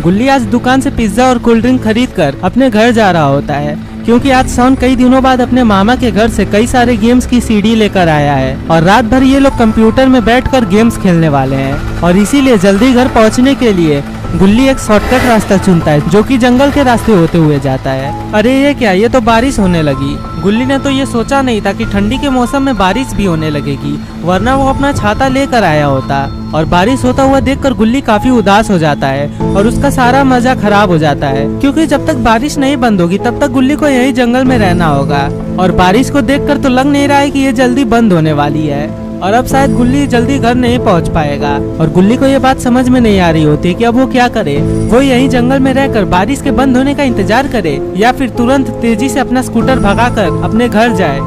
गुल्ली आज दुकान से पिज्जा और कोल्ड ड्रिंक खरीद कर अपने घर जा रहा होता है, क्योंकि आज सॉन कई दिनों बाद अपने मामा के घर से कई सारे गेम्स की सीडी लेकर आया है और रात भर ये लोग कंप्यूटर में बैठकर गेम्स खेलने वाले हैं। और इसीलिए जल्दी घर पहुंचने के लिए गुल्ली एक शॉर्टकट रास्ता चुनता है, जो कि जंगल के रास्ते होते हुए जाता है। अरे ये क्या, ये तो बारिश होने लगी। गुल्ली ने तो ये सोचा नहीं था कि ठंडी के मौसम में बारिश भी होने लगेगी, वरना वो अपना छाता लेकर आया होता। और बारिश होता हुआ देखकर गुल्ली काफी उदास हो जाता है और उसका सारा मजा खराब हो जाता है, क्योंकि जब तक बारिश नहीं बंद होगी तब तक गुल्ली को यही जंगल में रहना होगा। और बारिश को देखकर तो लग नहीं रहा है कि ये जल्दी बंद होने वाली है और अब शायद गुल्ली जल्दी घर नहीं पहुंच पाएगा। और गुल्ली को ये बात समझ में नहीं आ रही होती कि अब वो क्या करे। वो यहीं जंगल में रहकर बारिश के बंद होने का इंतजार करे या फिर तुरंत तेजी से अपना स्कूटर भगाकर अपने घर जाए।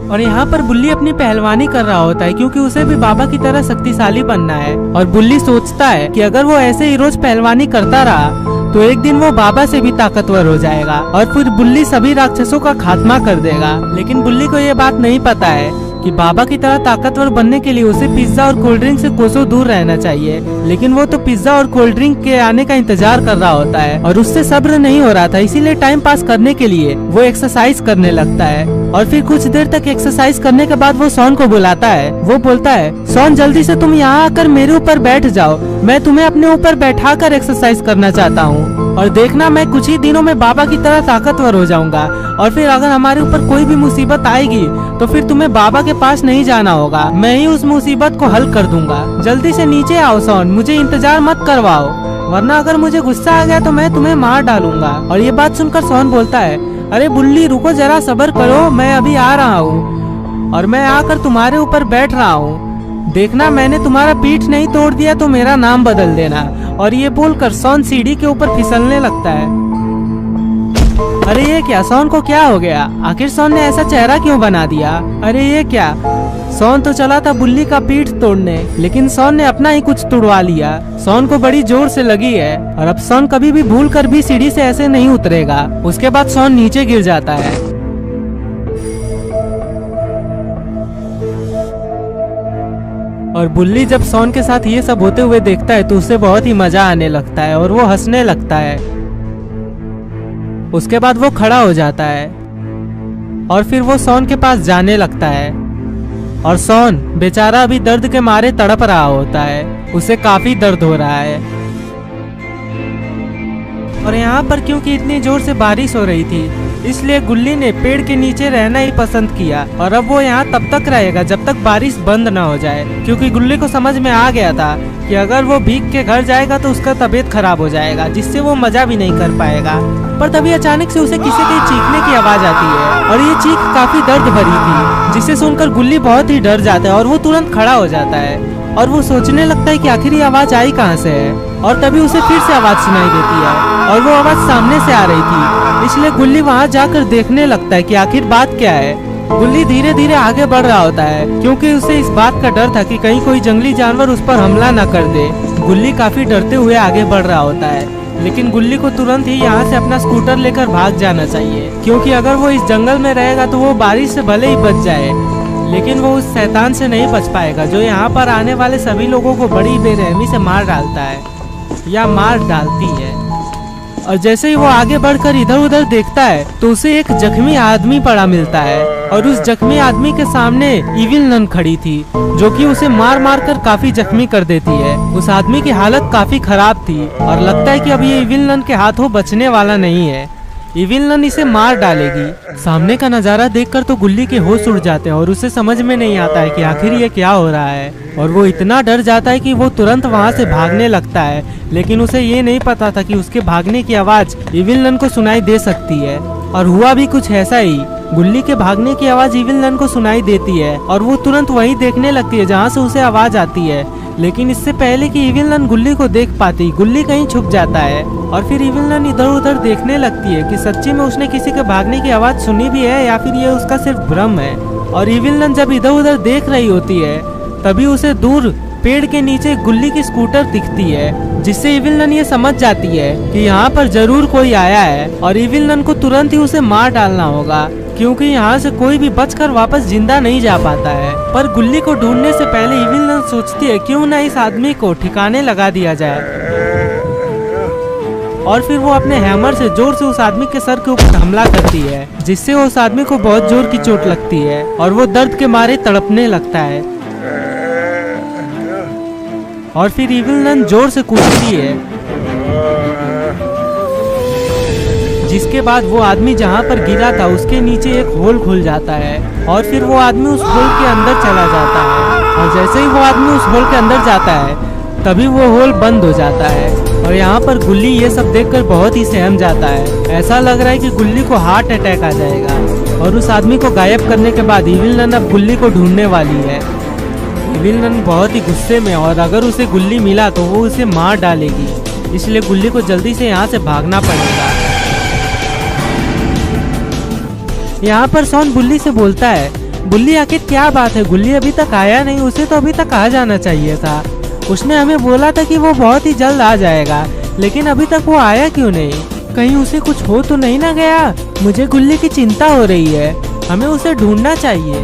और यहाँ पर बुल्ली अपनी पहलवानी कर रहा होता है, क्योंकि उसे भी बाबा की तरह शक्तिशाली बनना है। और बुल्ली सोचता है कि अगर वो ऐसे ही रोज पहलवानी करता रहा तो एक दिन वो बाबा से भी ताकतवर हो जाएगा और फिर बुल्ली सभी राक्षसों का खात्मा कर देगा। लेकिन बुल्ली को ये बात नहीं पता है कि बाबा की तरह ताकतवर बनने के लिए उसे पिज्जा और कोल्ड ड्रिंक से कोसों दूर रहना चाहिए। लेकिन वो तो पिज्जा और कोल्ड ड्रिंक के आने का इंतजार कर रहा होता है और उससे सब्र नहीं हो रहा था, इसीलिए टाइम पास करने के लिए वो एक्सरसाइज करने लगता है। और फिर कुछ देर तक एक्सरसाइज करने के बाद वो सॉन को बुलाता है। वो बोलता है, सॉन जल्दी से तुम यहाँ आकर मेरे ऊपर बैठ जाओ, मैं तुम्हें अपने ऊपर बैठा कर एक्सरसाइज करना चाहता हूँ। और देखना, मैं कुछ ही दिनों में बाबा की तरह ताकतवर हो जाऊंगा और फिर अगर हमारे ऊपर कोई भी मुसीबत आएगी तो फिर तुम्हें बाबा के पास नहीं जाना होगा, मैं ही उस मुसीबत को हल कर दूंगा। जल्दी से नीचे आओ सॉन, मुझे इंतजार मत करवाओ, वरना अगर मुझे गुस्सा आ गया तो मैं तुम्हें मार डालूंगा। और ये बात सुनकर सॉन बोलता है, अरे बुल्ली रुको जरा, सब्र करो, मैं अभी आ रहा हूँ और मैं आकर तुम्हारे ऊपर बैठ रहा हूँ। देखना, मैंने तुम्हारा पीठ नहीं तोड़ दिया तो मेरा नाम बदल देना। और ये बोलकर सॉन सीढ़ी के ऊपर फिसलने लगता है। अरे ये क्या, सॉन को क्या हो गया? आखिर सॉन ने ऐसा चेहरा क्यों बना दिया? अरे ये क्या, सॉन तो चला था बुल्ली का पीठ तोड़ने, लेकिन सॉन ने अपना ही कुछ तुड़वा लिया। सॉन को बड़ी जोर से लगी है और अब सॉन कभी भी भूल कर भी सीढ़ी से ऐसे नहीं उतरेगा। उसके बाद सॉन नीचे गिर जाता है। और बुल्ली जब सॉन के साथ ये सब होते हुए देखता है तो उसे बहुत ही मजा आने लगता है और वो हंसने लगता है। उसके बाद वो खड़ा हो जाता है और फिर वो सॉन के पास जाने लगता है। और सॉन बेचारा अभी दर्द के मारे तड़प रहा होता है, उसे काफी दर्द हो रहा है। और यहाँ पर क्योंकि इतनी जोर से बारिश हो रही थी, इसलिए गुल्ली ने पेड़ के नीचे रहना ही पसंद किया। और अब वो यहाँ तब तक रहेगा जब तक बारिश बंद न हो जाए, क्योंकि गुल्ली को समझ में आ गया था कि अगर वो भीग के घर जाएगा तो उसका तबीयत खराब हो जाएगा, जिससे वो मजा भी नहीं कर पाएगा। पर तभी अचानक से उसे किसी के चीखने की आवाज आती है और ये चीख काफी दर्द भरी थी, जिसे सुनकर गुल्ली बहुत ही डर जाता है और वो तुरंत खड़ा हो जाता है। और वो सोचने लगता है कि आखिर ये आवाज आई कहाँ से है। और तभी उसे फिर से आवाज सुनाई देती है और वो आवाज सामने से आ रही थी, इसलिए गुल्ली वहाँ जाकर देखने लगता है कि आखिर बात क्या है। गुल्ली धीरे धीरे आगे बढ़ रहा होता है, क्योंकि उसे इस बात का डर था कि कहीं कोई जंगली जानवर उस पर हमला न कर दे। गुल्ली काफी डरते हुए आगे बढ़ रहा होता है, लेकिन गुल्ली को तुरंत ही यहाँ से अपना स्कूटर लेकर भाग जाना चाहिए, क्योंकि अगर वो इस जंगल में रहेगा तो वो बारिश से भले ही बच जाए, लेकिन वो उस शैतान से नहीं बच पाएगा जो यहाँ पर आने वाले सभी लोगों को बड़ी बेरहमी से मार डालता है या मार डालती है। और जैसे ही वो आगे बढ़कर इधर उधर देखता है तो उसे एक जख्मी आदमी पड़ा मिलता है और उस जख्मी आदमी के सामने इविल नन खड़ी थी, जो कि उसे मार मार कर काफी जख्मी कर देती है। उस आदमी की हालत काफी खराब थी और लगता है कि अब ये इविल नन के हाथों बचने वाला नहीं है, इविल नन इसे मार डालेगी। सामने का नजारा देखकर तो गुल्ली के होश उड़ जाते हैं और उसे समझ में नहीं आता है कि आखिर ये क्या हो रहा है। और वो इतना डर जाता है कि वो तुरंत वहाँ से भागने लगता है, लेकिन उसे ये नहीं पता था कि उसके भागने की आवाज इविल नन को सुनाई दे सकती है। और हुआ भी कुछ ऐसा ही, गुल्ली के भागने की आवाज इविल नन को सुनाई देती है और वो तुरंत वहीं देखने लगती है जहाँ से उसे आवाज आती है। लेकिन इससे पहले कि इविल नन गुल्ली को देख पाती, गुल्ली कहीं छुप जाता है और फिर इविल नन इधर उधर देखने लगती है कि सच्ची में उसने किसी के भागने की आवाज सुनी भी है या फिर ये उसका सिर्फ भ्रम है। और इविल नन जब इधर उधर देख रही होती है तभी उसे दूर पेड़ के नीचे गुल्ली की स्कूटर दिखती है, जिससे इविल नन ये समझ जाती है कि यहाँ पर जरूर कोई आया है और इविल नन को तुरंत ही उसे मार डालना होगा, क्योंकि यहाँ से कोई भी बचकर वापस जिंदा नहीं जा पाता है। पर गुल्ली को ढूंढने से पहले इविल नन सोचती है क्यों ना इस आदमी को ठिकाने लगा दिया जाए। और फिर वो अपने हैमर से जोर से उस आदमी के सर के ऊपर हमला करती है, जिससे उस आदमी को बहुत जोर की चोट लगती है और वो दर्द के मारे तड़पने लगता है। और फिर इविल नन जोर से कूदती है, जिसके बाद वो आदमी जहाँ पर गिरा था उसके नीचे एक होल खुल जाता है और फिर वो आदमी उस होल के अंदर चला जाता है। और जैसे ही वो आदमी उस होल के अंदर जाता है तभी वो होल बंद हो जाता है। और यहाँ पर गुल्ली ये सब देखकर बहुत ही सहम जाता है। ऐसा लग रहा है कि गुल्ली को हार्ट अटैक आ जाएगा। और उस आदमी को गायब करने के बाद इविल नन अब गुल्ली को ढूंढने वाली है। इविल नन बहुत ही गुस्से में, और अगर उसे गुल्ली मिला तो वो उसे मार डालेगी, इसलिए गुल्ली को जल्दी से यहाँ से भागना पड़ेगा। यहाँ पर शॉन बुल्ली से बोलता है, बुल्ली आखिर क्या बात है, गुल्ली अभी तक आया नहीं, उसे तो अभी तक आ जाना चाहिए था। उसने हमें बोला था कि वो बहुत ही जल्द आ जाएगा, लेकिन अभी तक वो आया क्यों नहीं? कहीं उसे कुछ हो तो नहीं ना गया? मुझे गुल्ली की चिंता हो रही है, हमें उसे ढूंढना चाहिए।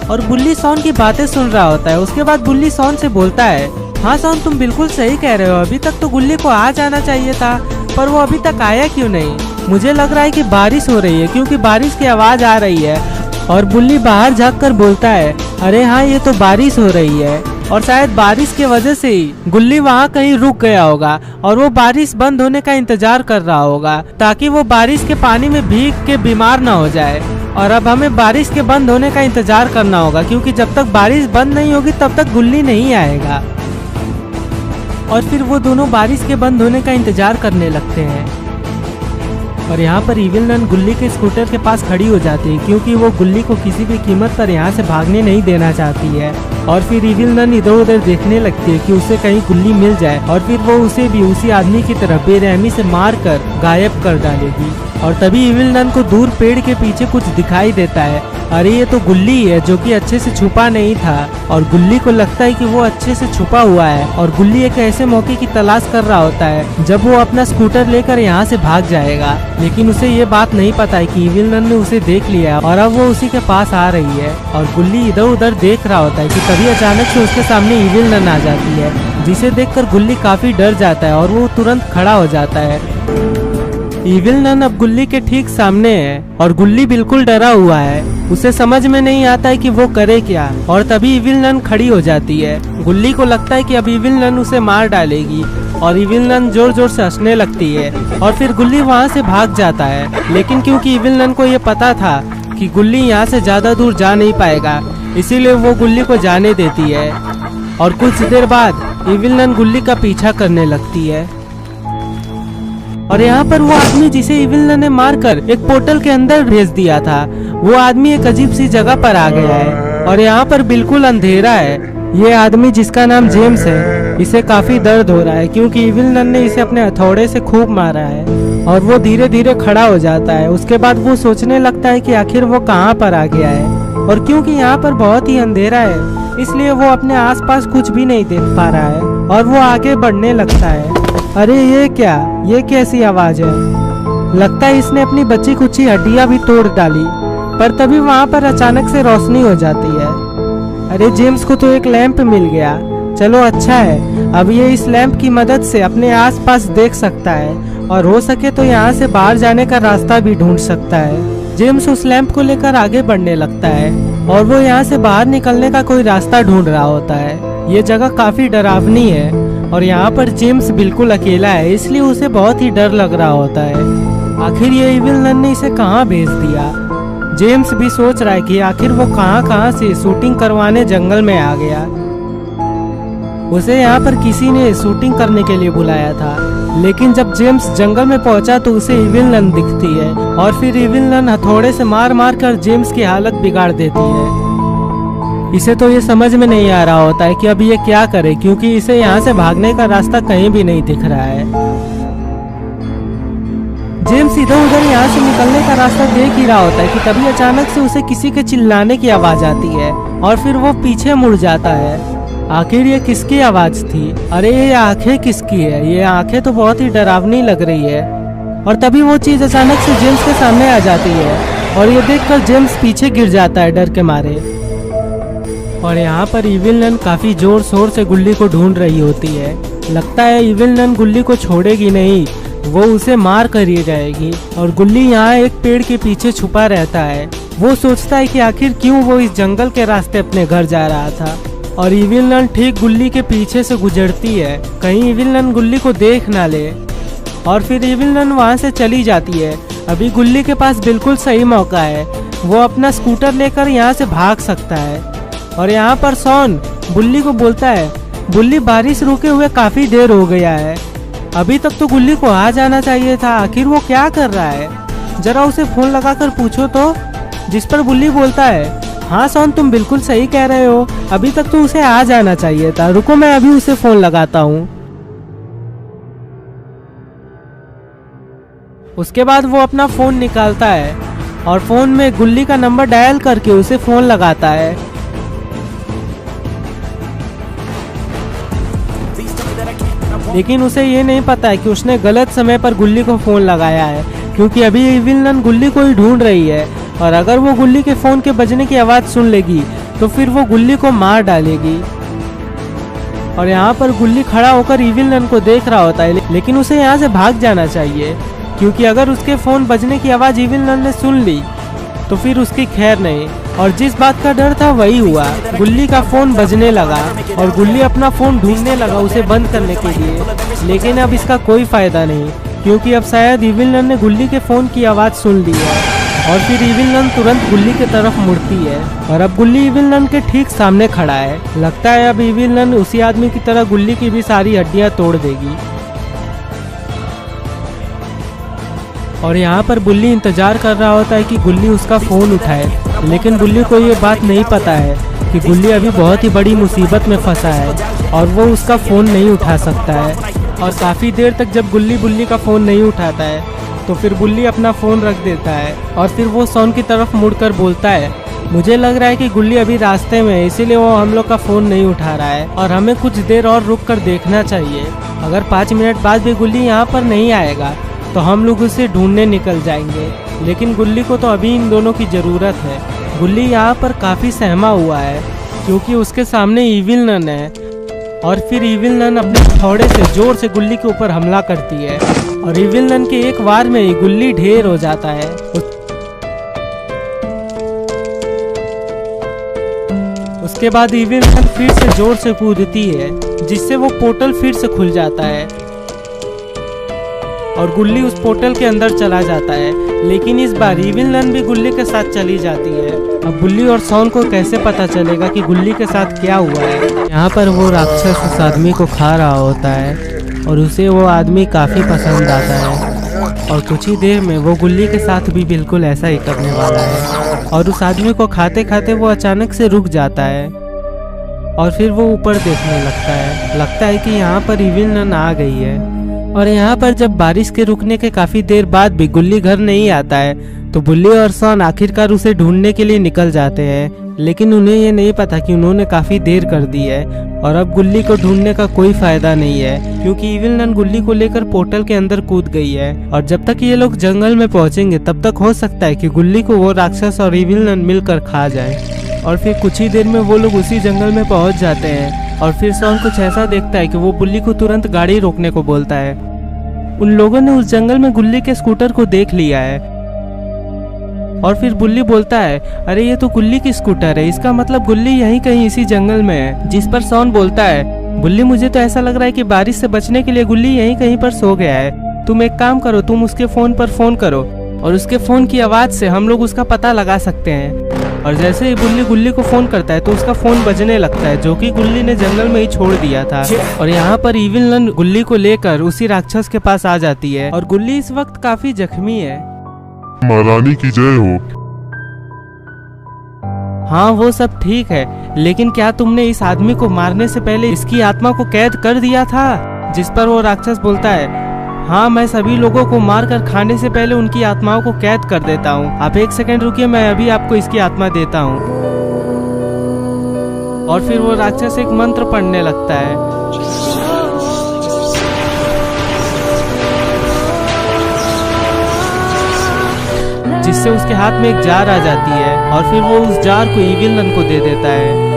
और बुल्ली शॉन की बातें सुन रहा होता है। उसके बाद बुल्ली शॉन से बोलता है, हाँ शॉन तुम बिल्कुल सही कह रहे हो, अभी तक तो गुल्ली को आ जाना चाहिए था, पर वो अभी तक आया क्यों नहीं? मुझे लग रहा है कि बारिश हो रही है, क्योंकि बारिश की आवाज आ रही है। और बुल्ली बाहर झांककर बोलता है, अरे हाँ ये तो बारिश हो रही है, और शायद बारिश की वजह से ही गुल्ली वहाँ कहीं रुक गया होगा और वो बारिश बंद होने का इंतजार कर रहा होगा, ताकि वो बारिश के पानी में भीग के बीमार ना हो जाए। और अब हमें बारिश के बंद होने का इंतजार करना होगा, क्योंकि जब तक बारिश बंद नहीं होगी तब तक गुल्ली नहीं आएगा। और फिर वो दोनों बारिश के बंद होने का इंतजार करने लगते हैं। और यहाँ पर इविल नन गुल्ली के स्कूटर के पास खड़ी हो जाती है, क्योंकि वो गुल्ली को किसी भी कीमत पर यहाँ से भागने नहीं देना चाहती है। और फिर इविल नन इधर उधर देखने लगती है कि उसे कहीं गुल्ली मिल जाए, और फिर वो उसे भी उसी आदमी की तरह बेरहमी से मार कर गायब कर डालेगी। और तभी इविल नन को दूर पेड़ के पीछे कुछ दिखाई देता है। अरे ये तो गुल्ली है, जो कि अच्छे से छुपा नहीं था, और गुल्ली को लगता है कि वो अच्छे से छुपा हुआ है। और गुल्ली एक ऐसे मौके की तलाश कर रहा होता है जब वो अपना स्कूटर लेकर यहाँ से भाग जाएगा, लेकिन उसे ये बात नहीं पता है कि इविल नन ने उसे देख लिया और अब वो उसी के पास आ रही है। और गुल्ली इधर उधर देख रहा होता है कि तभी अचानक से उसके सामने इविल नन आ जाती है, जिसे देखकर गुल्ली काफी डर जाता है और वो तुरंत खड़ा हो जाता है। इविल नन अब गुल्ली के ठीक सामने है और गुल्ली बिल्कुल डरा हुआ है, उसे समझ में नहीं आता है कि वो करे क्या। और तभी इविल नन खड़ी हो जाती है। गुल्ली को लगता है कि अब इविल नन उसे मार डालेगी, और इविल नन जोर जोर से हंसने लगती है। और फिर गुल्ली वहाँ से भाग जाता है, लेकिन क्योंकि इविल नन को ये पता था कि गुल्ली यहाँ से ज्यादा दूर जा नहीं पाएगा, इसीलिए वो गुल्ली को जाने देती है। और कुछ देर बाद इविल नन गुल्ली का पीछा करने लगती है। और यहाँ पर वो आदमी जिसे इविल नन ने मारकर एक पोर्टल के अंदर भेज दिया था, वो आदमी एक अजीब सी जगह पर आ गया है और यहाँ पर बिल्कुल अंधेरा है। ये आदमी जिसका नाम जेम्स है, इसे काफी दर्द हो रहा है, क्योंकि इविल नन ने इसे अपने हथौड़े से खूब मारा है। और वो धीरे धीरे खड़ा हो जाता है। उसके बाद वो सोचने लगता है कि आखिर वो कहाँ पर आ गया है, और क्योंकि यहाँ पर बहुत ही अंधेरा है इसलिए वो अपने आसपास कुछ भी नहीं देख पा रहा है। और वो आगे बढ़ने लगता है। अरे ये क्या, ये कैसी आवाज है? लगता है इसने अपनी बची कुची हड्डियां भी तोड़ डाली। पर तभी वहाँ पर अचानक से रोशनी हो जाती है। अरे जेम्स को तो एक लैंप मिल गया, चलो अच्छा है, अब ये इस लैंप की मदद से अपने आसपास देख सकता है, और हो सके तो यहाँ से बाहर जाने का रास्ता भी ढूंढ सकता है। जेम्स उस लैंप को लेकर आगे बढ़ने लगता है, और वो यहाँ से बाहर निकलने का कोई रास्ता ढूंढ रहा होता है। ये जगह काफी डरावनी है, और यहाँ पर जेम्स बिल्कुल अकेला है, इसलिए उसे बहुत ही डर लग रहा होता है। आखिर ये इविल नन ने इसे कहाँ भेज दिया? जेम्स भी सोच रहा है कि आखिर वो कहाँ से शूटिंग करवाने जंगल में आ गया। उसे यहाँ पर किसी ने शूटिंग करने के लिए बुलाया था, लेकिन जब जेम्स जंगल में पहुंचा तो उसे इविल नन दिखती है, और फिर इविल नन हथौड़े से मार मार कर जेम्स की हालत बिगाड़ देती है। इसे तो ये समझ में नहीं आ रहा होता है कि अब ये क्या करे, क्योंकि इसे यहाँ से भागने का रास्ता कहीं भी नहीं दिख रहा है। जेम्स इधर उधर यहाँ से निकलने का रास्ता देख ही रहा होता है कि तभी अचानक से उसे किसी के चिल्लाने की आवाज आती है, और फिर वो पीछे मुड़ जाता है। आखिर ये किसकी आवाज थी? अरे ये आंखें किसकी है? ये आंखें तो बहुत ही डरावनी लग रही है। और तभी वो चीज अचानक से जेम्स के सामने आ जाती है, और ये देखकर जेम्स पीछे गिर जाता है डर के मारे। और यहाँ पर इविल नन काफी जोर शोर से गुल्ली को ढूंढ रही होती है, लगता है इविल नन गुल्ली को छोड़ेगी नहीं, वो उसे मार कर ही जाएगी। और गुल्ली यहाँ एक पेड़ के पीछे छुपा रहता है। वो सोचता है कि आखिर क्यों वो इस जंगल के रास्ते अपने घर जा रहा था। और इविल नन ठीक गुल्ली के पीछे से गुजरती है, कहीं इविल नन गुल्ली को देख ना ले। और फिर इविल नन वहाँ से चली जाती है। अभी गुल्ली के पास बिल्कुल सही मौका है, वो अपना स्कूटर लेकर यहाँ से भाग सकता है। और यहाँ पर सॉन बुल्ली को बोलता है, बुल्ली बारिश रुके हुए काफी देर हो गया है, अभी तक तो गुल्ली को आ जाना चाहिए था, आखिर वो क्या कर रहा है, जरा उसे फोन लगाकर पूछो तो। जिस पर बुल्ली बोलता है, हाँ सॉन तुम बिल्कुल सही कह रहे हो, अभी तक तो उसे आ जाना चाहिए था, रुको मैं अभी उसे फोन लगाता हूँ। उसके बाद वो अपना फोन निकालता है और फोन में गुल्ली का नंबर डायल करके उसे फोन लगाता है। लेकिन उसे ये नहीं पता है कि उसने गलत समय पर गुल्ली को फोन लगाया है, क्योंकि अभी इविल नन गुल्ली को ही ढूंढ रही है। और अगर वो गुल्ली के फोन के बजने की आवाज सुन लेगी तो फिर वो गुल्ली को मार डालेगी। और यहाँ पर गुल्ली खड़ा होकर इविल नन को देख रहा होता है, लेकिन उसे यहाँ से भाग जाना चाहिए, क्योंकि अगर उसके फोन बजने की आवाज इविल नन ने सुन ली तो फिर उसकी खैर नहीं। और जिस बात का डर था वही हुआ, गुल्ली का फोन बजने लगा और गुल्ली अपना फोन ढूंढने लगा उसे बंद करने के लिए। लेकिन अब इसका कोई फायदा नहीं, क्योंकि अब शायद इविल नन ने गुल्ली के फोन की आवाज सुन ली है। और फिर इविल नन तुरंत गुल्ली की तरफ मुड़ती है और अब गुल्ली इविल नन के ठीक सामने खड़ा है। लगता है अब इविल नन उसी आदमी की तरह गुल्ली की भी सारी हड्डियां तोड़ देगी। और यहाँ पर बुल्ली इंतजार कर रहा होता है कि गुल्ली उसका फोन उठाए, लेकिन गुल्ली को ये बात नहीं पता है कि गुल्ली अभी बहुत ही बड़ी मुसीबत में फंसा है और वो उसका फोन नहीं उठा सकता है। और काफी देर तक जब गुल्ली बुल्ली का फोन नहीं उठाता है तो फिर बुल्ली अपना फोन रख देता है और फिर वो सॉन की तरफ मुड़कर बोलता है, मुझे लग रहा है कि गुल्ली अभी रास्ते में है, इसीलिए वो हम लोग का फोन नहीं उठा रहा है और हमें कुछ देर और रुक कर देखना चाहिए। अगर 5 मिनट बाद भी गुल्ली यहाँ पर नहीं आएगा तो हम लोग उसे ढूंढने निकल जाएंगे। लेकिन गुल्ली को तो अभी इन दोनों की जरूरत है। गुल्ली यहाँ पर काफी सहमा हुआ है, क्योंकि उसके सामने इविल नन है। और फिर इविल नन अपने हथौड़े से जोर से गुल्ली के ऊपर हमला करती है और इविल नन के एक वार में ही गुल्ली ढेर हो जाता है। उसके बाद इविल नन फिर से जोर से कूदती है, जिससे वो पोर्टल फिर से खुल जाता है और गुल्ली उस पोर्टल के अंदर चला जाता है। लेकिन इस बार इविल नन भी गुल्ली के साथ चली जाती है। अब बुल्ली और सॉन को कैसे पता चलेगा कि गुल्ली के साथ क्या हुआ है। यहाँ पर वो राक्षस उस आदमी को खा रहा होता है और उसे वो आदमी काफी पसंद आता है और कुछ ही देर में वो गुल्ली के साथ भी बिल्कुल ऐसा ही करने वाला है। और उस आदमी को खाते खाते वो अचानक से रुक जाता है और फिर वो ऊपर देखने लगता है कि यहाँ पर इविल नन आ गई है। और यहाँ पर जब बारिश के रुकने के काफी देर बाद भी गुल्ली घर नहीं आता है तो बुल्ली और सॉन आखिरकार उसे ढूंढने के लिए निकल जाते हैं। लेकिन उन्हें ये नहीं पता कि उन्होंने काफी देर कर दी है और अब गुल्ली को ढूंढने का कोई फायदा नहीं है, क्योंकि इविल नन गुल्ली को लेकर पोर्टल के अंदर कूद गई है। और जब तक ये लोग जंगल में पहुंचेंगे तब तक हो सकता है कि गुल्ली को वो राक्षस और इविल नन मिलकर खा जाए। और फिर कुछ ही देर में वो लोग उसी जंगल में पहुंच जाते हैं और फिर सॉन कुछ ऐसा देखता है कि वो बुल्ली को तुरंत गाड़ी रोकने को बोलता है। उन लोगों ने उस जंगल में गुल्ली के स्कूटर को देख लिया है और फिर बुल्ली बोलता है, अरे ये तो गुल्ली की स्कूटर है, इसका मतलब गुल्ली यहीं कहीं इसी जंगल में है। जिस पर सॉन बोलता है, बुल्ली मुझे तो ऐसा लग रहा है कि बारिश से बचने के लिए गुल्ली यहीं कहीं पर सो गया है, तुम एक काम करो, तुम उसके फोन पर फोन करो और उसके फोन की आवाज से हम लोग उसका पता लगा सकते हैं। और जैसे ही बुल्ली गुल्ली को फोन करता है तो उसका फोन बजने लगता है, जो कि गुल्ली ने जंगल में ही छोड़ दिया था। और यहाँ पर इविल नन गुल्ली को लेकर उसी राक्षस के पास आ जाती है और गुल्ली इस वक्त काफी जख्मी है। महारानी की जय हो। हाँ वो सब ठीक है, लेकिन क्या तुमने इस आदमी को मारने से पहले इसकी आत्मा को कैद कर दिया था? जिस पर वो राक्षस बोलता है, हाँ मैं सभी लोगों को मारकर खाने से पहले उनकी आत्माओं को कैद कर देता हूँ। आप 1 सेकंड रुकिए, मैं अभी आपको इसकी आत्मा देता हूँ। और फिर वो राक्षस एक मंत्र पढ़ने लगता है जिससे उसके हाथ में एक जार आ जाती है और फिर वो उस जार को इविल नन को दे देता है।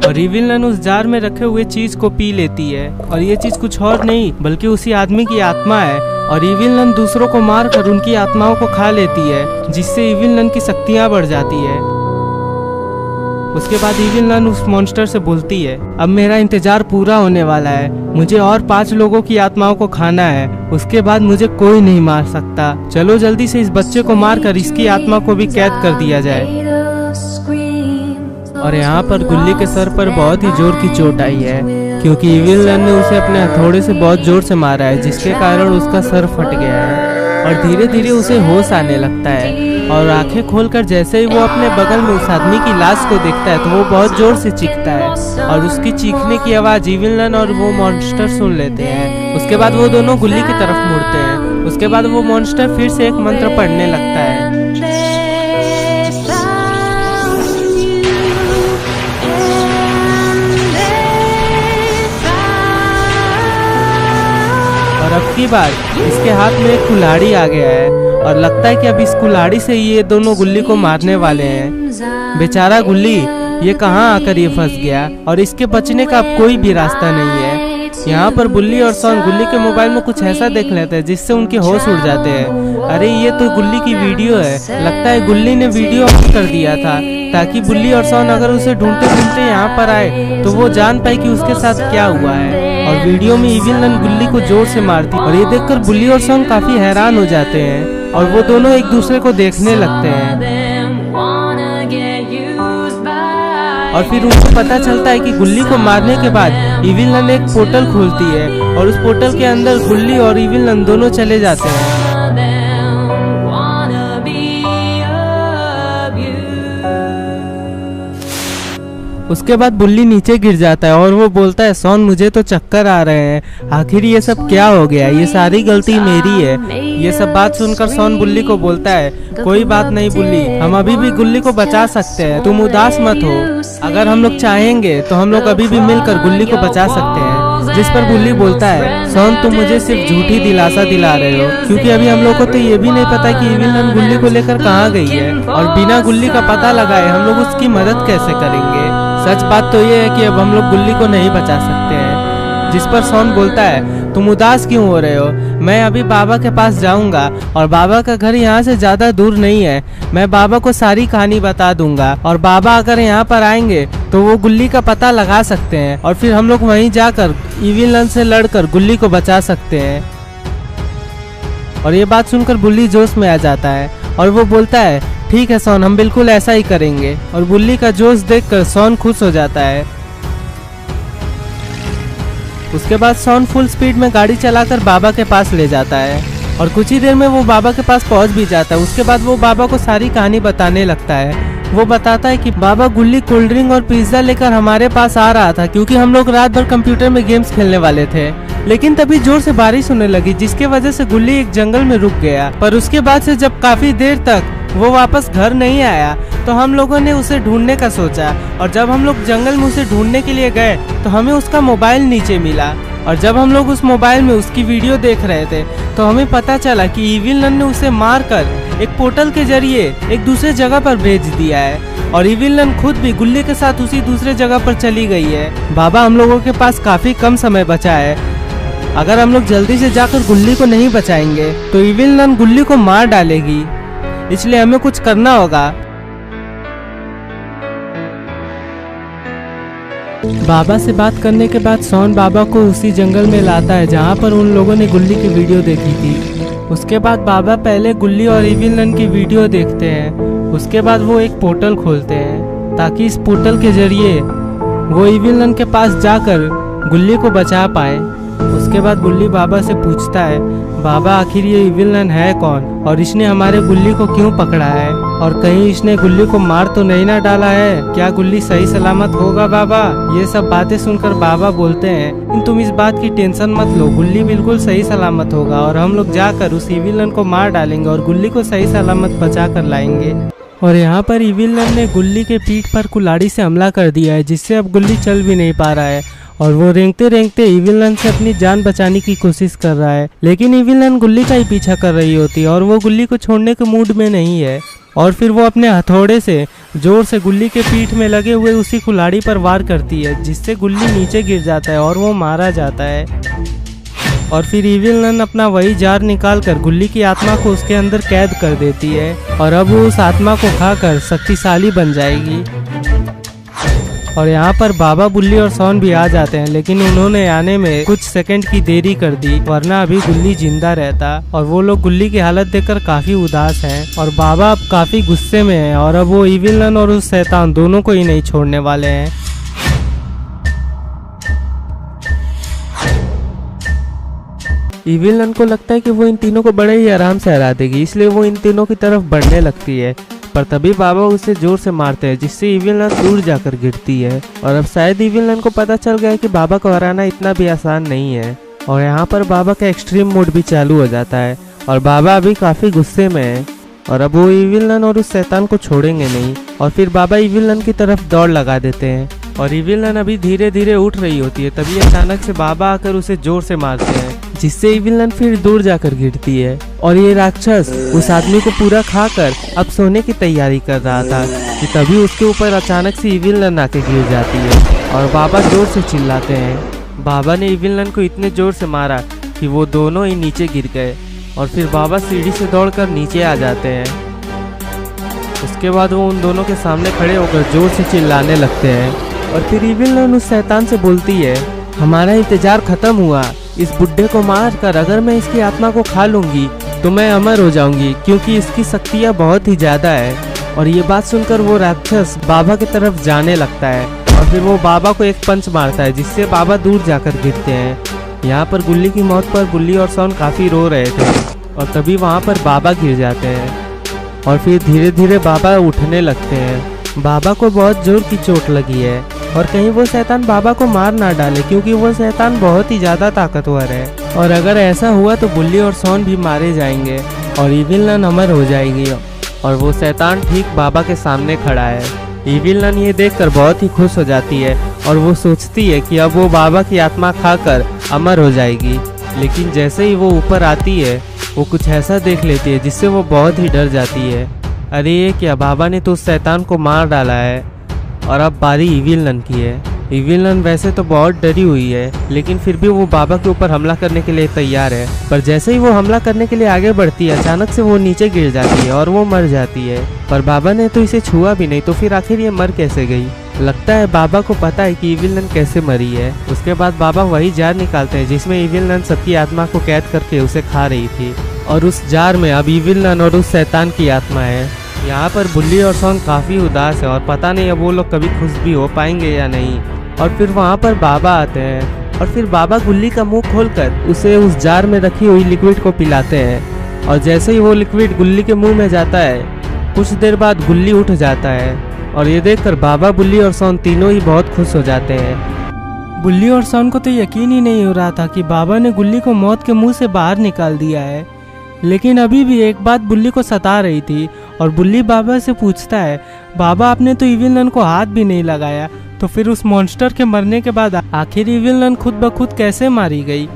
और इविल नन उस जार में रखे हुए चीज को पी लेती है और ये चीज कुछ और नहीं बल्कि उसी आदमी की आत्मा है। और इविल नन दूसरों को मारकर उनकी आत्माओं को खा लेती है, जिससे इविल नन की शक्तियां बढ़ जाती है। उसके बाद इविल नन उस मॉन्स्टर से बोलती है, अब मेरा इंतजार पूरा होने वाला है, मुझे और 5 लोगों की आत्माओं को खाना है, उसके बाद मुझे कोई नहीं मार सकता। चलो जल्दी से इस बच्चे को मारकर इसकी आत्मा को भी कैद कर दिया जाए। और यहाँ पर गुल्ली के सर पर बहुत ही जोर की चोट आई है, क्योंकि इविल नन ने उसे अपने हथौड़े से बहुत जोर से मारा है, जिसके कारण उसका सर फट गया है। और धीरे धीरे उसे होश आने लगता है और आंखें खोलकर जैसे ही वो अपने बगल में उस आदमी की लाश को देखता है तो वो बहुत जोर से चीखता है और उसकी चीखने की आवाज इविल नन और वो मॉन्स्टर सुन लेते हैं। उसके बाद वो दोनों गुल्ली की तरफ मुड़ते हैं। उसके बाद वो मॉन्स्टर फिर से एक मंत्र पढ़ने लगता है। और अब की बार इसके हाथ में एक कुल्हाड़ी आ गया है और लगता है कि अब इस कुल्हाड़ी से ये दोनों गुल्ली को मारने वाले हैं। बेचारा गुल्ली ये कहाँ आकर ये फंस गया और इसके बचने का अब कोई भी रास्ता नहीं है। यहाँ पर बुल्ली और सॉन गुल्ली के मोबाइल में कुछ ऐसा देख लेते हैं जिससे उनके होश उड़ जाते हैं। अरे ये तो गुल्ली की वीडियो है, लगता है गुल्ली ने वीडियो ऑन कर दिया था ताकि बुल्ली और सॉन अगर उसे ढूंढते ढूंढते यहाँ पर आए तो वो जान पाए कि उसके साथ क्या हुआ है। और वीडियो में इविल नन गुल्ली को जोर से मारती और ये देखकर बुल्ली और सॉन काफी हैरान हो जाते हैं और वो दोनों एक दूसरे को देखने लगते हैं। और फिर उनको पता चलता है कि गुल्ली को मारने के बाद इविल नन एक पोर्टल खोलती है और उस पोर्टल के अंदर गुल्ली और इविल नन दोनों चले जाते हैं। उसके बाद बुल्ली नीचे गिर जाता है और वो बोलता है, सॉन मुझे तो चक्कर आ रहे हैं, आखिर ये सब क्या हो गया, ये सारी गलती मेरी है। ये सब बात सुनकर सॉन बुल्ली को बोलता है, कोई बात नहीं बुल्ली, हम अभी भी गुल्ली को बचा सकते हैं, तुम उदास मत हो, अगर हम लोग चाहेंगे तो हम लोग अभी भी मिलकर गुल्ली को बचा सकते हैं। जिस पर बुल्ली बोलता है, सॉन तुम मुझे सिर्फ झूठी दिलासा दिला रहे हो, क्योंकि अभी हम लोग को तो ये भी नहीं पता कि इविल नन गुल्ली को लेकर कहाँ गई है और बिना गुल्ली का पता लगाए हम लोग उसकी मदद कैसे करेंगे। सच बात तो ये है कि अब हम लोग गुल्ली को नहीं बचा सकते हैं। जिस पर सॉन बोलता है, तुम उदास क्यों हो रहे हो, मैं अभी बाबा के पास जाऊंगा और बाबा का घर यहाँ से ज्यादा दूर नहीं है, मैं बाबा को सारी कहानी बता दूंगा और बाबा अगर यहाँ पर आएंगे तो वो गुल्ली का पता लगा सकते हैं और फिर हम लोग वहीं जाकर इविल नन से लड़कर गुल्ली को बचा सकते हैं। और ये बात सुनकर बुल्ली जोश में आ जाता है और वो बोलता है, ठीक है सॉन, हम बिल्कुल ऐसा ही करेंगे। और बुल्ली का जोश देखकर सॉन खुश हो जाता है। उसके बाद सॉन फुल स्पीड में गाड़ी चलाकर बाबा के पास ले जाता है और कुछ ही देर में वो बाबा के पास पहुंच भी जाता है। उसके बाद वो बाबा को सारी कहानी बताने लगता है। वो बताता है कि बाबा गुल्ली कोल्ड ड्रिंक और पिज्जा लेकर हमारे पास आ रहा था, क्योंकि हम लोग रात भर कंप्यूटर में गेम्स खेलने वाले थे, लेकिन तभी जोर से बारिश होने लगी जिसके वजह से गुल्ली एक जंगल में रुक गया। पर उसके बाद से जब काफी देर तक वो वापस घर नहीं आया तो हम लोगों ने उसे ढूंढने का सोचा और जब हम लोग जंगल में उसे ढूंढने के लिए गए तो हमें उसका मोबाइल नीचे मिला और जब हम लोग उस मोबाइल में उसकी वीडियो देख रहे थे तो हमें पता चला कि इविल नन ने उसे मारकर एक पोर्टल के जरिए एक दूसरे जगह पर भेज दिया है और इविल नन खुद भी गुल्ली के साथ उसी दूसरे जगह पर चली गई है। बाबा, हम लोगों के पास काफी कम समय बचा है, अगर हम लोग जल्दी से जाकर गुल्ली को नहीं बचाएंगे तो इविल नन गुल्ली को मार डालेगी, इसलिए हमें कुछ करना होगा। बाबा से बात करने के बाद सॉन बाबा को उसी जंगल में लाता है जहाँ पर उन लोगों ने गुल्ली की वीडियो देखी थी। उसके बाद बाबा पहले गुल्ली और इविल नन की वीडियो देखते हैं, उसके बाद वो एक पोर्टल खोलते हैं ताकि इस पोर्टल के जरिए वो इविल नन के पास जाकर गुल्ली को बचा पाए। उसके बाद गुल्ली बाबा से पूछता है, बाबा आखिर ये इविल नन है कौन और इसने हमारे गुल्ली को क्यों पकड़ा है और कहीं इसने गुल्ली को मार तो नहीं ना डाला है, क्या गुल्ली सही सलामत होगा बाबा। ये सब बातें सुनकर बाबा बोलते हैं, तुम इस बात की टेंशन मत लो, गुल्ली बिल्कुल सही सलामत होगा और हम लोग जाकर उस इविल नन को मार डालेंगे और गुल्ली को सही सलामत बचा कर लाएंगे। और यहाँ पर इविल नन ने गुल्ली के पीठ पर कुल्हाड़ी से हमला कर दिया है जिससे अब गुल्ली चल भी नहीं पा रहा है और वो रेंगते रेंगते इविल नन से अपनी जान बचाने की कोशिश कर रहा है, लेकिन इविल नन गुल्ली का ही पीछा कर रही होती है और वो गुल्ली को छोड़ने के मूड में नहीं है। और फिर वो अपने हथौड़े से जोर से गुल्ली के पीठ में लगे हुए उसी कुल्हाड़ी पर वार करती है, जिससे गुल्ली नीचे गिर जाता है और वो मारा जाता है। और फिर इविल नन अपना वही जार निकाल कर गुल्ली की आत्मा को उसके अंदर कैद कर देती है और अब वो उस आत्मा को खाकर शक्तिशाली बन जाएगी। और यहाँ पर बाबा, बुल्ली और सॉन भी आ जाते हैं, लेकिन उन्होंने आने में कुछ सेकंड की देरी कर दी, वरना अभी गुल्ली जिंदा रहता। और वो लोग गुल्ली की हालत देखकर काफी उदास हैं और बाबा अब काफी गुस्से में हैं और अब वो इविल नन और उस शैतान दोनों को ही नहीं छोड़ने वाले हैं। इविल नन को लगता है कि वो इन तीनों को बड़े ही आराम से हरा देगी, इसलिए वो इन तीनों की तरफ बढ़ने लगती है। पर तभी बाबा उसे जोर से मारते हैं, जिससे इविल नन दूर जाकर गिरती है। और अब शायद इविल नन को पता चल गया है कि बाबा को हराना इतना भी आसान नहीं है। और यहाँ पर बाबा का एक्सट्रीम मोड भी चालू हो जाता है और बाबा अभी काफी गुस्से में है और अब वो इविल नन और उस शैतान को छोड़ेंगे नहीं। और फिर बाबा इविल नन की तरफ दौड़ लगा देते हैं और इविल नन अभी धीरे धीरे उठ रही होती है, तभी अचानक से बाबा आकर उसे जोर से मारते हैं, जिससे इविल नन फिर दूर जाकर गिरती है। और ये राक्षस उस आदमी को पूरा खाकर अब सोने की तैयारी कर रहा था कि तभी उसके ऊपर अचानक से इविल नन आके गिर जाती है और बाबा जोर से चिल्लाते हैं। बाबा ने इविल नन को इतने जोर से मारा कि वो दोनों ही नीचे गिर गए और फिर बाबा सीढ़ी से दौड़कर नीचे आ जाते हैं। उसके बाद वो उन दोनों के सामने खड़े होकर जोर से चिल्लाने लगते हैं और फिर इविल नन उस शैतान से बोलती है, हमारा इंतजार खत्म हुआ, इस बुड्ढे को मार कर अगर मैं इसकी आत्मा को खा लूंगी तो मैं अमर हो जाऊंगी, क्योंकि इसकी शक्तियाँ बहुत ही ज्यादा है। और ये बात सुनकर वो राक्षस बाबा की तरफ जाने लगता है और फिर वो बाबा को एक पंच मारता है, जिससे बाबा दूर जाकर गिरते हैं। यहाँ पर गुल्ली की मौत पर बुल्ली और सॉन काफी रो रहे थे और तभी वहाँ पर बाबा गिर जाते हैं और फिर धीरे धीरे बाबा उठने लगते हैं। बाबा को बहुत जोर की चोट लगी है और कहीं वो शैतान बाबा को मार ना डाले, क्योंकि वो शैतान बहुत ही ज्यादा ताकतवर है और अगर ऐसा हुआ तो बुल्ली और सॉन भी मारे जाएंगे और इविल नन अमर हो जाएगी। और वो शैतान ठीक बाबा के सामने खड़ा है। इविल नन ये देखकर बहुत ही खुश हो जाती है और वो सोचती है कि अब वो बाबा की आत्मा खाकर अमर हो जाएगी। लेकिन जैसे ही वो ऊपर आती है वो कुछ ऐसा देख लेती है जिससे वो बहुत ही डर जाती है। अरे ये क्या, बाबा ने तो उस शैतान को मार डाला है और अब बारी इविल नन की है। इविल नन वैसे तो बहुत डरी हुई है, लेकिन फिर भी वो बाबा के ऊपर हमला करने के लिए तैयार है। पर जैसे ही वो हमला करने के लिए आगे बढ़ती है, अचानक से वो नीचे गिर जाती है और वो मर जाती है। पर बाबा ने तो इसे छुआ भी नहीं, तो फिर आखिर ये मर कैसे गई? लगता है बाबा को पता है कि इविल नन कैसे मरी है। उसके बाद बाबा वही जार निकालते हैं जिसमें इविल नन सबकी आत्मा को कैद करके उसे खा रही थी और उस जार में अब इविल नन और उस शैतान की आत्मा है। यहाँ पर बुल्ली और सॉन काफी उदास है और पता नहीं अब वो लोग कभी खुश भी हो पाएंगे या नहीं। और फिर वहाँ पर बाबा आते हैं और फिर बाबा गुल्ली का मुंह खोलकर उसे उस जार में रखी हुई लिक्विड को पिलाते हैं और जैसे ही वो लिक्विड गुल्ली के मुंह में जाता है, कुछ देर बाद गुल्ली उठ जाता है और ये देखकर बाबा, बुल्ली और सॉन तीनों ही बहुत खुश हो जाते हैं। बुल्ली और सॉन को तो यकीन ही नहीं हो रहा था कि बाबा ने गुल्ली को मौत के मुंह से बाहर निकाल दिया है, लेकिन अभी भी एक बात बुल्ली को सता रही थी और बुल्ली बाबा से पूछता है, बाबा आपने तो इविल नन को हाथ भी नहीं लगाया, तो फिर उस मॉन्स्टर के मरने के बाद आखिर इविल नन खुद ब खुद कैसे मारी गई?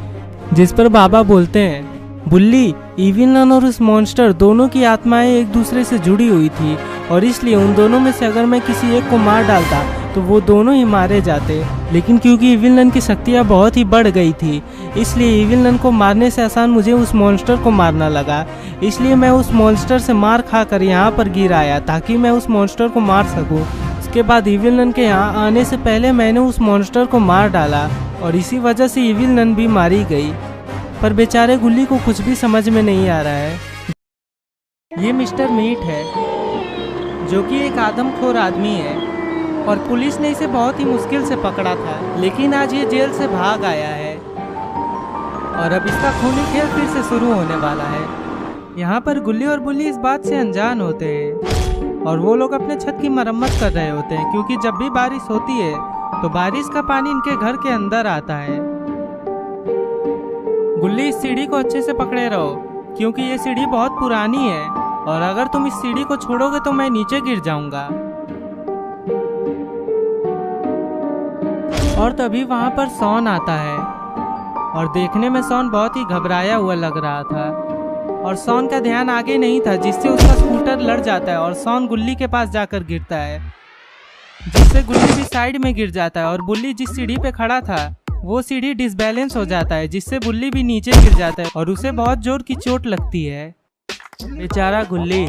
जिस पर बाबा बोलते हैं, बुल्ली, इविल नन और उस मॉन्स्टर दोनों की आत्माएं एक दूसरे से जुड़ी हुई थी और इसलिए उन दोनों में से अगर मैं किसी एक को मार डालता तो वो दोनों ही मारे जाते, लेकिन क्योंकि इविल नन की शक्तियाँ बहुत ही बढ़ गई थी, इसलिए इविल नन को मारने से आसान मुझे उस मॉन्स्टर को मारना लगा। इसलिए मैं उस मॉन्स्टर से मार खाकर यहाँ पर गिर आया ताकि मैं उस मॉन्स्टर को मार सकूं। उसके बाद इविल नन के यहाँ आने से पहले मैंने उस मॉन्स्टर को मार डाला और इसी वजह से इविल नन भी मारी गई। पर बेचारे गुल्ली को कुछ भी समझ में नहीं आ रहा है। ये मिस्टर मीट है जो कि एक आदमखोर आदमी है और पुलिस ने इसे बहुत ही मुश्किल से पकड़ा था, लेकिन आज ये जेल से भाग आया है और अब इसका खूनी खेल फिर से शुरू होने वाला है। यहाँ पर गुल्ली और बुल्ली इस बात से अनजान होते हैं और वो लोग अपने छत की मरम्मत कर रहे होते हैं, क्योंकि जब भी बारिश होती है तो बारिश का पानी इनके घर के अंदर आता है। गुल्ली, इस सीढ़ी को अच्छे से पकड़े रहो क्योंकि ये सीढ़ी बहुत पुरानी है और अगर तुम इस सीढ़ी को छोड़ोगे तो मैं नीचे गिर जाऊंगा। और तभी वहां पर सॉन आता है और देखने में सॉन बहुत ही घबराया हुआ लग रहा था और सॉन का ध्यान आगे नहीं था, जिससे उसका स्कूटर लड़ जाता है और सॉन गुल्ली के पास जाकर गिरता है, जिससे गुल्ली भी साइड में गिर जाता है और बुल्ली जिस सीढ़ी पे खड़ा था वो सीढ़ी डिसबैलेंस हो जाता है, जिससे बुल्ली भी नीचे गिर जाता है और उसे बहुत जोर की चोट लगती है। बेचारा गुल्ली,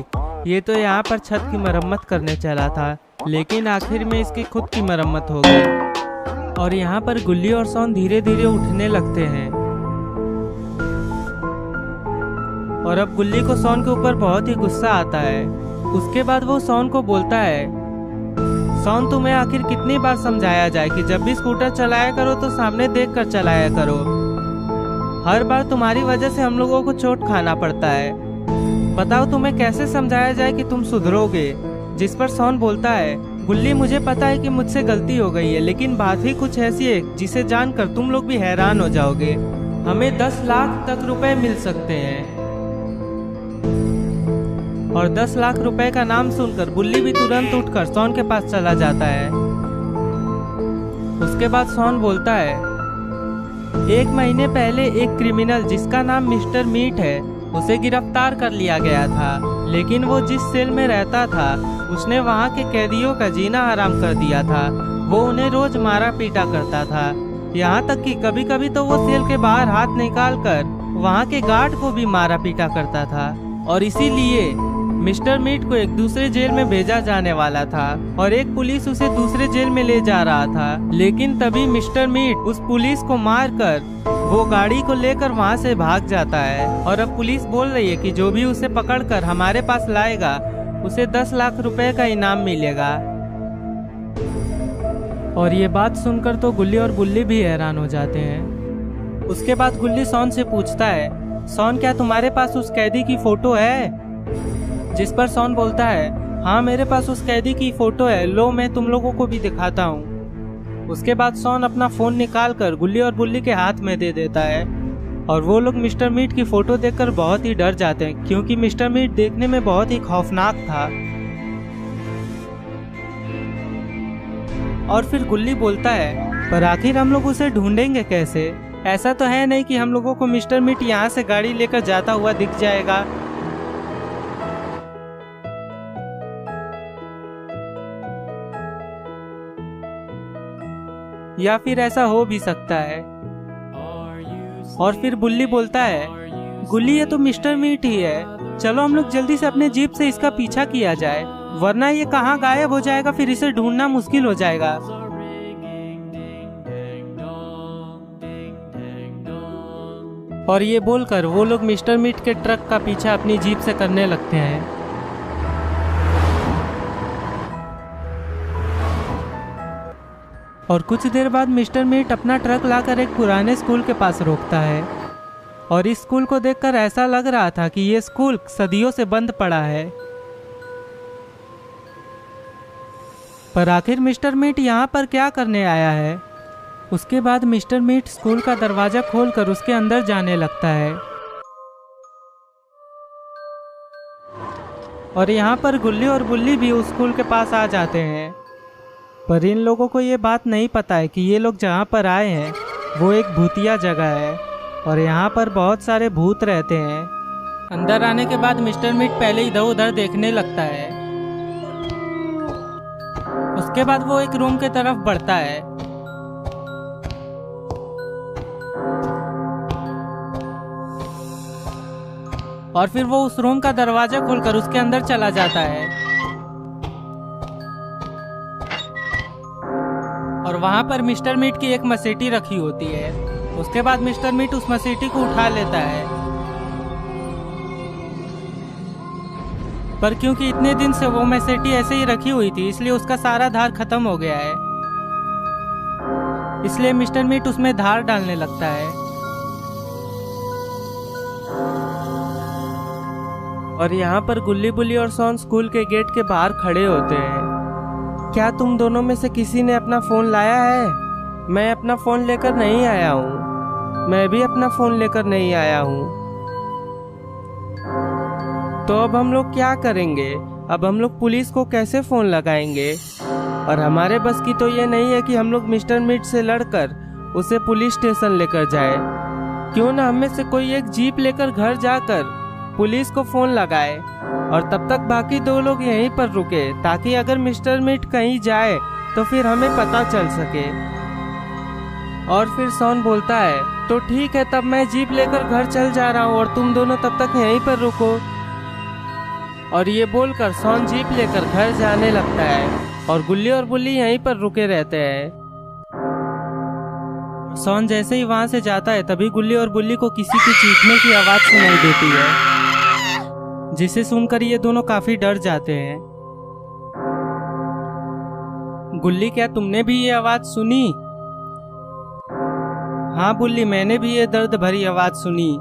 ये तो यहाँ पर छत की मरम्मत करने चला था, लेकिन आखिर में इसकी खुद की मरम्मत हो गई और यहाँ पर गुल्ली और सॉन धीरे धीरे उठने लगते हैं। और अब गुल्ली को सॉन के ऊपर बहुत ही गुस्सा आता है। उसके बाद वो सॉन को बोलता है, सॉन तुम्हें आखिर कितनी बार समझाया जाए कि जब भी स्कूटर चलाया करो तो सामने देख कर चलाया करो। हर बार तुम्हारी वजह से हम लोगों को चोट खाना पड़ता है। बताओ तुम्हें कैसे समझाया जाए कि तुम सुधरोगे। जिस पर सॉन बोलता है, गुल्ली मुझे पता है कि मुझसे गलती हो गई है, लेकिन बात ही कुछ ऐसी है जिसे जानकर तुम लोग भी हैरान हो जाओगे। हमें 10 लाख तक रुपए मिल सकते हैं। और 10 लाख रुपए का नाम सुनकर गुल्ली भी तुरंत उठकर सॉन के पास चला जाता है। उसके बाद सॉन बोलता है, 1 महीने पहले एक क्रिमिनल जिसका नाम मिस्टर मीट है उसे गिरफ्तार कर लिया गया था, लेकिन वो जिस सेल में रहता था उसने वहाँ के कैदियों का जीना हराम कर दिया था। वो उन्हें रोज मारा पीटा करता था, यहाँ तक कि कभी कभी तो वो सेल के बाहर हाथ निकाल कर वहाँ के गार्ड को भी मारा पीटा करता था। और इसीलिए मिस्टर मीट को एक दूसरे जेल में भेजा जाने वाला था और एक पुलिस उसे दूसरे जेल में ले जा रहा था, लेकिन तभी मिस्टर मीट उस पुलिस को मारकर वो गाड़ी को लेकर वहाँ से भाग जाता है। और अब पुलिस बोल रही है कि जो भी उसे पकड़कर हमारे पास लाएगा उसे 10 लाख रुपए का इनाम मिलेगा। और ये बात सुनकर तो गुल्ली और बुल्ली भी हैरान हो जाते हैं। उसके बाद गुल्ली सॉन से पूछता है, सॉन क्या तुम्हारे पास उस कैदी की फोटो है? जिस पर सॉन बोलता है, हाँ मेरे पास उस कैदी की फोटो है, लो मैं तुम लोगों को भी दिखाता हूँ। उसके बाद सॉन अपना फोन निकालकर गुल्ली और बुल्ली के हाथ में दे देता है और वो लोग मिस्टर मीट की फोटो देखकर बहुत ही डर जाते हैं, क्योंकि मिस्टर मीट देखने में बहुत ही खौफनाक था। और फिर गुल्ली बोलता है, पर आखिर हम लोग उसे ढूंढेंगे कैसे? ऐसा तो है नहीं कि हम लोगों को मिस्टर मीट यहाँ से गाड़ी लेकर जाता हुआ दिख जाएगा। या फिर ऐसा हो भी सकता है। और फिर बुल्ली बोलता है, गुल्ली ये तो मिस्टर मीट ही है, चलो हम लोग जल्दी से अपने जीप से इसका पीछा किया जाए, वरना ये कहाँ गायब हो जाएगा, फिर इसे ढूंढना मुश्किल हो जाएगा। और ये बोलकर वो लोग मिस्टर मीट के ट्रक का पीछा अपनी जीप से करने लगते हैं। और कुछ देर बाद मिस्टर मीट अपना ट्रक लाकर एक पुराने स्कूल के पास रोकता है और इस स्कूल को देखकर ऐसा लग रहा था कि ये स्कूल सदियों से बंद पड़ा है। पर आखिर मिस्टर मीट यहाँ पर क्या करने आया है? उसके बाद मिस्टर मीट स्कूल का दरवाजा खोलकर उसके अंदर जाने लगता है और यहाँ पर गुल्ली और बुल्ली भी उस स्कूल के पास आ जाते हैं। पर इन लोगों को ये बात नहीं पता है कि ये लोग जहाँ पर आए हैं वो एक भूतिया जगह है और यहाँ पर बहुत सारे भूत रहते हैं। अंदर आने के बाद मिस्टर मीट पहले इधर उधर देखने लगता है। उसके बाद वो एक रूम की तरफ बढ़ता है और फिर वो उस रूम का दरवाजा खोलकर उसके अंदर चला जाता है और वहाँ पर मिस्टर मीट की एक मसीटी रखी होती है। उसके बाद मिस्टर मीट उस मसीटी को उठा लेता है, पर क्योंकि इतने दिन से वो मसीटी ऐसे ही रखी हुई थी इसलिए उसका सारा धार खत्म हो गया है, इसलिए मिस्टर मीट उसमें धार डालने लगता है। और यहाँ पर गुल्ली बुल्ली और सॉन स्कूल के गेट के बाहर खड़े होते हैं। क्या तुम दोनों में से किसी ने अपना फोन लाया है? मैं अपना फोन लेकर नहीं आया हूँ। मैं भी अपना फोन लेकर नहीं आया हूँ। तो अब हम लोग क्या करेंगे? अब हम लोग पुलिस को कैसे फोन लगाएंगे? और हमारे बस की तो ये नहीं है कि हम लोग मिस्टर मीट से लड़कर उसे पुलिस स्टेशन लेकर जाए। क्यों ना हम में से कोई एक जीप लेकर घर जाकर पुलिस को फोन लगाए और तब तक बाकी 2 लोग यहीं पर रुके ताकि अगर मिस्टर मीट कहीं जाए तो फिर हमें पता चल सके। और फिर शॉन बोलता है तो ठीक है, तब मैं जीप लेकर घर चल जा रहा हूँ और तुम दोनों तब तक यहीं पर रुको। और ये बोलकर शॉन जीप लेकर घर जाने लगता है और गुल्ली और बुल्ली यहीं पर रुके रहते हैं। शॉन जैसे ही वहां से जाता है तभी गुल्ली और बुल्ली को किसी की चीखने की आवाज सुनाई देती है, जिसे सुनकर ये दोनों काफी डर जाते हैं। गुल्ली, क्या तुमने भी ये आवाज सुनी? हाँ बुल्ली, मैंने भी ये दर्द भरी आवाज सुनी।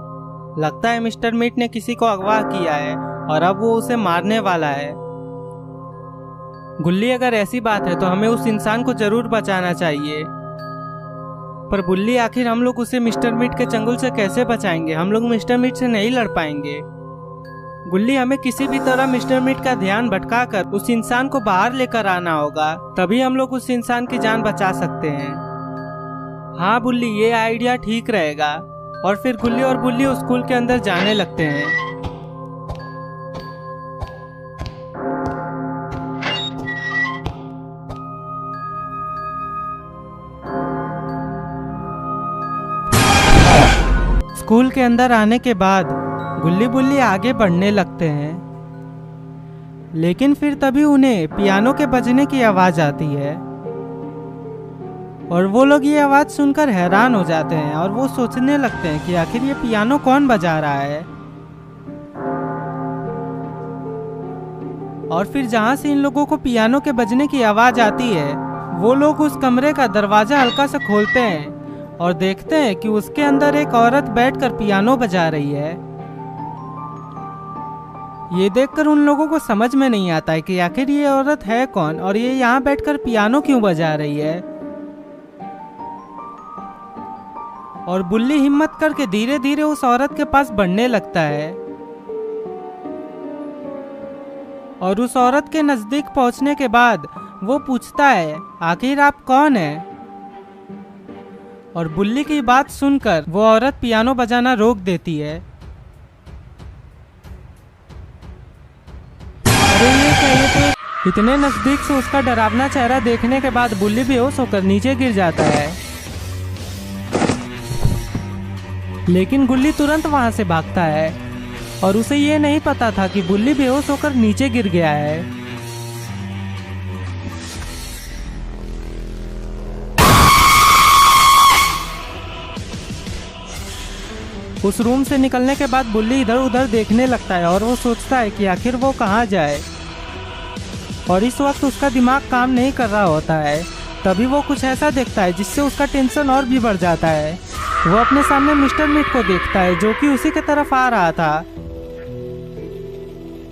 लगता है मिस्टर मीट ने किसी को अगवा किया है और अब वो उसे मारने वाला है। गुल्ली, अगर ऐसी बात है तो हमें उस इंसान को जरूर बचाना चाहिए। पर बुल्ली, आखिर हम लोग उसे मिस्टर मीट के चंगुल से कैसे बचाएंगे? हम लोग मिस्टर मीट से नहीं लड़ पाएंगे। गुल्ली, हमें किसी भी तरह मिस्टर मीट का ध्यान भटकाकर उस इंसान को बाहर लेकर आना होगा, तभी हम लोग उस इंसान की जान बचा सकते हैं। हाँ बुल्ली, ये आइडिया ठीक रहेगा। और फिर गुल्ली और बुल्ली उस स्कूल के अंदर जाने लगते हैं। स्कूल के अंदर आने के बाद गुल्ली बुल्ली आगे बढ़ने लगते हैं, लेकिन फिर तभी उन्हें पियानो के बजने की आवाज आती है और वो लोग ये आवाज सुनकर हैरान हो जाते हैं और वो सोचने लगते हैं कि आखिर ये पियानो कौन बजा रहा है। और फिर जहां से इन लोगों को पियानो के बजने की आवाज आती है, वो लोग उस कमरे का दरवाजा हल्का सा खोलते हैं और देखते हैं कि उसके अंदर एक औरत बैठकर पियानो बजा रही है। ये देखकर उन लोगों को समझ में नहीं आता है कि आखिर ये औरत है कौन और ये यहाँ बैठकर पियानो क्यों बजा रही है। और बुल्ली हिम्मत करके धीरे धीरे उस औरत के पास बढ़ने लगता है और उस औरत के नजदीक पहुंचने के बाद वो पूछता है, आखिर आप कौन हैं? और बुल्ली की बात सुनकर वो औरत पियानो बजाना रोक देती है। अरे ये क्या, ये तो इतने नजदीक से उसका डरावना चेहरा देखने के बाद बुल्ली बेहोश होकर नीचे गिर जाता है। लेकिन गुल्ली तुरंत वहां से भागता है और उसे ये नहीं पता था कि बुल्ली बेहोश होकर नीचे गिर गया है। उस रूम से निकलने के बाद बुल्ली इधर उधर देखने लगता है और वो सोचता है कि आखिर वो कहाँ जाए। और इस वक्त उसका दिमाग काम नहीं कर रहा होता है। तभी वो कुछ ऐसा देखता है जिससे उसका टेंशन और भी बढ़ जाता है। वो अपने सामने मिस्टर मीट को देखता है जो कि उसी की तरफ आ रहा था,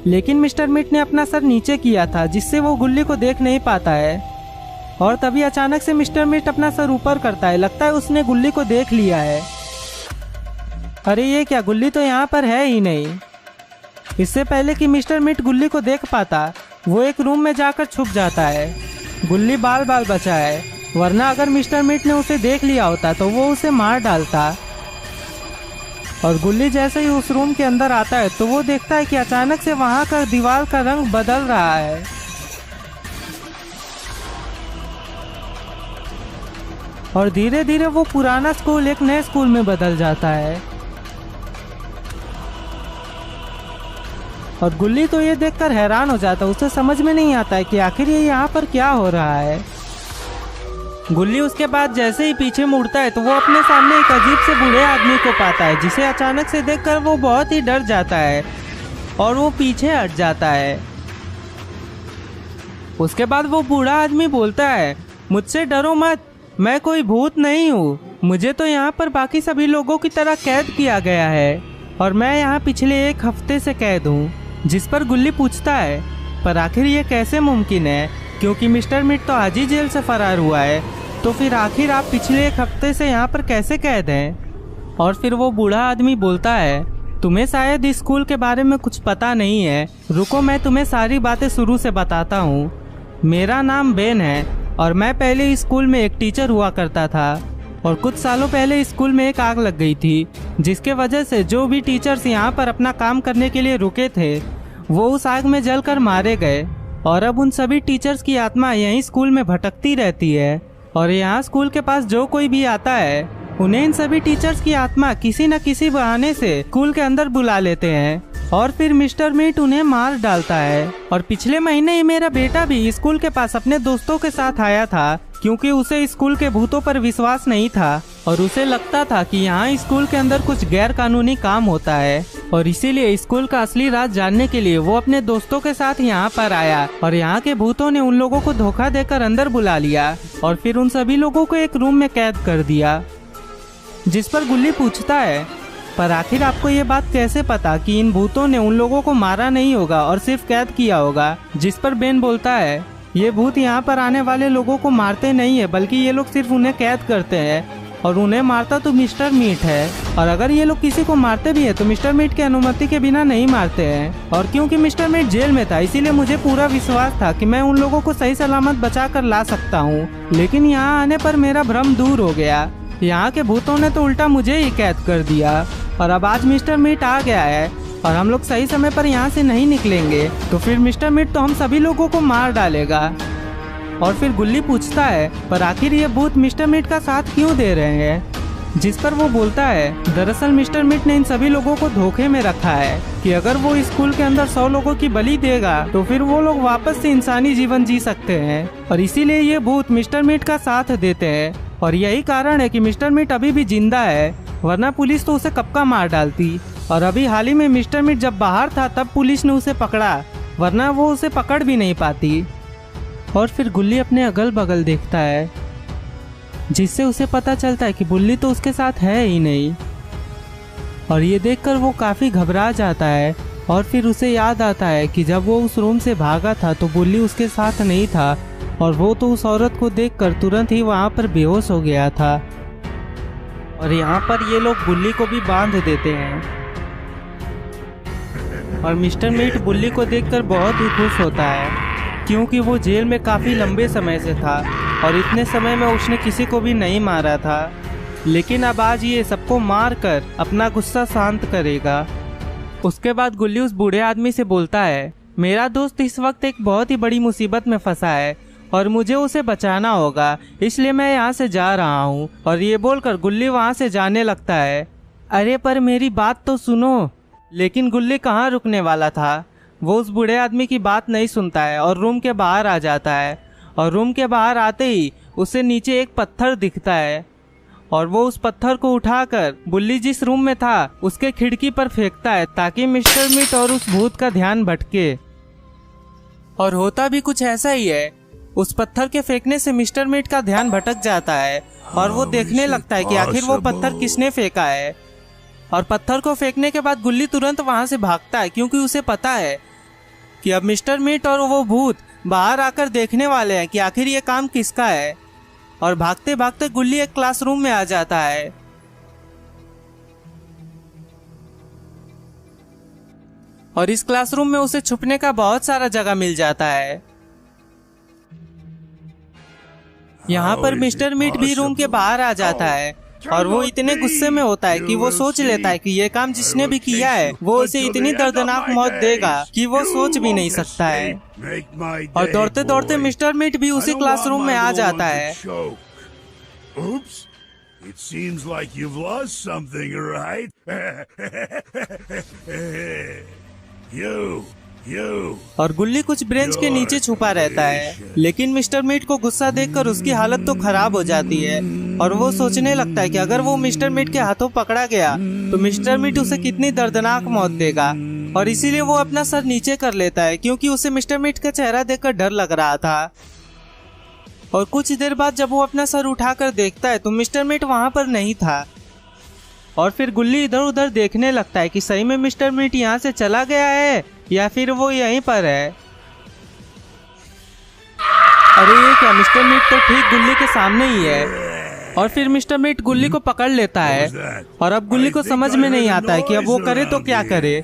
लेकिन मिस्टर मीट ने अपना सर नीचे किया था जिससे वो गुल्ली को देख नहीं पाता है। और तभी अचानक से मिस्टर मीट अपना सर ऊपर करता है। लगता है उसने गुल्ली को देख लिया है। अरे ये क्या, गुल्ली तो यहाँ पर है ही नहीं। इससे पहले कि मिस्टर मीट गुल्ली को देख पाता, वो एक रूम में जाकर छुप जाता है। गुल्ली बाल बाल बचा है, वरना अगर मिस्टर मीट ने उसे देख लिया होता तो वो उसे मार डालता। और गुल्ली जैसे ही उस रूम के अंदर आता है तो वो देखता है कि अचानक से वहाँ का दीवार का रंग बदल रहा है। और धीरे धीरे वो पुराना स्कूल एक नए स्कूल में बदल जाता है। और गुल्ली तो ये देखकर हैरान हो जाता है। उसे समझ में नहीं आता है कि आखिर ये यहाँ पर क्या हो रहा है। गुल्ली उसके बाद जैसे ही पीछे मुड़ता है तो वो अपने सामने एक अजीब से बूढ़े आदमी को पाता है, जिसे अचानक से देखकर वो बहुत ही डर जाता है और वो पीछे हट जाता है। उसके बाद वो बूढ़ा आदमी बोलता है, मुझसे डरो मत, मैं कोई भूत नहीं हूँ। मुझे तो यहाँ पर बाकी सभी लोगों की तरह कैद किया गया है और मैं यहाँ पिछले 1 हफ्ते से कैद हूँ। जिस पर गुल्ली पूछता है, पर आखिर ये कैसे मुमकिन है, क्योंकि मिस्टर मीट तो आज ही जेल से फरार हुआ है, तो फिर आखिर आप पिछले 1 हफ्ते से यहाँ पर कैसे कैद हैं? और फिर वो बूढ़ा आदमी बोलता है, तुम्हें शायद इस स्कूल के बारे में कुछ पता नहीं है, रुको मैं तुम्हें सारी बातें शुरू से बताता हूँ। मेरा नाम बेन है और मैं पहले इस स्कूल में एक टीचर हुआ करता था। और कुछ सालों पहले स्कूल में एक आग लग गई थी, जिसके वजह से जो भी टीचर्स यहाँ पर अपना काम करने के लिए रुके थे वो उस आग में जलकर मारे गए। और अब उन सभी टीचर्स की आत्मा यहीं स्कूल में भटकती रहती है। और यहाँ स्कूल के पास जो कोई भी आता है उन्हें इन सभी टीचर्स की आत्मा किसी न किसी बहाने से स्कूल के अंदर बुला लेते हैं और फिर मिस्टर मीट उन्हें मार डालता है। और पिछले महीने ही मेरा बेटा भी स्कूल के पास अपने दोस्तों के साथ आया था, क्योंकि उसे स्कूल के भूतों पर विश्वास नहीं था और उसे लगता था कि यहाँ स्कूल के अंदर कुछ गैर कानूनी काम होता है। और इसीलिए स्कूल का असली राज जानने के लिए वो अपने दोस्तों के साथ यहाँ पर आया और यहाँ के भूतों ने उन लोगों को धोखा देकर अंदर बुला लिया और फिर उन सभी लोगों को एक रूम में कैद कर दिया। जिस पर गुल्ली पूछता है, पर आखिर आपको ये बात कैसे पता कि इन भूतों ने उन लोगों को मारा नहीं होगा और सिर्फ कैद किया होगा? जिस पर बेन बोलता है, ये भूत यहाँ पर आने वाले लोगों को मारते नहीं है, बल्कि ये लोग सिर्फ उन्हें कैद करते हैं और उन्हें मारता तो मिस्टर मीट है। और अगर ये लोग किसी को मारते भी है तो मिस्टर मीट की अनुमति के बिना नहीं मारते हैं। और क्योंकि मिस्टर मीट जेल में था, इसीलिए मुझे पूरा विश्वास था कि मैं उन लोगों को सही सलामत बचा कर ला सकता हूँ। लेकिन यहाँ आने पर मेरा भ्रम दूर हो गया। यहाँ के भूतों ने तो उल्टा मुझे ही कैद कर दिया। और अब आज मिस्टर मीट आ गया है और हम लोग सही समय पर यहाँ से नहीं निकलेंगे तो फिर मिस्टर मीट तो हम सभी लोगों को मार डालेगा। और फिर गुल्ली पूछता है, पर आखिर ये भूत मिस्टर मीट का साथ क्यों दे रहे हैं? जिस पर वो बोलता है, दरअसल मिस्टर मीट ने इन सभी लोगों को धोखे में रखा है कि अगर वो स्कूल के अंदर 100 लोगों की बलि देगा तो फिर वो लोग वापस से इंसानी जीवन जी सकते हैं। और इसीलिए ये भूत मिस्टर मीट का साथ देते हैं। और यही कारण है कि मिस्टर मीट अभी भी जिंदा है, वरना पुलिस तो उसे कब का मार डालती। और अभी हाल ही में मिस्टर मीट जब बाहर था तब पुलिस ने उसे पकड़ा, वरना वो उसे पकड़ भी नहीं पाती। और फिर गुल्ली अपने अगल बगल देखता है, जिससे उसे पता चलता है कि बुल्ली तो उसके साथ है ही नहीं। और ये देखकर वो काफ़ी घबरा जाता है। और फिर उसे याद आता है कि जब वो उस रूम से भागा था तो बुल्ली उसके साथ नहीं था और वो तो उस औरत को देखकर तुरंत ही वहाँ पर बेहोश हो गया था। और यहाँ पर ये लोग बुल्ली को भी बांध देते हैं और मिस्टर मीट बुल्ली को देखकर बहुत ही खुश होता है, क्योंकि वो जेल में काफ़ी लंबे समय से था और इतने समय में उसने किसी को भी नहीं मारा था। लेकिन अब आज ये सबको मार कर अपना गुस्सा शांत करेगा। उसके बाद गुल्ली उस बूढ़े आदमी से बोलता है, मेरा दोस्त इस वक्त एक बहुत ही बड़ी मुसीबत में फंसा है और मुझे उसे बचाना होगा, इसलिए मैं यहाँ से जा रहा हूँ। और ये बोलकर गुल्ली वहाँ से जाने लगता है। अरे पर मेरी बात तो सुनो। लेकिन गुल्ली कहाँ रुकने वाला था, वो उस बूढ़े आदमी की बात नहीं सुनता है और रूम के बाहर आ जाता है। और रूम के बाहर आते ही उसे नीचे एक पत्थर दिखता है और वो उस पत्थर को उठाकर बुल्ली जिस रूम में था उसके खिड़की पर फेंकता है, ताकि मिस्टर मीट और उस भूत का ध्यान भटके। और होता भी कुछ ऐसा ही है। उस पत्थर के फेंकने से मिस्टर मीट का ध्यान भटक जाता है और वो देखने लगता है कि आखिर वो पत्थर किसने फेंका है। और पत्थर को फेंकने के बाद गुल्ली तुरंत वहां से भागता है, क्योंकि उसे पता है कि अब मिस्टर मीट और वो भूत बाहर आकर देखने वाले हैं कि आखिर ये काम किसका है। और भागते भागते गुल्ली एक क्लासरूम में आ जाता है और इस क्लासरूम में उसे छुपने का बहुत सारा जगह मिल जाता है। यहाँ पर मिस्टर मीट भी रूम के बाहर आ जाता है और वो इतने गुस्से में होता है कि वो सोच लेता है कि ये काम जिसने भी किया है वो उसे इतनी दर्दनाक मौत देगा कि वो सोच भी नहीं सकता है। और दौड़ते दौड़ते मिस्टर मीट भी उसी क्लासरूम में आ जाता है। Oops. It seems like you've lost something, right? You. और गुल्ली कुछ ब्रेंच के नीचे छुपा रहता है, लेकिन मिस्टर मीट को गुस्सा देखकर उसकी हालत तो खराब हो जाती है और वो सोचने लगता है कि अगर वो मिस्टर मीट के हाथों पकड़ा गया तो मिस्टर मीट उसे कितनी दर्दनाक मौत देगा। और इसीलिए वो अपना सर नीचे कर लेता है, क्योंकि उसे मिस्टर मीट का चेहरा देखकर डर लग रहा था। और कुछ देर बाद जब वो अपना सर उठाकर देखता है तो मिस्टर मीट वहां पर नहीं था। और फिर गुल्ली इधर उधर देखने लगता है कि सही में मिस्टर मीट यहाँ से चला गया है या फिर वो यहीं पर है। अरे ये क्या, मिस्टर मीट तो ठीक गुल्ली के सामने ही है। और फिर मिस्टर मीट गुल्ली को पकड़ लेता है और अब गुल्ली को समझ में नहीं आता है कि अब वो करे तो क्या करे।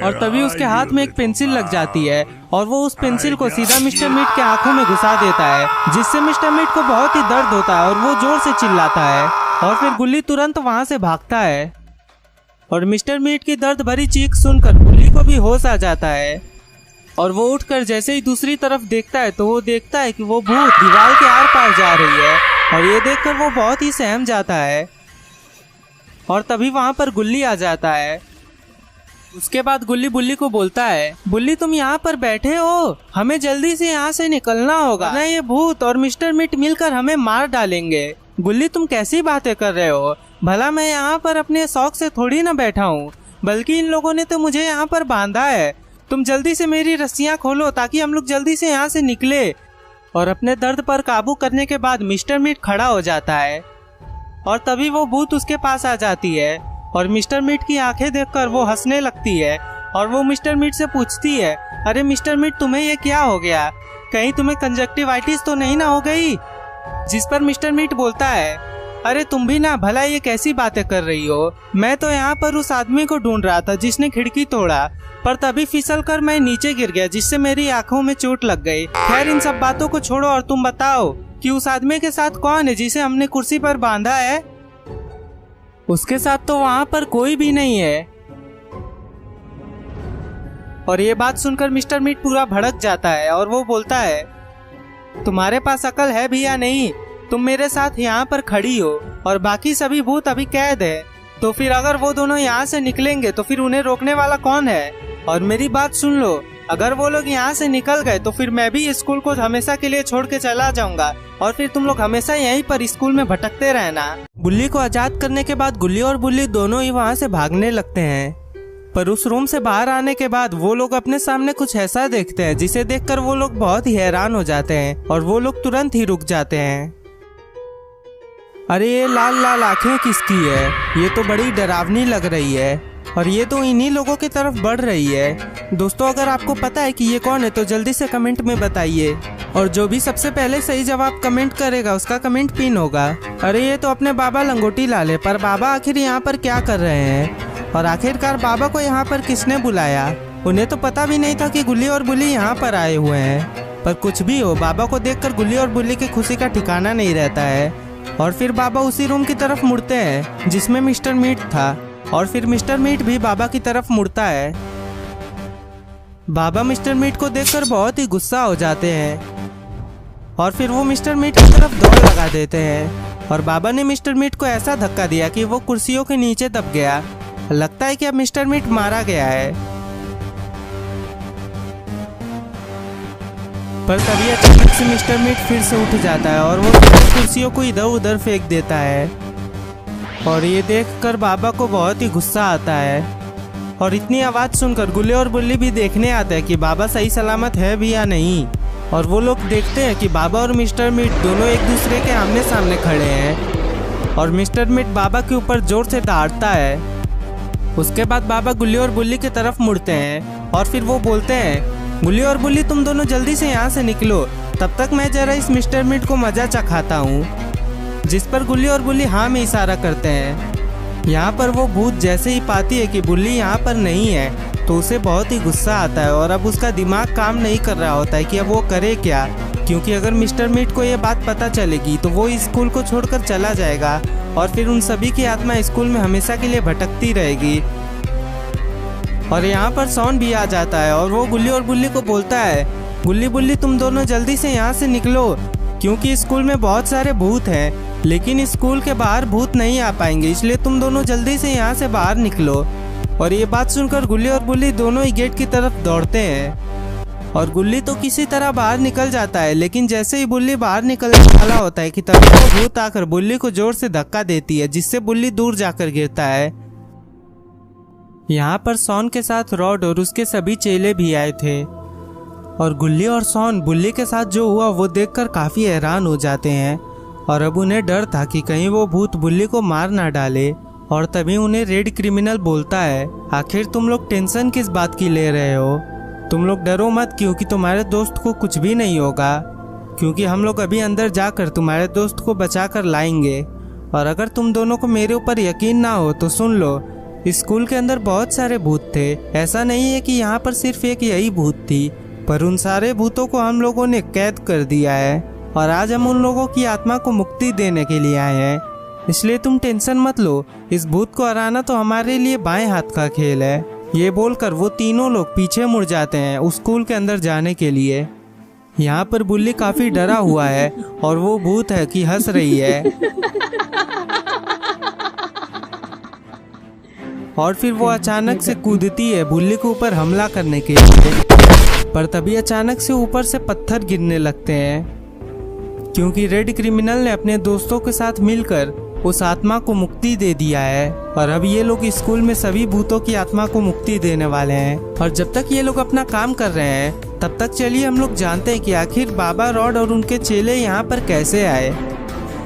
और तभी उसके हाथ में एक पेंसिल लग जाती है और वो उस पेंसिल को सीधा मिस्टर मीट के आंखों में घुसा देता है, जिससे मिस्टर मीट को बहुत ही दर्द होता है और वो जोर से चिल्लाता है। और फिर गुल्ली तुरंत वहां से भागता है और मिस्टर मीट की दर्द भरी चीख सुनकर गुल्ली को भी होश आ जाता है और वो उठकर जैसे ही दूसरी तरफ देखता है तो वो देखता है कि वो भूत दीवार के आर पार जा रही है और ये देखकर वो बहुत ही सहम जाता है और तभी वहां पर गुल्ली आ जाता है। उसके बाद गुल्ली बुल्ली को बोलता है, बुल्ली तुम यहाँ पर बैठे हो, हमें जल्दी से यहाँ से निकलना होगा वरना ये भूत और मिस्टर मीट मिलकर हमें मार डालेंगे। गुल्ली तुम कैसी बातें कर रहे हो, भला मैं यहाँ पर अपने शौक से थोड़ी ना बैठा हूँ, बल्कि इन लोगों ने तो मुझे यहाँ पर बांधा है। तुम जल्दी से मेरी रस्सियाँ खोलो ताकि हम लोग जल्दी से यहाँ से निकले। और अपने दर्द पर काबू करने के बाद मिस्टर मीट खड़ा हो जाता है और तभी वो भूत उसके पास आ जाती है और मिस्टर मीट की आंखें देखकर वो हंसने लगती है और वो मिस्टर मीट से पूछती है, अरे मिस्टर मीट तुम्हें ये क्या हो गया, कहीं तुम्हें कंजक्टिवाइटिस तो नहीं ना हो गई। जिस पर मिस्टर मीट बोलता है, अरे तुम भी ना, भला ये कैसी बातें कर रही हो, मैं तो यहाँ पर उस आदमी को ढूंढ रहा था जिसने खिड़की तोड़ा, पर तभी फिसल कर मैं नीचे गिर गया जिससे मेरी आंखों में चोट लग गई। खैर इन सब बातों को छोड़ो और तुम बताओ कि उस आदमी के साथ कौन है जिसे हमने कुर्सी पर बांधा है। उसके साथ तो वहाँ पर कोई भी नहीं है। और ये बात सुनकर मिस्टर मीट पूरा भड़क जाता है और वो बोलता है, तुम्हारे पास अकल है भी या नहीं, तुम मेरे साथ यहाँ पर खड़ी हो और बाकी सभी भूत अभी कैद है, तो फिर अगर वो दोनों यहाँ से निकलेंगे तो फिर उन्हें रोकने वाला कौन है। और मेरी बात सुन लो, अगर वो लोग यहाँ से निकल गए तो फिर मैं भी स्कूल को हमेशा के लिए छोड़ के चला जाऊंगा और फिर तुम लोग हमेशा यहीं पर स्कूल में भटकते रहना। बुल्ली को आजाद करने के बाद गुल्ली और बुल्ली दोनों ही वहाँ से भागने लगते हैं, पर उस रूम से बाहर आने के बाद वो लोग अपने सामने कुछ ऐसा देखते हैं जिसे देखकर वो लोग बहुत ही हैरान हो जाते हैं और वो लोग तुरंत ही रुक जाते हैं। अरे ये लाल लाल आंखें किसकी है, ये तो बड़ी डरावनी लग रही है और ये तो इन्हीं लोगों की तरफ बढ़ रही है। दोस्तों अगर आपको पता है कि ये कौन है तो जल्दी से कमेंट में बताइए और जो भी सबसे पहले सही जवाब कमेंट करेगा उसका कमेंट पिन होगा। अरे ये तो अपने बाबा लंगोटी लाल है, पर बाबा आखिर यहाँ पर क्या कर रहे हैं और आखिरकार बाबा को यहाँ पर किसने बुलाया। उन्हें तो पता भी नहीं था कि गुल्ली और बुल्ली यहाँ पर आए हुए हैं, पर कुछ भी हो बाबा को देखकर गुल्ली और बुल्ली की खुशी का ठिकाना नहीं रहता है। और फिर बाबा उसी रूम की तरफ मुड़ते हैं जिसमें मिस्टर मीट था और फिर मिस्टर मीट भी बाबा की तरफ मुड़ता है। बाबा मिस्टर मीट को देखकर बहुत ही गुस्सा हो जाते हैं और फिर वो मिस्टर मीट की तरफ दौड़ लगा देते हैं और बाबा ने मिस्टर मीट को ऐसा धक्का दिया कि वो कुर्सियों के नीचे दब गया। लगता है कि अब मिस्टर मीट मारा गया है। पर तभी अचानक से मिस्टर मीट फिर से उठ जाता है और वो कुर्सियों को इधर उधर फेंक देता है और ये देखकर बाबा को बहुत ही गुस्सा आता है और इतनी आवाज़ सुनकर गुल्ली और बुल्ली भी देखने आते हैं कि बाबा सही सलामत है भी या नहीं। और वो लोग देखते हैं कि बाबा और मिस्टर मीट दोनों एक दूसरे के आमने सामने खड़े हैं और मिस्टर मीट बाबा के ऊपर जोर से डांटता है। उसके बाद बाबा गुल्ली और बुल्ली की तरफ मुड़ते हैं और फिर वो बोलते हैं, गुल्ली और बुल्ली तुम दोनों जल्दी से यहाँ से निकलो, तब तक मैं जरा इस मिस्टर मीट को मजा चखाता हूँ। जिस पर गुल्ली और बुल्ली हाँ में इशारा करते हैं। यहाँ पर वो भूत जैसे ही पाती है कि बुल्ली यहाँ पर नहीं है तो उसे बहुत ही गुस्सा आता है और अब उसका दिमाग काम नहीं कर रहा होता है कि अब वो करे क्या, क्योंकि अगर मिस्टर मीट को ये बात पता चलेगी तो वो स्कूल को छोड़कर चला जाएगा और फिर उन सभी की आत्मा स्कूल में हमेशा के लिए भटकती रहेगी। और यहाँ पर सॉन भी आ जाता है और वो गुल्ली और बुल्ली को बोलता है, गुल्ली बुल्ली तुम दोनों जल्दी से यहाँ से निकलो, क्योंकि स्कूल में बहुत सारे भूत हैं लेकिन स्कूल के बाहर भूत नहीं आ पाएंगे, इसलिए तुम दोनों जल्दी से यहाँ से बाहर निकलो। और ये बात सुनकर गुल्ली और बुल्ली दोनों ही गेट की तरफ दौड़ते हैं और गुल्ली तो किसी तरह बाहर निकल जाता है, लेकिन जैसे ही बुल्ली बाहर निकलने वाला होता है कि तभी वो भूत आकर बुल्ली को जोर से धक्का देती है जिससे बुल्ली दूर जाकर गिरता है। यहाँ पर सॉन के साथ रॉड और उसके सभी चेले भी आए थे और गुल्ली और सॉन बुल्ली के साथ जो हुआ वो देखकर काफ़ी हैरान हो जाते हैं और अब उन्हें डर था कि कहीं वो भूत बुल्ली को मार ना डाले। और तभी उन्हें रेड क्रिमिनल बोलता है, आखिर तुम लोग टेंशन किस बात की ले रहे हो, तुम लोग डरो मत, क्योंकि तुम्हारे दोस्त को कुछ भी नहीं होगा, क्योंकि हम लोग अभी अंदर जाकर तुम्हारे दोस्त को बचा कर लाएंगे। और अगर तुम दोनों को मेरे ऊपर यकीन ना हो तो सुन लो, स्कूल के अंदर बहुत सारे भूत थे, ऐसा नहीं है कि यहाँ पर सिर्फ एक यही भूत थी, पर उन सारे भूतों को हम लोगों ने कैद कर दिया है और आज हम उन लोगों की आत्मा को मुक्ति देने के लिए आए हैं। इसलिए तुम टेंशन मत लो, इस भूत को हराना तो हमारे लिए बाएं हाथ का खेल है। ये बोलकर वो तीनों लोग पीछे मुड़ जाते हैं उस स्कूल के अंदर जाने के लिए। यहाँ पर बुल्ली काफी डरा हुआ है और वो भूत है कि हंस रही है। और फिर वो अचानक से कूदती है बुल्ली के ऊपर हमला करने के लिए, पर तभी अचानक से ऊपर से पत्थर गिरने लगते हैं, क्योंकि रेड क्रिमिनल ने अपने दोस्तों के साथ मिलकर उस आत्मा को मुक्ति दे दिया है। और अब ये लोग स्कूल में सभी भूतों की आत्मा को मुक्ति देने वाले हैं। और जब तक ये लोग अपना काम कर रहे हैं तब तक चलिए हम लोग जानते हैं कि आखिर बाबा रॉड और उनके चेले यहाँ पर कैसे आए।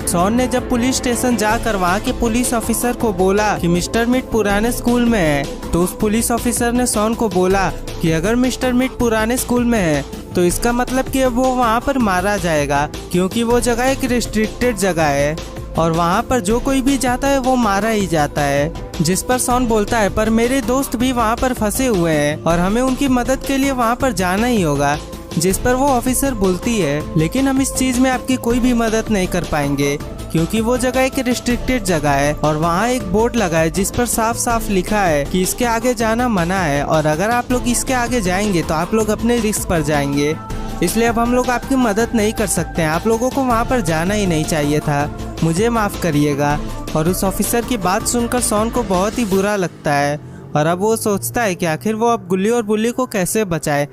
शॉन ने जब पुलिस स्टेशन जाकर वहाँ के पुलिस ऑफिसर को बोला कि मिस्टर मिट पुराने स्कूल में है, तो उस पुलिस ऑफिसर ने शॉन को बोला कि अगर मिस्टर मिट पुराने स्कूल में है तो इसका मतलब कि वो वहाँ पर मारा जाएगा, क्योंकि वो जगह एक रिस्ट्रिक्टेड जगह है और वहाँ पर जो कोई भी जाता है वो मारा ही जाता है। जिस पर शॉन बोलता है पर मेरे दोस्त भी वहाँ पर फंसे हुए हैं और हमें उनकी मदद के लिए वहाँ पर जाना ही होगा। जिस पर वो ऑफिसर बोलती है लेकिन हम इस चीज में आपकी कोई भी मदद नहीं कर पाएंगे, क्योंकि वो जगह एक रिस्ट्रिक्टेड जगह है और वहाँ एक बोर्ड लगा है जिस पर साफ साफ लिखा है कि इसके आगे जाना मना है, और अगर आप लोग इसके आगे जाएंगे तो आप लोग अपने रिस्क पर जाएंगे। इसलिए अब हम लोग आपकी मदद नहीं कर सकते हैं, आप लोगों को वहाँ पर जाना ही नहीं चाहिए था, मुझे माफ करिएगा। और उस ऑफिसर की बात सुनकर शॉन को बहुत ही बुरा लगता है और अब वो सोचता है कि आखिर वो अब गुल्ली और बुल्ली को कैसे बचाए।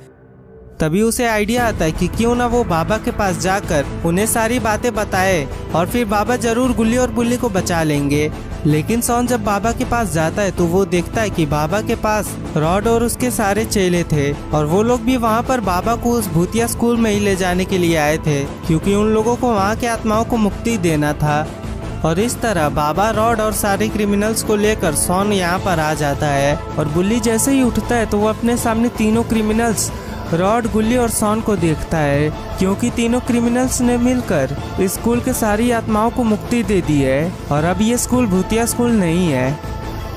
तभी उसे आइडिया आता है कि क्यों ना वो बाबा के पास जाकर उन्हें सारी बातें बताए और फिर बाबा जरूर गुल्ली और बुल्ली को बचा लेंगे। लेकिन शॉन जब बाबा के पास जाता है तो वो देखता है कि बाबा के पास रॉड और उसके सारे चेले थे और वो लोग भी वहाँ पर बाबा को उस भूतिया स्कूल में ही ले जाने के लिए आए थे, क्योंकि उन लोगों को वहाँ के आत्माओं को मुक्ति देना था। और इस तरह बाबा रॉड और सारे क्रिमिनल्स को लेकर शॉन यहाँ पर आ जाता है और बुल्ली जैसे ही उठता है तो वो अपने सामने तीनों क्रिमिनल्स रॉड, गुल्ली और शॉन को देखता है, क्योंकि तीनों क्रिमिनल्स ने मिलकर इस स्कूल के सारी आत्माओं को मुक्ति दे दी है और अब ये स्कूल भूतिया स्कूल नहीं है।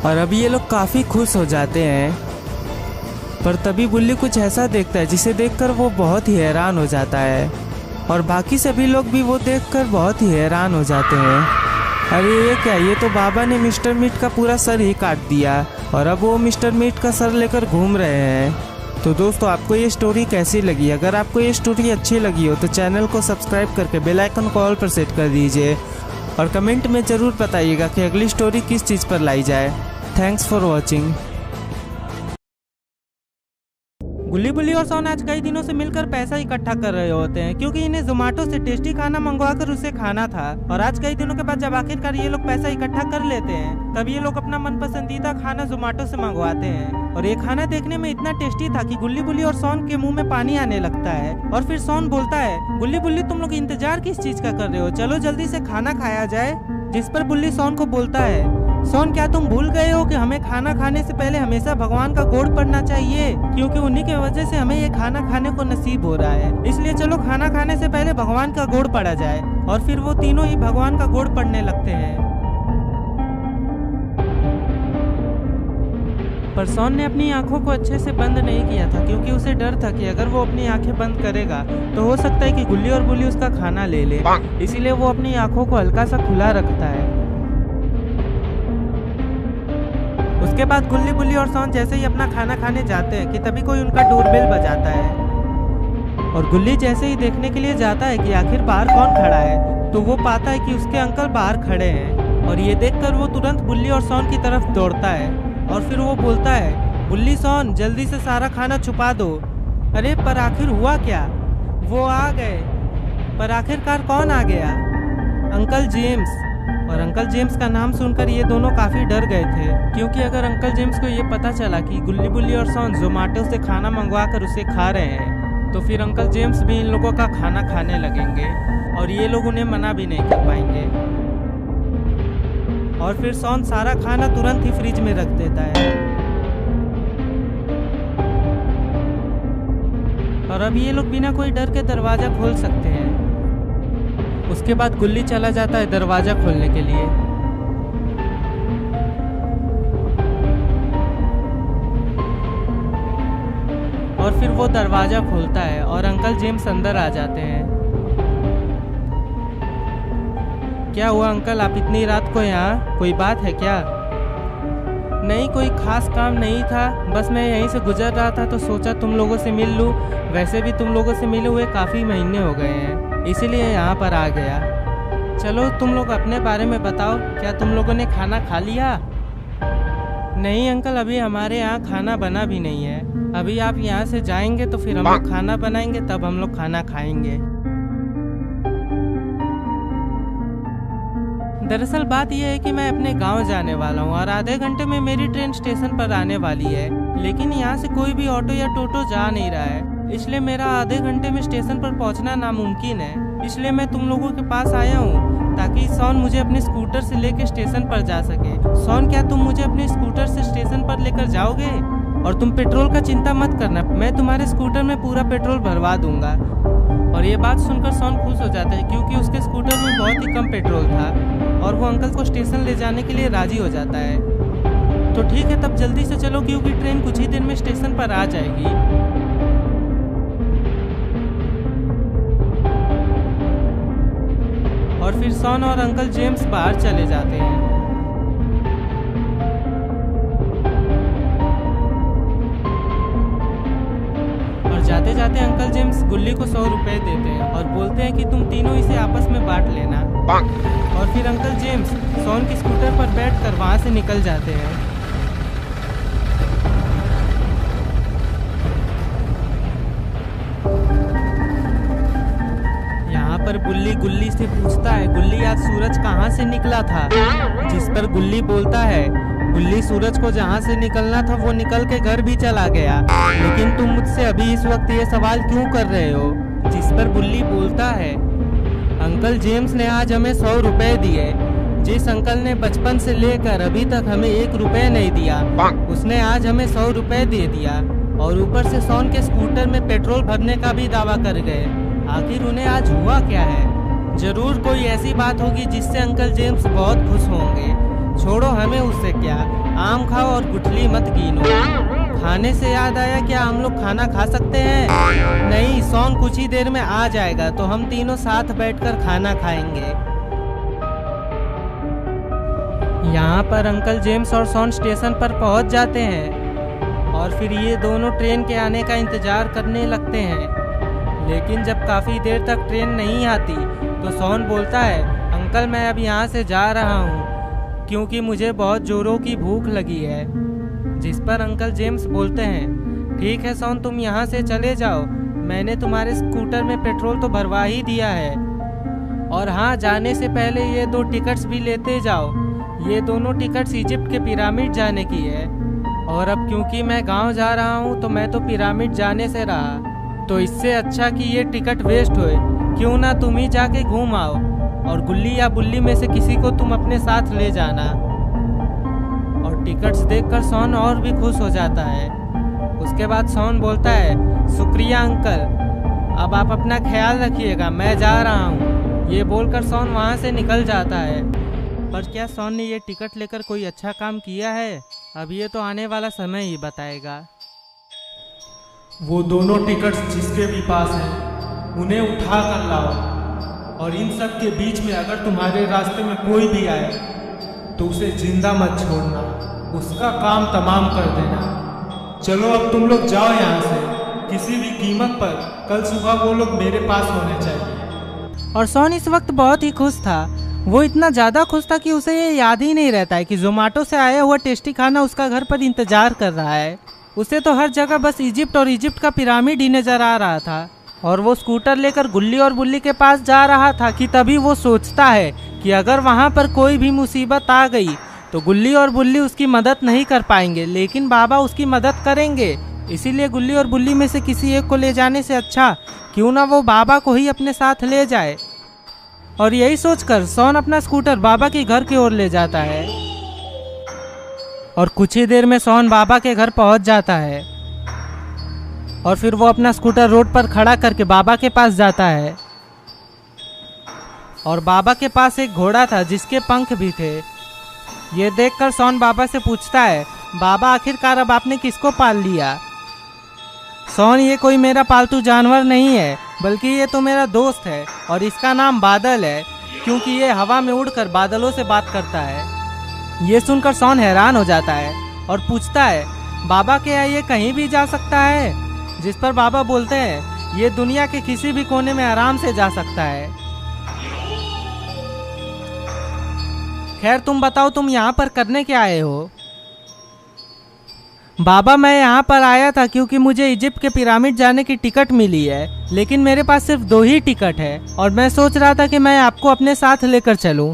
और अब ये लोग काफ़ी खुश हो जाते हैं, पर तभी बुल्ली कुछ ऐसा देखता है जिसे देखकर वो बहुत ही हैरान हो जाता है और बाकी सभी लोग भी वो देखकर बहुत ही हैरान हो जाते हैं। अरे ये क्या, ये तो बाबा ने मिस्टर मीट का पूरा सर ही काट दिया और अब वो मिस्टर मीट का सर लेकर घूम रहे हैं। तो दोस्तों, आपको ये स्टोरी कैसी लगी? अगर आपको ये स्टोरी अच्छी लगी हो तो चैनल को सब्सक्राइब करके बेल आइकन को ऑल पर सेट कर दीजिए और कमेंट में ज़रूर बताइएगा कि अगली स्टोरी किस चीज़ पर लाई जाए। Thanks for watching. गुल्ली, बुल्ली और शॉन आज कई दिनों से मिलकर पैसा इकट्ठा कर रहे होते हैं, क्योंकि इन्हें जोमेटो से टेस्टी खाना मंगवाकर उसे खाना था। और आज कई दिनों के बाद जब आखिरकार ये लोग पैसा इकट्ठा कर लेते हैं तब ये लोग अपना मनपसंदीदा खाना जोमेटो से मंगवाते हैं। और ये खाना देखने में इतना टेस्टी था कि गुल्ली, बुल्ली और शॉन के मुंह में पानी आने लगता है। और फिर शॉन बोलता है, गुल्ली, बुल्ली तुम लोग इंतजार किस चीज का कर रहे हो, चलो जल्दी से खाना खाया जाए। जिस पर बुल्ली शॉन को बोलता है, शॉन क्या तुम भूल गए हो कि हमें खाना खाने से पहले हमेशा भगवान का गोड़ पड़ना चाहिए, क्योंकि उन्हीं की वजह से हमें ये खाना खाने को नसीब हो रहा है। इसलिए चलो खाना खाने से पहले भगवान का गोड़ पड़ा जाए। और फिर वो तीनों ही भगवान का गोड़ पड़ने लगते हैं। पर शॉन ने अपनी आंखों को अच्छे से बंद नहीं किया था, क्योंकि उसे डर था कि अगर वो अपनी आंखें बंद करेगा तो हो सकता है कि गुल्ली और बुल्ली उसका खाना ले ले। इसीलिए वो अपनी आंखों को हल्का सा खुला रखता है। उसके बाद गुल्ली, बुल्ली और शॉन जैसे ही अपना खाना खाने जाते हैं कि तभी कोई उनका डोरबेल बजाता है। और गुल्ली जैसे ही देखने के लिए जाता है कि आखिर बाहर कौन खड़ा है, तो वो पाता है कि उसके अंकल बाहर खड़े हैं। और ये देखकर वो तुरंत बुल्ली और शॉन की तरफ दौड़ता है और फिर वो बोलता है, बुल्ली, शॉन जल्दी से सारा खाना छुपा दो। अरे पर आखिर हुआ क्या? वो आ गए। पर आखिरकार कौन आ गया? Uncle James. और अंकल जेम्स का नाम सुनकर ये दोनों काफ़ी डर गए थे, क्योंकि अगर अंकल जेम्स को ये पता चला कि गुल्ली, बुल्ली और शॉन जोमेटो से खाना मंगवा कर उसे खा रहे हैं तो फिर अंकल जेम्स भी इन लोगों का खाना खाने लगेंगे और ये लोग उन्हें मना भी नहीं कर पाएंगे। और फिर शॉन सारा खाना तुरंत ही फ्रिज में रख देता है। और अब ये लोग बिना कोई डर के दरवाज़ा खोल सकते हैं। उसके बाद गुल्ली चला जाता है दरवाज़ा खोलने के लिए। और फिर वो दरवाज़ा खोलता है और अंकल जेम्स अंदर आ जाते हैं। क्या हुआ अंकल, आप इतनी रात को यहाँ, कोई बात है क्या? नहीं, कोई खास काम नहीं था, बस मैं यहीं से गुजर रहा था तो सोचा तुम लोगों से मिल लूँ। वैसे भी तुम लोगों से मिले हुए काफ़ी महीने हो गए हैं, इसीलिए यहाँ पर आ गया। चलो तुम लोग अपने बारे में बताओ, क्या तुम लोगों ने खाना खा लिया? नहीं अंकल, अभी हमारे यहाँ खाना बना भी नहीं है। अभी आप यहाँ से जाएंगे तो फिर हम लोग खाना बनाएंगे, तब हम लोग खाना खाएंगे। दरअसल बात यह है कि मैं अपने गांव जाने वाला हूं और आधे घंटे में मेरी ट्रेन स्टेशन पर आने वाली है, लेकिन यहां से कोई भी ऑटो या टोटो जा नहीं रहा है, इसलिए मेरा आधे घंटे में स्टेशन पर पहुंचना नामुमकिन है। इसलिए मैं तुम लोगों के पास आया हूं ताकि सोन मुझे अपने स्कूटर से लेकर स्टेशन पर जा सके। सोन, क्या तुम मुझे अपने स्कूटर से स्टेशन पर लेकर जाओगे? और तुम पेट्रोल का चिंता मत करना, मैं तुम्हारे स्कूटर में पूरा पेट्रोल भरवा दूंगा। और ये बात सुनकर सोन खुश हो जाता है क्योंकि उसके स्कूटर में बहुत ही कम पेट्रोल था और वो अंकल को स्टेशन ले जाने के लिए राजी हो जाता है। तो ठीक है, तब जल्दी से चलो क्योंकि ट्रेन कुछ ही देर में स्टेशन पर आ जाएगी। और फिर सोन और अंकल जेम्स बाहर चले जाते हैं। जाते जाते अंकल जेम्स गुल्ली को 100 रुपए देते हैं और बोलते हैं कि तुम तीनों इसे आपस में बांट लेना। और फिर अंकल जेम्स सोन की स्कूटर पर बैठकर वहां से निकल जाते हैं। यहाँ पर बुल्ली गुल्ली से पूछता है, गुल्ली आज सूरज कहाँ से निकला था? जिस पर गुल्ली बोलता है, गुल्ली सूरज को जहाँ से निकलना था वो निकल के घर भी चला गया, लेकिन तुम मुझसे अभी इस वक्त ये सवाल क्यों कर रहे हो? जिस पर गुल्ली बोलता है, अंकल जेम्स ने आज हमें 100 रुपए दिए। जिस अंकल ने बचपन से लेकर अभी तक हमें 1 रुपए नहीं दिया, उसने आज हमें 100 रुपए दे दिया और ऊपर से सोन के स्कूटर में पेट्रोल भरने का भी दावा कर गए। आखिर उन्हें आज हुआ क्या है? जरूर कोई ऐसी बात होगी जिससे अंकल जेम्स बहुत खुश होंगे। छोड़ो, हमें उससे क्या, आम खाओ और गुठली मत गिनो। खाने से याद आया, क्या हम लोग खाना खा सकते हैं? नहीं, सोन कुछ ही देर में आ जाएगा तो हम तीनों साथ बैठकर खाना खाएंगे। यहाँ पर अंकल जेम्स और सोन स्टेशन पर पहुँच जाते हैं और फिर ये दोनों ट्रेन के आने का इंतजार करने लगते हैं। लेकिन जब काफ़ी देर तक ट्रेन नहीं आती तो सोन बोलता है, अंकल मैं अब यहाँ से जा रहा हूँ क्योंकि मुझे बहुत जोरों की भूख लगी है। जिस पर अंकल जेम्स बोलते हैं, ठीक है सोन, तुम यहाँ से चले जाओ, मैंने तुम्हारे स्कूटर में पेट्रोल तो भरवा ही दिया है। और हाँ, जाने से पहले ये 2 टिकट्स भी लेते जाओ। ये दोनों टिकट्स इजिप्ट के पिरामिड जाने की है और अब क्योंकि मैं गांव जा रहा हूँ तो मैं तो पिरामिड जाने से रहा, तो इससे अच्छा कि ये टिकट वेस्ट होए, क्यों ना तुम ही जाके घूम आओ और गुल्ली या बुल्ली में से किसी को तुम अपने साथ ले जाना। और टिकट्स देखकर सोन और भी खुश हो जाता है। उसके बाद सोन बोलता है, शुक्रिया अंकल, अब आप अपना ख्याल रखिएगा, मैं जा रहा हूँ। ये बोलकर सोन वहाँ से निकल जाता है। पर क्या सोन ने ये टिकट लेकर कोई अच्छा काम किया है? अब ये तो आने वाला समय ही बताएगा। वो दोनों टिकट्स जिसके भी पास हैं उन्हें उठा कर लाओ और इन सब के बीच में अगर तुम्हारे रास्ते में कोई भी आए तो उसे जिंदा मत छोड़ना, उसका काम तमाम कर देना। चलो अब तुम लोग जाओ यहाँ से, किसी भी कीमत पर कल सुबह वो लोग मेरे पास होने चाहिए। और सोन इस वक्त बहुत ही खुश था। वो इतना ज़्यादा खुश था कि उसे ये याद ही नहीं रहता है कि जोमेटो से आया हुआ टेस्टी खाना उसका घर पर इंतजार कर रहा है। उसे तो हर जगह बस इजिप्ट और इजिप्ट का पिरामिड ही नजर आ रहा था और वो स्कूटर लेकर गुल्ली और बुल्ली के पास जा रहा था कि तभी वो सोचता है कि अगर वहाँ पर कोई भी मुसीबत आ गई तो गुल्ली और बुल्ली उसकी मदद नहीं कर पाएंगे, लेकिन बाबा उसकी मदद करेंगे। इसीलिए गुल्ली और बुल्ली में से किसी एक को ले जाने से अच्छा क्यों ना वो बाबा को ही अपने साथ ले जाए। और यही सोचकर सोन अपना स्कूटर बाबा के घर की ओर ले जाता है और कुछ ही देर में सोन बाबा के घर पहुंच जाता है और फिर वो अपना स्कूटर रोड पर खड़ा करके बाबा के पास जाता है। और बाबा के पास एक घोड़ा था जिसके पंख भी थे। ये देखकर सोन बाबा से पूछता है, बाबा आखिरकार अब आपने किसको पाल लिया? सोन, ये कोई मेरा पालतू जानवर नहीं है, बल्कि ये तो मेरा दोस्त है और इसका नाम बादल है। क्योंकि ये हवा में उड़कर बादलों से बात करता है। ये सुनकर सॉन हैरान हो जाता है और पूछता है, बाबा क्या ये कहीं भी जा सकता है? जिस पर बाबा बोलते हैं, ये दुनिया के किसी भी कोने में आराम से जा सकता है। खैर तुम बताओ, तुम यहाँ पर करने क्या आए हो? बाबा मैं यहाँ पर आया था क्योंकि मुझे इजिप्ट के पिरामिड जाने की टिकट मिली है, लेकिन मेरे पास सिर्फ 2 ही टिकट है और मैं सोच रहा था कि मैं आपको अपने साथ लेकर चलूं।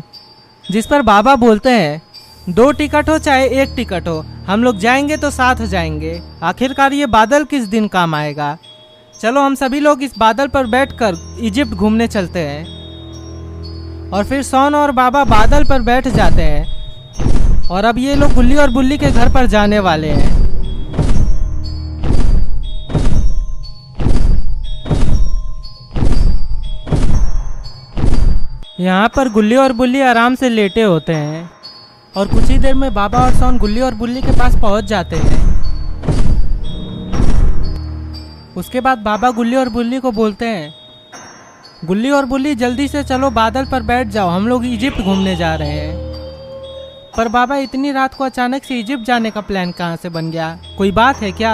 जिस पर बाबा बोलते हैं, 2 टिकट हो चाहे 1 टिकट हो, हम लोग जाएंगे तो साथ जाएंगे। आखिरकार ये बादल किस दिन काम आएगा। चलो हम सभी लोग इस बादल पर बैठकर इजिप्ट घूमने चलते हैं। और फिर सॉन और बाबा बादल पर बैठ जाते हैं और अब ये लोग गुल्ली और बुल्ली के घर पर जाने वाले हैं। यहाँ पर गुल्ली और बुल्ली आराम से लेटे होते हैं और कुछ ही देर में बाबा और सॉन गुल्ली और बुल्ली के पास पहुँच जाते हैं। उसके बाद बाबा गुल्ली और बुल्ली को बोलते हैं, गुल्ली और बुल्ली जल्दी से चलो बादल पर बैठ जाओ, हम लोग इजिप्ट घूमने जा रहे हैं। पर बाबा इतनी रात को अचानक से इजिप्ट जाने का प्लान कहाँ से बन गया? कोई बात है क्या?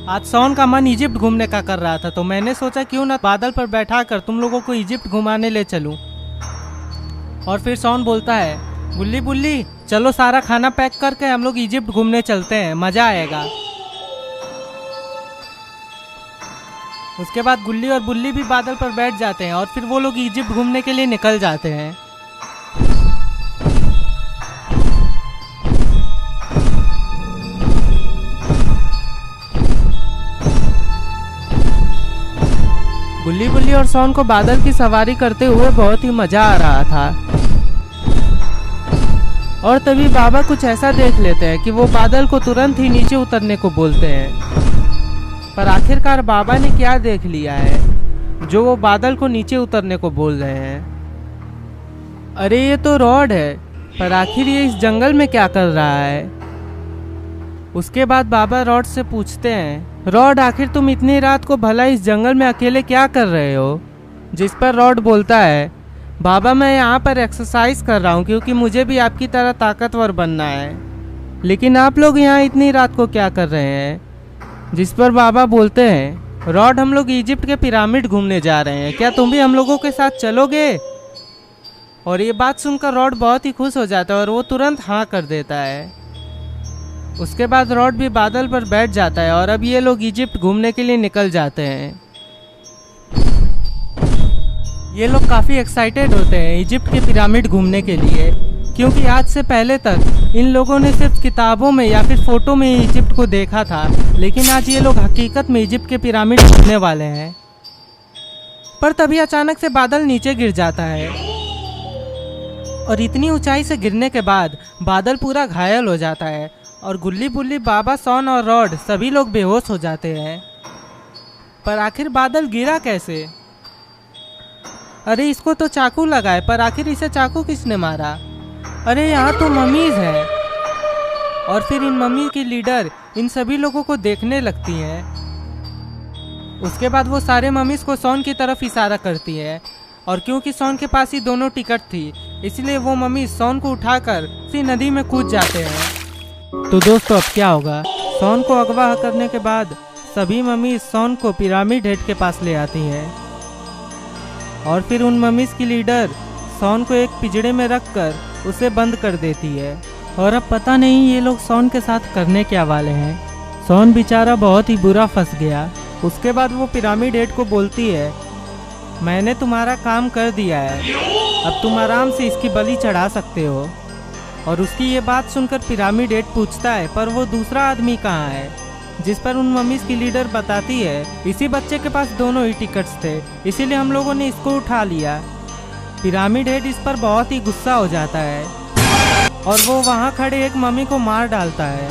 आज सॉन का मन इजिप्ट घूमने का कर रहा था, तो मैंने सोचा क्यों ना बादल पर बैठा कर तुम लोगों को इजिप्ट घुमाने ले चलूं। और फिर सॉन बोलता है, गुल्ली बुल्ली चलो सारा खाना पैक करके हम लोग इजिप्ट घूमने चलते हैं, मजा आएगा। उसके बाद गुल्ली और बुल्ली भी बादल पर बैठ जाते हैं और फिर वो लोग इजिप्ट घूमने के लिए निकल जाते हैं। गुल्ली बुल्ली और सॉन को बादल की सवारी करते हुए बहुत ही मजा आ रहा था। और तभी बाबा कुछ ऐसा देख लेते हैं कि वो बादल को तुरंत ही नीचे उतरने को बोलते हैं। पर आखिरकार बाबा ने क्या देख लिया है जो वो बादल को नीचे उतरने को बोल रहे हैं? अरे ये तो रॉड है, पर आखिर ये इस जंगल में क्या कर रहा है? उसके बाद बाबा रॉड से पूछते हैं, रॉड आखिर तुम इतनी रात को भला इस जंगल में अकेले क्या कर रहे हो? जिस पर रॉड बोलता है, बाबा मैं यहाँ पर एक्सरसाइज कर रहा हूँ क्योंकि मुझे भी आपकी तरह ताकतवर बनना है। लेकिन आप लोग यहाँ इतनी रात को क्या कर रहे हैं? जिस पर बाबा बोलते हैं, रॉड हम लोग इजिप्ट के पिरामिड घूमने जा रहे हैं, क्या तुम भी हम लोगों के साथ चलोगे? और ये बात सुनकर रॉड बहुत ही खुश हो जाता है और वो तुरंत हाँ कर देता है। उसके बाद रॉड भी बादल पर बैठ जाता है और अब ये लोग इजिप्ट घूमने के लिए निकल जाते हैं। ये लोग काफ़ी एक्साइटेड होते हैं इजिप्ट के पिरामिड घूमने के लिए, क्योंकि आज से पहले तक इन लोगों ने सिर्फ किताबों में या फिर फोटो में ही इजिप्ट को देखा था, लेकिन आज ये लोग हकीकत में इजिप्ट के पिरामिड घूमने वाले हैं। पर तभी अचानक से बादल नीचे गिर जाता है और इतनी ऊंचाई से गिरने के बाद बादल पूरा घायल हो जाता है और गुल्ली बुल्ली, बाबा, सॉन और रॉड सभी लोग बेहोश हो जाते हैं। पर आखिर बादल गिरा कैसे? अरे इसको तो चाकू लगा है, पर आखिर इसे चाकू किसने मारा? अरे यहाँ तो मम्मीज हैं। और फिर इन मम्मी की लीडर इन सभी लोगों को देखने लगती हैं। उसके बाद वो सारे मम्मीज को सॉन की तरफ इशारा करती है और क्योंकि सॉन के पास ही दोनों टिकट थी, इसलिए वो मम्मी सॉन को उठाकर उसी नदी में कूद जाते हैं। तो दोस्तों अब क्या होगा? सॉन को अगवा करने के बाद सभी मम्मी सॉन को पिरामिड हेड के पास ले आती हैं और फिर उन मम्मीज की लीडर सॉन को एक पिंजड़े में रखकर उसे बंद कर देती है। और अब पता नहीं ये लोग सॉन के साथ करने क्या वाले हैं। सॉन बेचारा बहुत ही बुरा फंस गया। उसके बाद वो पिरामिड हेड को बोलती है, मैंने तुम्हारा काम कर दिया है, अब तुम आराम से इसकी बलि चढ़ा सकते हो। और उसकी ये बात सुनकर पिरामिड हेड पूछता है, पर वो दूसरा आदमी कहाँ है? जिस पर उन मम्मीज की लीडर बताती है, इसी बच्चे के पास दोनों ही टिकट्स थे, इसीलिए हम लोगों ने इसको उठा लिया। पिरामिड हेड इस पर बहुत ही गुस्सा हो जाता है और वो वहाँ खड़े एक मम्मी को मार डालता है।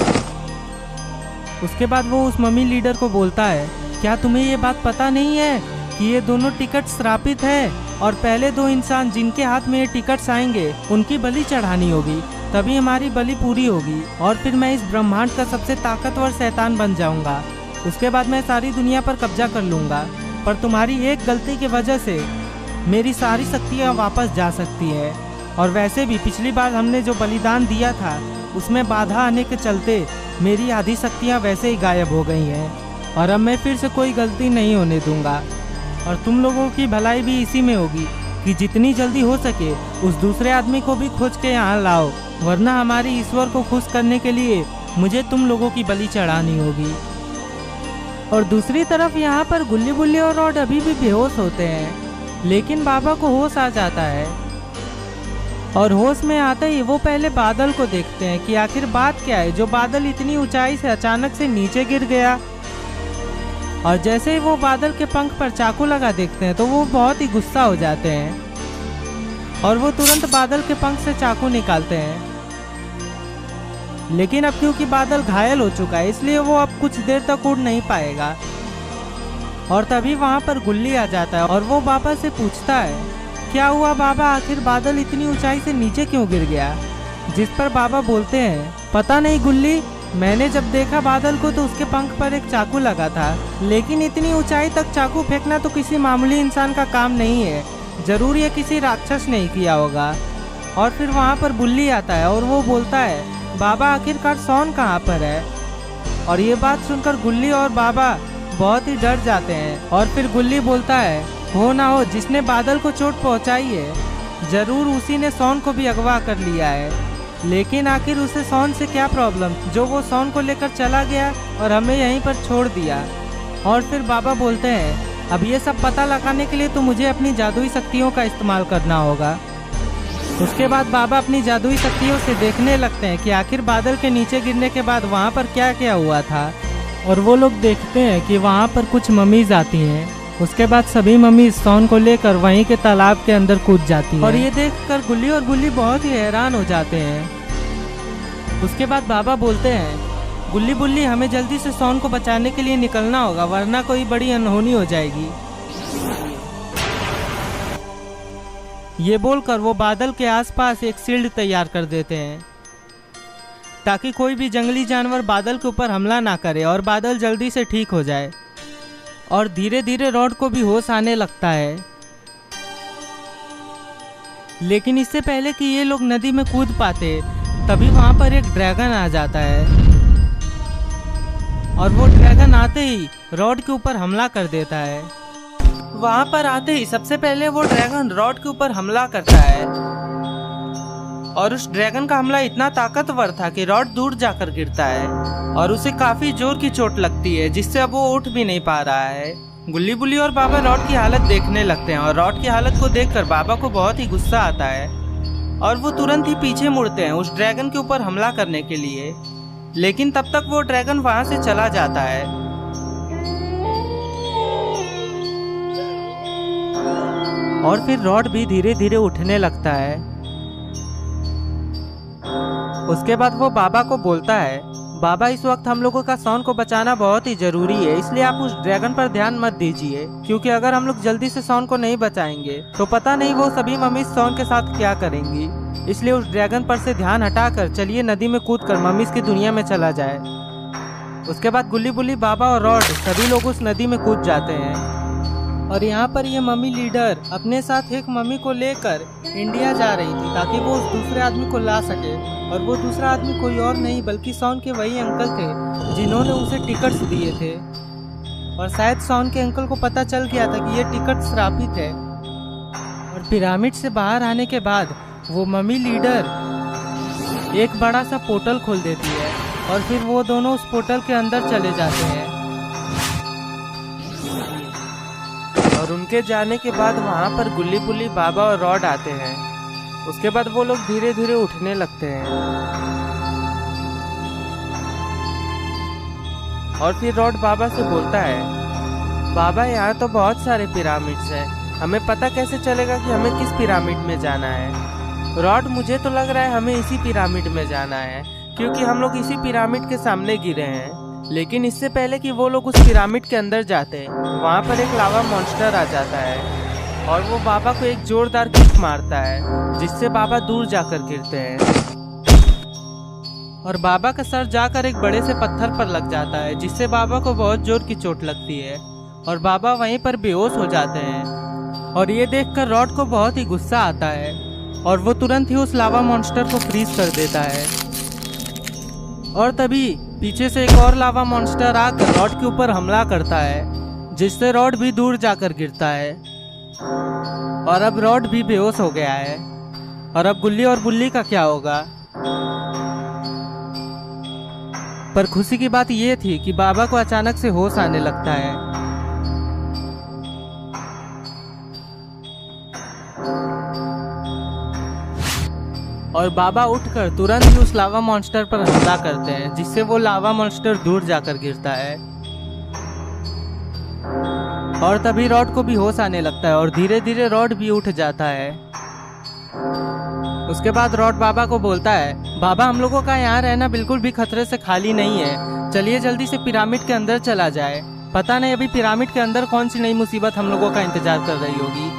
उसके बाद वो उस मम्मी लीडर को बोलता है, क्या तुम्हें ये बात पता नहीं है कि ये दोनों टिकट श्रापित है और पहले 2 इंसान जिनके हाथ में ये टिकट्स आएंगे उनकी बलि चढ़ानी होगी, तभी हमारी बलि पूरी होगी और फिर मैं इस ब्रह्मांड का सबसे ताकतवर शैतान बन जाऊंगा। उसके बाद मैं सारी दुनिया पर कब्जा कर लूंगा। पर तुम्हारी एक गलती की वजह से मेरी सारी शक्तियाँ वापस जा सकती है। और वैसे भी पिछली बार हमने जो बलिदान दिया था उसमें बाधा आने के चलते मेरी आधी शक्तियाँ वैसे ही गायब हो गई हैं। और अब मैं फिर से कोई गलती नहीं होने दूंगा। और तुम लोगों की भलाई भी इसी में होगी कि जितनी जल्दी हो सके उस दूसरे आदमी को भी खोज के यहाँ लाओ, वरना हमारे ईश्वर को खुश करने के लिए मुझे तुम लोगों की बलि चढ़ानी होगी। और दूसरी तरफ यहाँ पर गुल्ली बुल्ली और रॉड अभी भी बेहोश होते हैं, लेकिन बाबा को होश आ जाता है। और होश में आते ही वो पहले बादल को देखते हैं कि आखिर बात क्या है, जो बादल इतनी ऊंचाई से अचानक से नीचे गिर गया। और जैसे ही वो बादल के पंख पर चाकू लगा देखते हैं तो वो बहुत ही गुस्सा हो जाते हैं और वो तुरंत बादल के पंख से चाकू निकालते हैं। लेकिन अब क्योंकि बादल घायल हो चुका है इसलिए वो अब कुछ देर तक उड़ नहीं पाएगा। और तभी वहाँ पर गुल्ली आ जाता है और वो बाबा से पूछता है, क्या हुआ बाबा, आखिर बादल इतनी ऊंचाई से नीचे क्यों गिर गया? जिस पर बाबा बोलते हैं, पता नहीं गुल्ली, मैंने जब देखा बादल को तो उसके पंख पर एक चाकू लगा था, लेकिन इतनी ऊंचाई तक चाकू फेंकना तो किसी मामूली इंसान का काम नहीं है, जरूर ये किसी राक्षस ने ही किया होगा। और फिर वहाँ पर बुल्ली आता है और वो बोलता है, बाबा आखिरकार सॉन कहाँ पर है? और ये बात सुनकर गुल्ली और बाबा बहुत ही डर जाते हैं। और फिर गुल्ली बोलता है, हो ना हो जिसने बादल को चोट पहुँचाई है जरूर उसी ने सॉन को भी अगवा कर लिया है। लेकिन आखिर उसे सॉन से क्या प्रॉब्लम जो वो सॉन को लेकर चला गया और हमें यहीं पर छोड़ दिया। और फिर बाबा बोलते हैं, अब ये सब पता लगाने के लिए तो मुझे अपनी जादुई शक्तियों का इस्तेमाल करना होगा। उसके बाद बाबा अपनी जादुई शक्तियों से देखने लगते हैं कि आखिर बादल के नीचे गिरने के बाद वहाँ पर क्या क्या हुआ था। और वो लोग देखते हैं कि वहाँ पर कुछ मम्मीज आती हैं। उसके बाद सभी मम्मीज सॉन को लेकर वहीं के तालाब के अंदर कूद जाती हैं। और ये देखकर गुल्ली और बुल्ली बहुत ही हैरान हो जाते हैं। उसके बाद बाबा बोलते हैं, गुल्ली बुल्ली हमें जल्दी से सॉन को बचाने के लिए निकलना होगा वरना कोई बड़ी अनहोनी हो जाएगी। ये बोलकर वो बादल के आसपास एक शील्ड तैयार कर देते हैं ताकि कोई भी जंगली जानवर बादल के ऊपर हमला ना करे और बादल जल्दी से ठीक हो जाए। और धीरे धीरे रॉड को भी होश आने लगता है। लेकिन इससे पहले कि ये लोग नदी में कूद पाते तभी वहां पर एक ड्रैगन आ जाता है और वो ड्रैगन आते ही रॉड के ऊपर हमला कर देता है। वहां पर आते ही सबसे पहले वो ड्रैगन रॉड के ऊपर हमला करता है और उस ड्रैगन का हमला इतना ताकतवर था कि रॉड दूर जाकर गिरता है और उसे काफी जोर की चोट लगती है जिससे अब वो उठ भी नहीं पा रहा है। गुल्ली बुल्ली और बाबा रॉड की हालत देखने लगते हैं और रॉड की हालत को देखकर बाबा को बहुत ही गुस्सा आता है और वो तुरंत ही पीछे मुड़ते हैं उस ड्रैगन के ऊपर हमला करने के लिए। लेकिन तब तक वो ड्रैगन वहां से चला जाता है। और फिर रॉड भी धीरे धीरे उठने लगता है। उसके बाद वो बाबा को बोलता है, बाबा इस वक्त हम लोगों का सॉन को बचाना बहुत ही जरूरी है, इसलिए आप उस ड्रैगन पर ध्यान मत दीजिए क्योंकि अगर हम लोग जल्दी से सॉन को नहीं बचाएंगे तो पता नहीं वो सभी मम्मी सॉन के साथ क्या करेंगी। इसलिए उस ड्रैगन पर से ध्यान हटाकर चलिए नदी में कूदकर मम्मीज की दुनिया में चला जाए। उसके बाद गुल्ली बुल्ली, बाबा और रॉड सभी लोग उस नदी में कूद जाते हैं। और यहाँ पर ये मम्मी लीडर अपने साथ एक मम्मी को लेकर इंडिया जा रही थी ताकि वो उस दूसरे आदमी को ला सके। और वो दूसरा आदमी कोई और नहीं बल्कि सॉन के वही अंकल थे जिन्होंने उसे टिकट्स दिए थे। और शायद सॉन के अंकल को पता चल गया था कि ये टिकट श्रापित है। और पिरामिड से बाहर आने के बाद वो मम्मी लीडर एक बड़ा सा पोर्टल खोल देती है और फिर वो दोनों उस पोर्टल के अंदर चले जाते हैं। और उनके जाने के बाद वहाँ पर गुल्ली बुल्ली, बाबा और रॉड आते हैं। उसके बाद वो लोग धीरे धीरे उठने लगते हैं। और फिर रॉड बाबा से बोलता है, बाबा यहाँ तो बहुत सारे पिरामिड्स हैं, हमें पता कैसे चलेगा कि हमें किस पिरामिड में जाना है? रॉड, मुझे तो लग रहा है हमें इसी पिरामिड में जाना है क्योंकि हम लोग इसी पिरामिड के सामने गिरे हैं। लेकिन इससे पहले कि वो लोग उस पिरामिड के अंदर जाते वहाँ पर एक लावा मॉन्स्टर आ जाता है और वो बाबा को एक जोरदार किक मारता है जिससे बाबा दूर जाकर गिरते हैं और बाबा का सर जाकर एक बड़े से पत्थर पर लग जाता है जिससे बाबा को बहुत जोर की चोट लगती है और बाबा वहीं पर बेहोश हो जाते हैं। और ये देखकर रॉड को बहुत ही गुस्सा आता है और वो तुरंत ही उस लावा मॉन्स्टर को फ्रीज कर देता है। और तभी पीछे से एक और लावा मॉन्स्टर आकर रॉड के ऊपर हमला करता है, जिससे रॉड भी दूर जाकर गिरता है और अब रॉड भी बेहोश हो गया है। और अब गुल्ली और बुल्ली का क्या होगा? पर खुशी की बात यह थी कि बाबा को अचानक से होश आने लगता है। और बाबा उठकर तुरंत ही उस लावा मॉन्स्टर पर हमला करते हैं, जिससे वो लावा मॉन्स्टर दूर जाकर गिरता है। और तभी रॉड को भी होश आने लगता है और धीरे धीरे रॉड भी उठ जाता है। उसके बाद रॉड बाबा को बोलता है, बाबा हम लोगों का यहाँ रहना बिल्कुल भी खतरे से खाली नहीं है, चलिए जल्दी से पिरामिड के अंदर चला जाए। पता नहीं अभी पिरामिड के अंदर कौन सी नई मुसीबत हम लोगों का इंतजार कर रही होगी।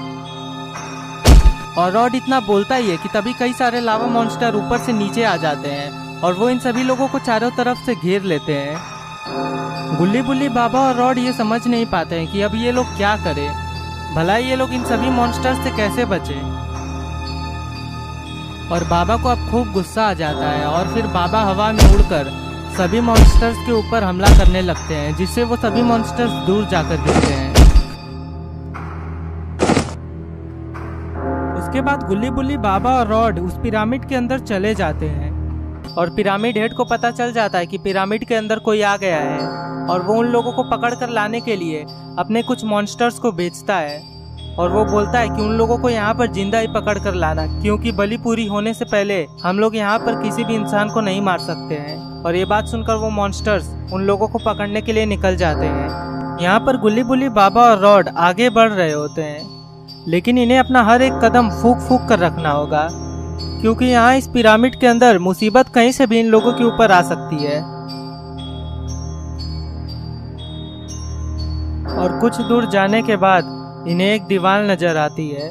और रॉड इतना बोलता ही है कि तभी कई सारे लावा मॉन्स्टर ऊपर से नीचे आ जाते हैं और वो इन सभी लोगों को चारों तरफ से घेर लेते हैं। गुल्ली बुल्ली, बाबा और रॉड ये समझ नहीं पाते हैं कि अब ये लोग क्या करें, भला ये लोग इन सभी मॉन्स्टर्स से कैसे बचे। और बाबा को अब खूब गुस्सा आ जाता है और फिर बाबा हवा में उड़कर सभी मॉन्स्टर्स के ऊपर हमला करने लगते हैं, जिससे वो सभी मॉन्स्टर्स दूर जाकर गिरते हैं। उसके बाद गुल्ली बुल्ली, बाबा और रॉड उस पिरामिड के अंदर चले जाते हैं और पिरामिड हेड को पता चल जाता है कि पिरामिड के अंदर कोई आ गया है और वो उन लोगों को पकड़ कर लाने के लिए अपने कुछ मॉन्स्टर्स को बेचता है। और वो बोलता है कि उन लोगों को यहाँ पर जिंदा ही पकड़ कर लाना, क्योंकि बलि पूरी होने से पहले हम लोग यहाँ पर किसी भी इंसान को नहीं मार सकते हैं। और ये बात सुनकर वो मॉन्स्टर्स उन लोगों को पकड़ने के लिए निकल जाते हैं। यहाँ पर गुल्ली बुल्ली, बाबा और रॉड आगे बढ़ रहे होते हैं, लेकिन इन्हें अपना हर एक कदम फूंक फूंक कर रखना होगा, क्योंकि यहाँ इस पिरामिड के अंदर मुसीबत कहीं से भी इन लोगों के ऊपर आ सकती है। और कुछ दूर जाने के बाद इन्हें एक दीवार नजर आती है,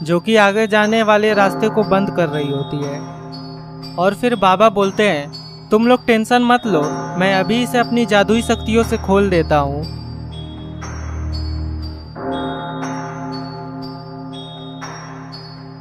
जो कि आगे जाने वाले रास्ते को बंद कर रही होती है। और फिर बाबा बोलते हैं, तुम लोग टेंशन मत लो, मैं अभी इसे अपनी जादुई शक्तियों से खोल देता हूँ।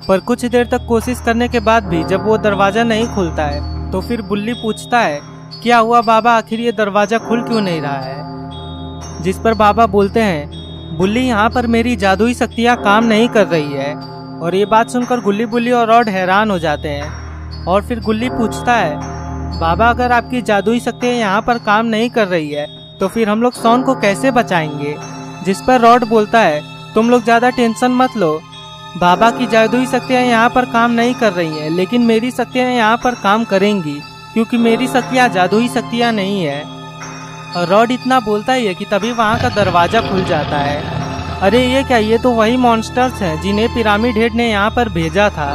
पर कुछ देर तक कोशिश करने के बाद भी जब वो दरवाजा नहीं खुलता है, तो फिर बुल्ली पूछता है, क्या हुआ बाबा, आखिर ये दरवाजा खुल क्यों नहीं रहा है? जिस पर बाबा बोलते हैं, बुल्ली यहाँ पर मेरी जादुई शक्तियाँ काम नहीं कर रही है। और ये बात सुनकर गुल्ली बुल्ली और रॉड हैरान हो जाते हैं। और फिर गुल्ली पूछता है, बाबा अगर आपकी जादुई शक्तियाँ यहाँ पर काम नहीं कर रही है तो फिर हम लोग शॉन को कैसे बचाएंगे? जिस पर रॉड बोलता है, तुम लोग ज़्यादा टेंशन मत लो, बाबा की जादुई शक्तियाँ यहाँ पर काम नहीं कर रही हैं, लेकिन मेरी शक्तियाँ यहाँ पर काम करेंगी, क्योंकि मेरी शक्तियाँ जादुई शक्तियाँ नहीं है। और रॉड इतना बोलता ही है कि तभी वहाँ का दरवाजा खुल जाता है। अरे ये क्या, ये तो वही मॉन्स्टर्स हैं जिन्हें पिरामिड हेड ने यहाँ पर भेजा था।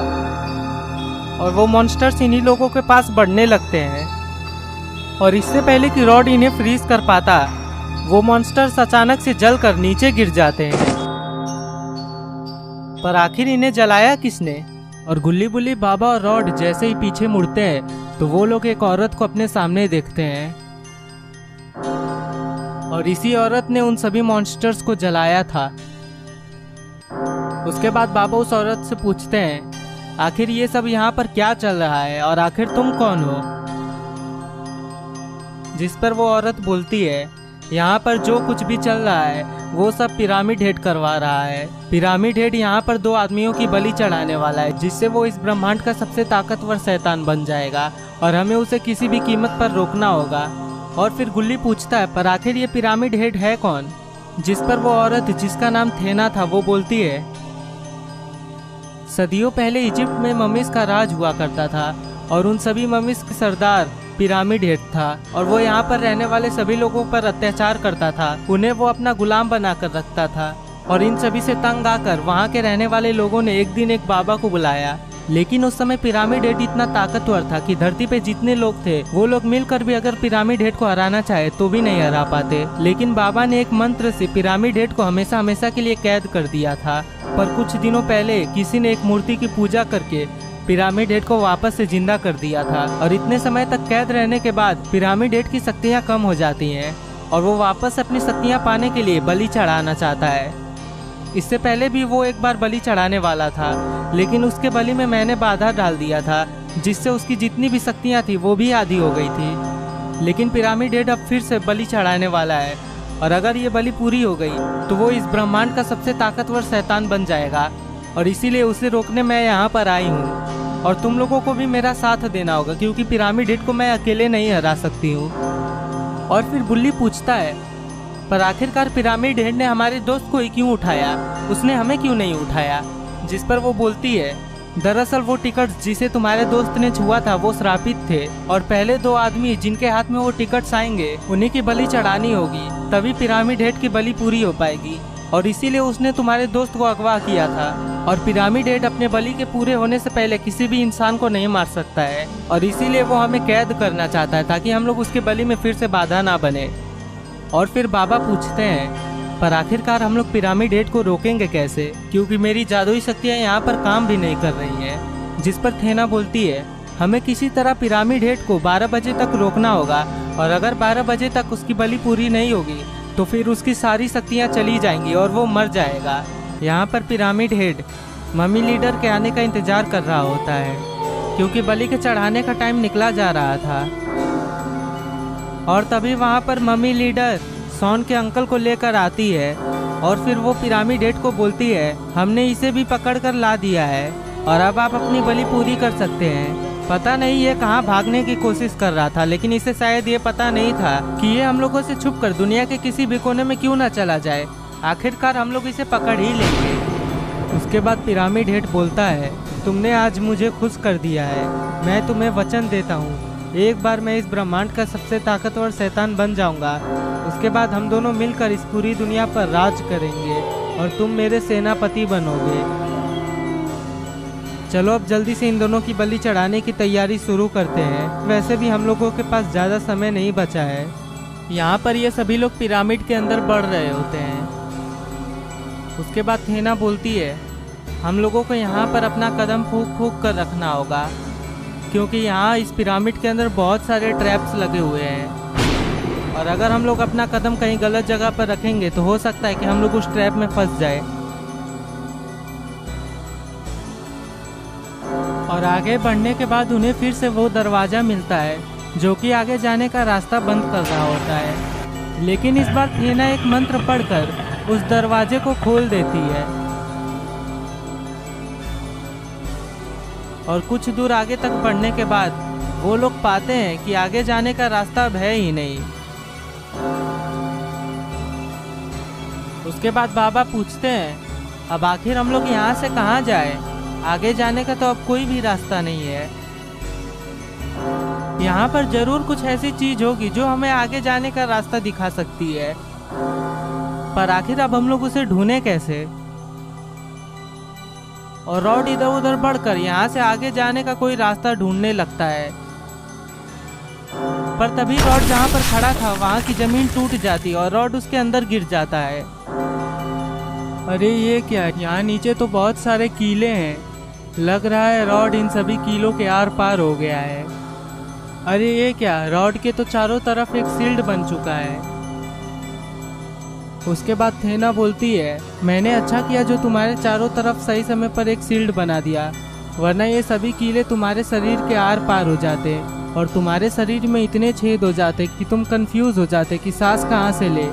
और वो मॉन्स्टर्स इन्हीं लोगों के पास बढ़ने लगते हैं। और इससे पहले कि रॉड इन्हें फ्रीज कर पाता, वो मॉन्स्टर्स अचानक से जलकर नीचे गिर जाते हैं। पर आखिर इन्हें जलाया किसने? और गुल्ली बुल्ली, बाबा और रॉड जैसे ही पीछे मुड़ते हैं तो वो लोग एक औरत को अपने सामने देखते हैं। और इसी औरत ने उन सभी मॉन्स्टर्स को जलाया था। उसके बाद बाबा उस औरत से पूछते हैं, आखिर ये सब यहाँ पर क्या चल रहा है और आखिर तुम कौन हो? जिस पर वो औरत बोलती है, यहाँ पर जो कुछ भी चल रहा है वो सब पिरामिड हेड करवा रहा है। पिरामिड हेड यहाँ पर 2 आदमियों की बलि चढ़ाने वाला है, जिससे वो इस ब्रह्मांड का सबसे ताकतवर शैतान बन जाएगा और हमें उसे किसी भी कीमत पर रोकना होगा। और फिर गुल्ली पूछता है, पर आखिर ये पिरामिड हेड है कौन? जिस पर वो औरत, जिसका नाम थेना था, वो बोलती है, सदियों पहले इजिप्ट में मम्मीज का राज हुआ करता था और उन सभी मम्मीज के सरदार पिरामिड हेड था और वो यहाँ पर रहने वाले सभी लोगों पर अत्याचार करता था, उन्हें वो अपना गुलाम बनाकर रखता था। और इन सभी से तंग आकर वहाँ के रहने वाले लोगों ने एक दिन एक बाबा को बुलाया, लेकिन उस समय पिरामिड हेड इतना ताकतवर था कि धरती पे जितने लोग थे वो लोग मिलकर भी अगर पिरामिड हेड को हराना चाहे तो भी नहीं हरा पाते। लेकिन बाबा ने एक मंत्र से पिरामिड हेड को हमेशा हमेशा के लिए कैद कर दिया था। पर कुछ दिनों पहले किसी ने एक मूर्ति की पूजा करके पिरामिड हेड को वापस से जिंदा कर दिया था और इतने समय तक कैद रहने के बाद पिरामिड हेड की शक्तियाँ कम हो जाती हैं और वो वापस अपनी शक्तियाँ पाने के लिए बलि चढ़ाना चाहता है। इससे पहले भी वो एक बार बलि चढ़ाने वाला था, लेकिन उसके बलि में मैंने बाधा डाल दिया था, जिससे उसकी जितनी भी शक्तियाँ थी वो भी आधी हो गई थी। लेकिन पिरामिड हेड अब फिर से बलि चढ़ाने वाला है, और अगर ये बलि पूरी हो गई तो वो इस ब्रह्मांड का सबसे ताकतवर शैतान बन जाएगा, और इसीलिए उसे रोकने मैं यहाँ पर आई हूँ। और तुम लोगों को भी मेरा साथ देना होगा, क्योंकि पिरामिड हेड को मैं अकेले नहीं हरा सकती हूँ। और फिर बुल्ली पूछता है, पर आखिरकार पिरामिड हेड ने हमारे दोस्त को ही क्यों उठाया, उसने हमें क्यों नहीं उठाया? जिस पर वो बोलती है, दरअसल वो टिकट्स जिसे तुम्हारे दोस्त ने छुआ था वो श्रापित थे, और पहले 2 आदमी जिनके हाथ में वो टिकट्स आएंगे उन्हीं की बलि चढ़ानी होगी, तभी पिरामिड हेड की बलि पूरी हो पाएगी। और इसीलिए उसने तुम्हारे दोस्त को अगवा किया था। और पिरामिड हेड अपने बलि के पूरे होने से पहले किसी भी इंसान को नहीं मार सकता है, और इसीलिए वो हमें कैद करना चाहता है, ताकि हम लोग उसके बलि में फिर से बाधा ना बने। और फिर बाबा पूछते हैं, पर आखिरकार हम लोग पिरामिड हेड को रोकेंगे कैसे, क्योंकि मेरी जादुई शक्तियाँ यहाँ पर काम भी नहीं कर रही हैं। जिस पर थेना बोलती है, हमें किसी तरह पिरामिड हेड को 12 बजे तक रोकना होगा, और अगर 12 बजे तक उसकी बलि पूरी नहीं होगी तो फिर उसकी सारी शक्तियाँ चली जाएंगी और वो मर जाएगा। यहाँ पर पिरामिड हेड मम्मी लीडर के आने का इंतजार कर रहा होता है, क्योंकि बलि के चढ़ाने का टाइम निकला जा रहा था। और तभी वहाँ पर मम्मी लीडर सॉन के अंकल को लेकर आती है, और फिर वो पिरामिड हेड को बोलती है, हमने इसे भी पकड़ कर ला दिया है, और अब आप अपनी बलि पूरी कर सकते हैं। पता नहीं ये कहाँ भागने की कोशिश कर रहा था, लेकिन इसे शायद ये पता नहीं था कि ये हम लोगों से छुपकर दुनिया के किसी भी कोने में क्यों ना चला जाए। आखिरकार हम लोग इसे पकड़ ही लेंगे। उसके बाद पिरामिड हेड बोलता है, तुमने आज मुझे खुश कर दिया है। मैं तुम्हें वचन देता हूँ, एक बार मैं इस ब्रह्मांड का सबसे ताकतवर शैतान बन जाऊंगा। उसके बाद हम दोनों मिलकर इस पूरी दुनिया पर राज करेंगे, और तुम मेरे सेनापति बनोगे। चलो अब जल्दी से इन दोनों की बलि चढ़ाने की तैयारी शुरू करते हैं। वैसे भी हम लोगों के पास ज़्यादा समय नहीं बचा है। यहाँ पर ये सभी लोग पिरामिड के अंदर बढ़ रहे होते हैं। उसके बाद थेना बोलती है, हम लोगों को यहाँ पर अपना कदम फूंक फूंक कर रखना होगा, क्योंकि यहाँ इस पिरामिड के अंदर बहुत सारे ट्रैप्स लगे हुए हैं, और अगर हम लोग अपना कदम कहीं गलत जगह पर रखेंगे तो हो सकता है कि हम लोग उस ट्रैप में फंस जाए। और आगे बढ़ने के बाद उन्हें फिर से वो दरवाज़ा मिलता है, जो कि आगे जाने का रास्ता बंद कर रहा होता है। लेकिन इस बार थेना एक मंत्र पढ़कर उस दरवाजे को खोल देती है, और कुछ दूर आगे तक बढ़ने के बाद वो लोग पाते हैं कि आगे जाने का रास्ता अब है ही नहीं। उसके बाद बाबा पूछते हैं, अब आखिर हम लोग यहाँ से कहाँ जाए? आगे जाने का तो अब कोई भी रास्ता नहीं है। यहाँ पर जरूर कुछ ऐसी चीज होगी जो हमें आगे जाने का रास्ता दिखा सकती है, पर आखिर अब हम लोग उसे ढूंढें कैसे? और रॉड इधर उधर बढ़कर यहाँ से आगे जाने का कोई रास्ता ढूंढने लगता है, पर तभी रॉड जहाँ पर खड़ा था वहाँ की जमीन टूट जाती और रॉड उसके अंदर गिर जाता है। अरे ये क्या, यहाँ नीचे तो बहुत सारे कीले हैं। लग रहा है रॉड इन सभी कीलों के आर पार हो गया है। अरे ये क्या, रॉड के तो चारों तरफ एक शील्ड बन चुका है। उसके बाद थेना बोलती है, मैंने अच्छा किया जो तुम्हारे चारों तरफ सही समय पर एक शील्ड बना दिया, वरना ये सभी कीले तुम्हारे शरीर के आर पार हो जाते और तुम्हारे शरीर में इतने छेद हो जाते कि तुम कंफ्यूज हो जाते कि सांस कहाँ से ले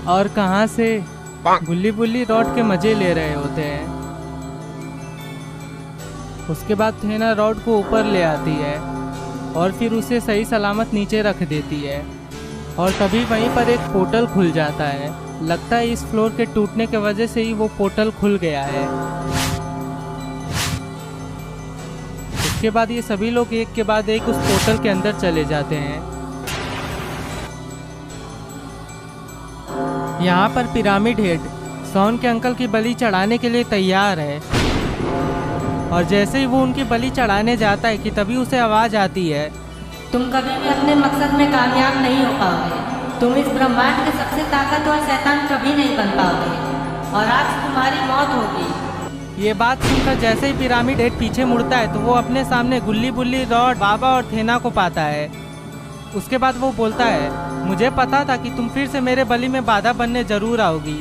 और कहाँ से। गुल्ली बुल्ली रॉड के मजे ले रहे होते हैं। उसके बाद थेना रॉड को ऊपर ले आती है और फिर उसे सही सलामत नीचे रख देती है, और तभी वहीं पर एक पोर्टल खुल जाता है। लगता है इस फ्लोर के टूटने के वजह से ही वो पोर्टल खुल गया है। उसके बाद ये सभी लोग एक के बाद एक उस पोर्टल के अंदर चले जाते हैं। यहाँ पर पिरामिड हेड सॉन के अंकल की बलि चढ़ाने के लिए तैयार है, और जैसे ही वो उनकी बलि चढ़ाने जाता है कि तभी उसे आवाज़ आती है, तुम कभी भी अपने मकसद में कामयाब नहीं हो पाओगे। तुम इस ब्रह्मांड के सबसे ताकतवर शैतान कभी नहीं बन पाओगे, और आज तुम्हारी मौत होगी। ये बात सुनकर जैसे ही पिरामिड हेड पीछे मुड़ता है तो वो अपने सामने गुल्ली बुल्ली रॉड बाबा और थेना को पाता है। उसके बाद वो बोलता है, मुझे पता था कि तुम फिर से मेरे बलि में बाधा बनने जरूर आओगी,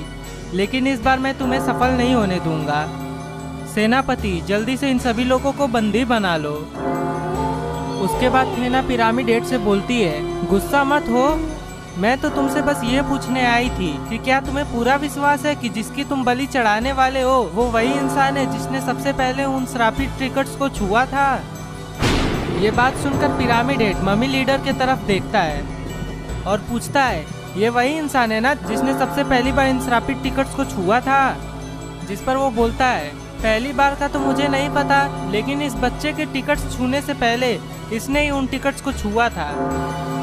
लेकिन इस बार मैं तुम्हें सफल नहीं होने दूंगा। सेनापति, जल्दी से इन सभी लोगों को बंदी बना लो। उसके बाद थेना पिरामिड हेड से बोलती है, गुस्सा मत हो, मैं तो तुमसे बस ये पूछने आई थी कि क्या तुम्हें पूरा विश्वास है कि जिसकी तुम बलि चढ़ाने वाले हो वो वही इंसान है जिसने सबसे पहले उन श्रापित ट्रिकर्स को छुआ था? ये बात सुनकर पिरामिड हेड मम्मी लीडर की तरफ देखता है और पूछता है, ये वही इंसान है ना जिसने सबसे पहली बार इन श्रापित टिकट्स को छुआ था? जिस पर वो बोलता है, पहली बार का तो मुझे नहीं पता, लेकिन इस बच्चे के टिकट्स छूने से पहले इसने ही उन टिकट्स को छुआ था।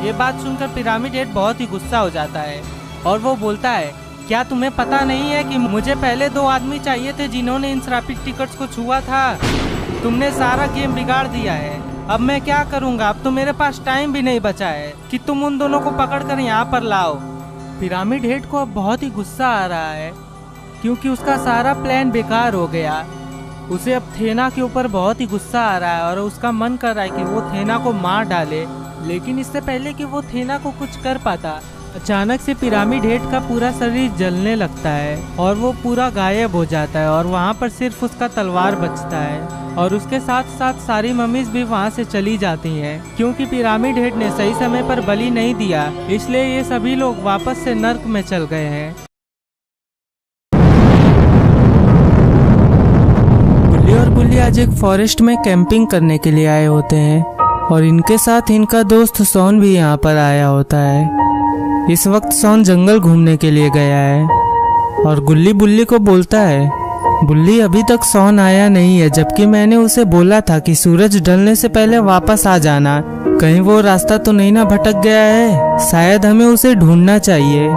ये बात सुनकर पिरामिड हेड बहुत ही गुस्सा हो जाता है और वो बोलता है, क्या तुम्हें पता नहीं है कि मुझे पहले 2 आदमी चाहिए थे जिन्होंने इन श्रापित टिकट्स को छुआ था? तुमने सारा गेम बिगाड़ दिया है। अब मैं क्या करूंगा? अब तो मेरे पास टाइम भी नहीं बचा है कि तुम उन दोनों को पकड़कर यहाँ पर लाओ। पिरामिड हेड को अब बहुत ही गुस्सा आ रहा है क्योंकि उसका सारा प्लान बेकार हो गया। उसे अब थेना के ऊपर बहुत ही गुस्सा आ रहा है और उसका मन कर रहा है कि वो थेना को मार डाले, लेकिन इससे पहले कि वो थेना को कुछ कर पाता, अचानक से पिरामिड हेड का पूरा शरीर जलने लगता है और वो पूरा गायब हो जाता है और वहाँ पर सिर्फ उसका तलवार बचता है। और उसके साथ साथ सारी मम्मीज भी वहाँ से चली जाती हैं क्योंकि पिरामिड हेड ने सही समय पर बलि नहीं दिया, इसलिए ये सभी लोग वापस से नर्क में चल गए हैं। बुल्ली और गुल्ली आज एक फॉरेस्ट में कैंपिंग करने के लिए आए होते हैं और इनके साथ इनका दोस्त सोन भी यहाँ पर आया होता है। इस वक्त सोन जंगल घूमने के लिए गया है और गुल्ली बुल्ली को बोलता है, बुल्ली अभी तक सोन आया नहीं है, जबकि मैंने उसे बोला था कि सूरज ढलने से पहले वापस आ जाना। कहीं वो रास्ता तो नहीं ना भटक गया है? शायद हमें उसे ढूंढना चाहिए।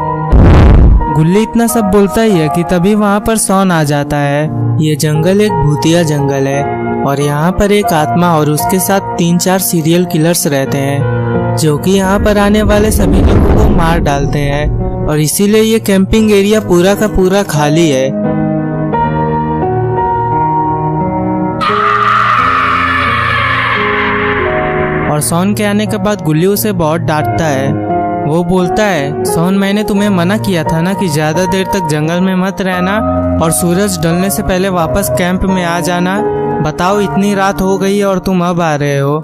गुल्ली इतना सब बोलता ही है कि तभी वहाँ पर सोन आ जाता है। ये जंगल एक भूतिया जंगल है और यहाँ पर एक आत्मा और उसके साथ 3-4 सीरियल किलर्स रहते हैं जो कि यहाँ पर आने वाले सभी लोगों को मार डालते हैं और इसीलिए ये कैंपिंग एरिया पूरा का पूरा खाली है। और सोन के आने के बाद गुल्ली उसे बहुत डांटता है। वो बोलता है, सोन मैंने तुम्हें मना किया था ना कि ज्यादा देर तक जंगल में मत रहना और सूरज ढलने से पहले वापस कैंप में आ जाना। बताओ इतनी रात हो गई है और तुम अब आ रहे हो।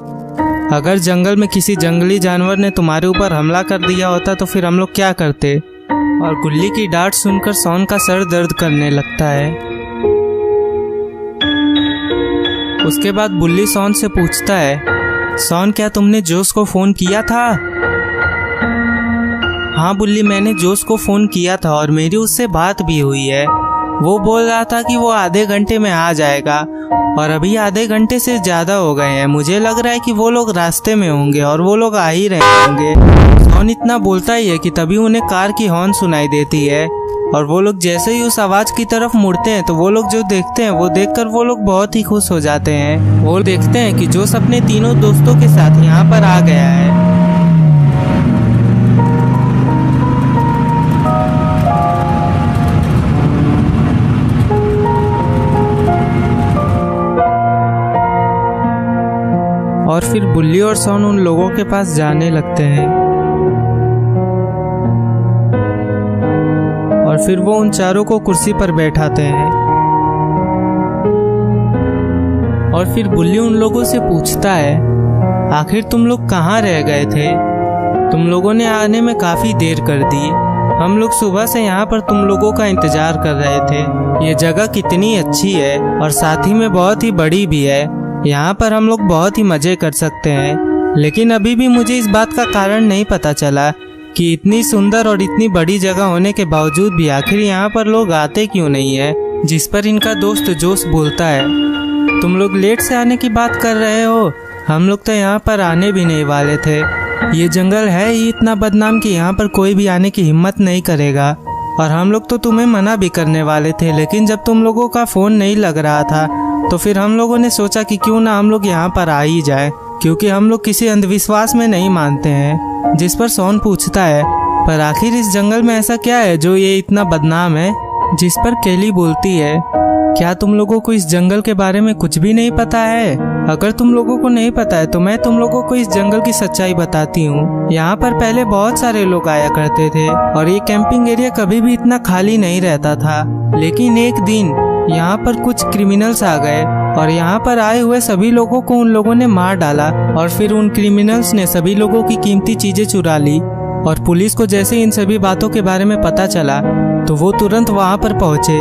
अगर जंगल में किसी जंगली जानवर ने तुम्हारे ऊपर हमला कर दिया होता तो फिर हम लोग क्या करते? और गुल्ली की डांट सुनकर सोन का सर दर्द करने लगता है। उसके बाद बुल्ली सोन से पूछता है, सोन क्या तुमने जोश को फोन किया था? हाँ बुल्ली, मैंने जोश को फोन किया था और मेरी उससे बात भी हुई है। वो बोल रहा था कि वो आधे घंटे में आ जाएगा और अभी आधे घंटे से ज्यादा हो गए हैं। मुझे लग रहा है कि वो लोग रास्ते में होंगे और वो लोग आ ही रहे होंगे। सोन इतना बोलता ही है कि तभी उन्हें कार की हॉर्न सुनाई देती है और वो लोग जैसे ही उस आवाज की तरफ मुड़ते हैं तो वो लोग जो देखते हैं वो देखकर वो लोग बहुत ही खुश हो जाते हैं। वो देखते हैं कि जोश अपने तीनों दोस्तों के साथ यहाँ पर आ गया है। और फिर बुल्ली और सोन उन लोगों के पास जाने लगते हैं और फिर वो उन चारों को कुर्सी पर बैठाते हैं और फिर बुल्ली उन लोगों से पूछता है, आखिर तुम लोग कहाँ रह गए थे? तुम लोगों ने आने में काफी देर कर दी। हम लोग सुबह से यहाँ पर तुम लोगों का इंतजार कर रहे थे। ये जगह कितनी अच्छी है और साथ ही में बहुत ही बड़ी भी है। यहाँ पर हम लोग बहुत ही मजे कर सकते हैं, लेकिन अभी भी मुझे इस बात का कारण नहीं पता चला कि इतनी सुंदर और इतनी बड़ी जगह होने के बावजूद भी आखिर यहाँ पर लोग आते क्यों नहीं है। जिस पर इनका दोस्त जोश बोलता है, तुम लोग लेट से आने की बात कर रहे हो, हम लोग तो यहाँ पर आने भी नहीं वाले थे। ये जंगल है ही इतना बदनाम कि यहाँ पर कोई भी आने की हिम्मत नहीं करेगा और हम लोग तो तुम्हें मना भी करने वाले थे, लेकिन जब तुम लोगों का फोन नहीं लग रहा था तो फिर हम लोगों ने सोचा कि क्यों ना हम लोग यहाँ पर आ ही जाए, क्योंकि हम लोग किसी अंधविश्वास में नहीं मानते हैं। जिस पर सोन पूछता है, पर आखिर इस जंगल में ऐसा क्या है जो ये इतना बदनाम है? जिस पर केली बोलती है क्या तुम लोगों को इस जंगल के बारे में कुछ भी नहीं पता है? अगर तुम लोगों को नहीं पता है तो मैं तुम लोगों को इस जंगल की सच्चाई बताती हूँ। यहाँ पर पहले बहुत सारे लोग आया करते थे और ये कैंपिंग एरिया कभी भी इतना खाली नहीं रहता था। लेकिन एक दिन यहाँ पर कुछ क्रिमिनल्स आ गए और यहाँ पर आए हुए सभी लोगों को उन लोगों ने मार डाला और फिर उन क्रिमिनल्स ने सभी लोगों की कीमती चीजें चुरा ली। और पुलिस को जैसे इन सभी बातों के बारे में पता चला तो वो तुरंत वहाँ पर पहुँचे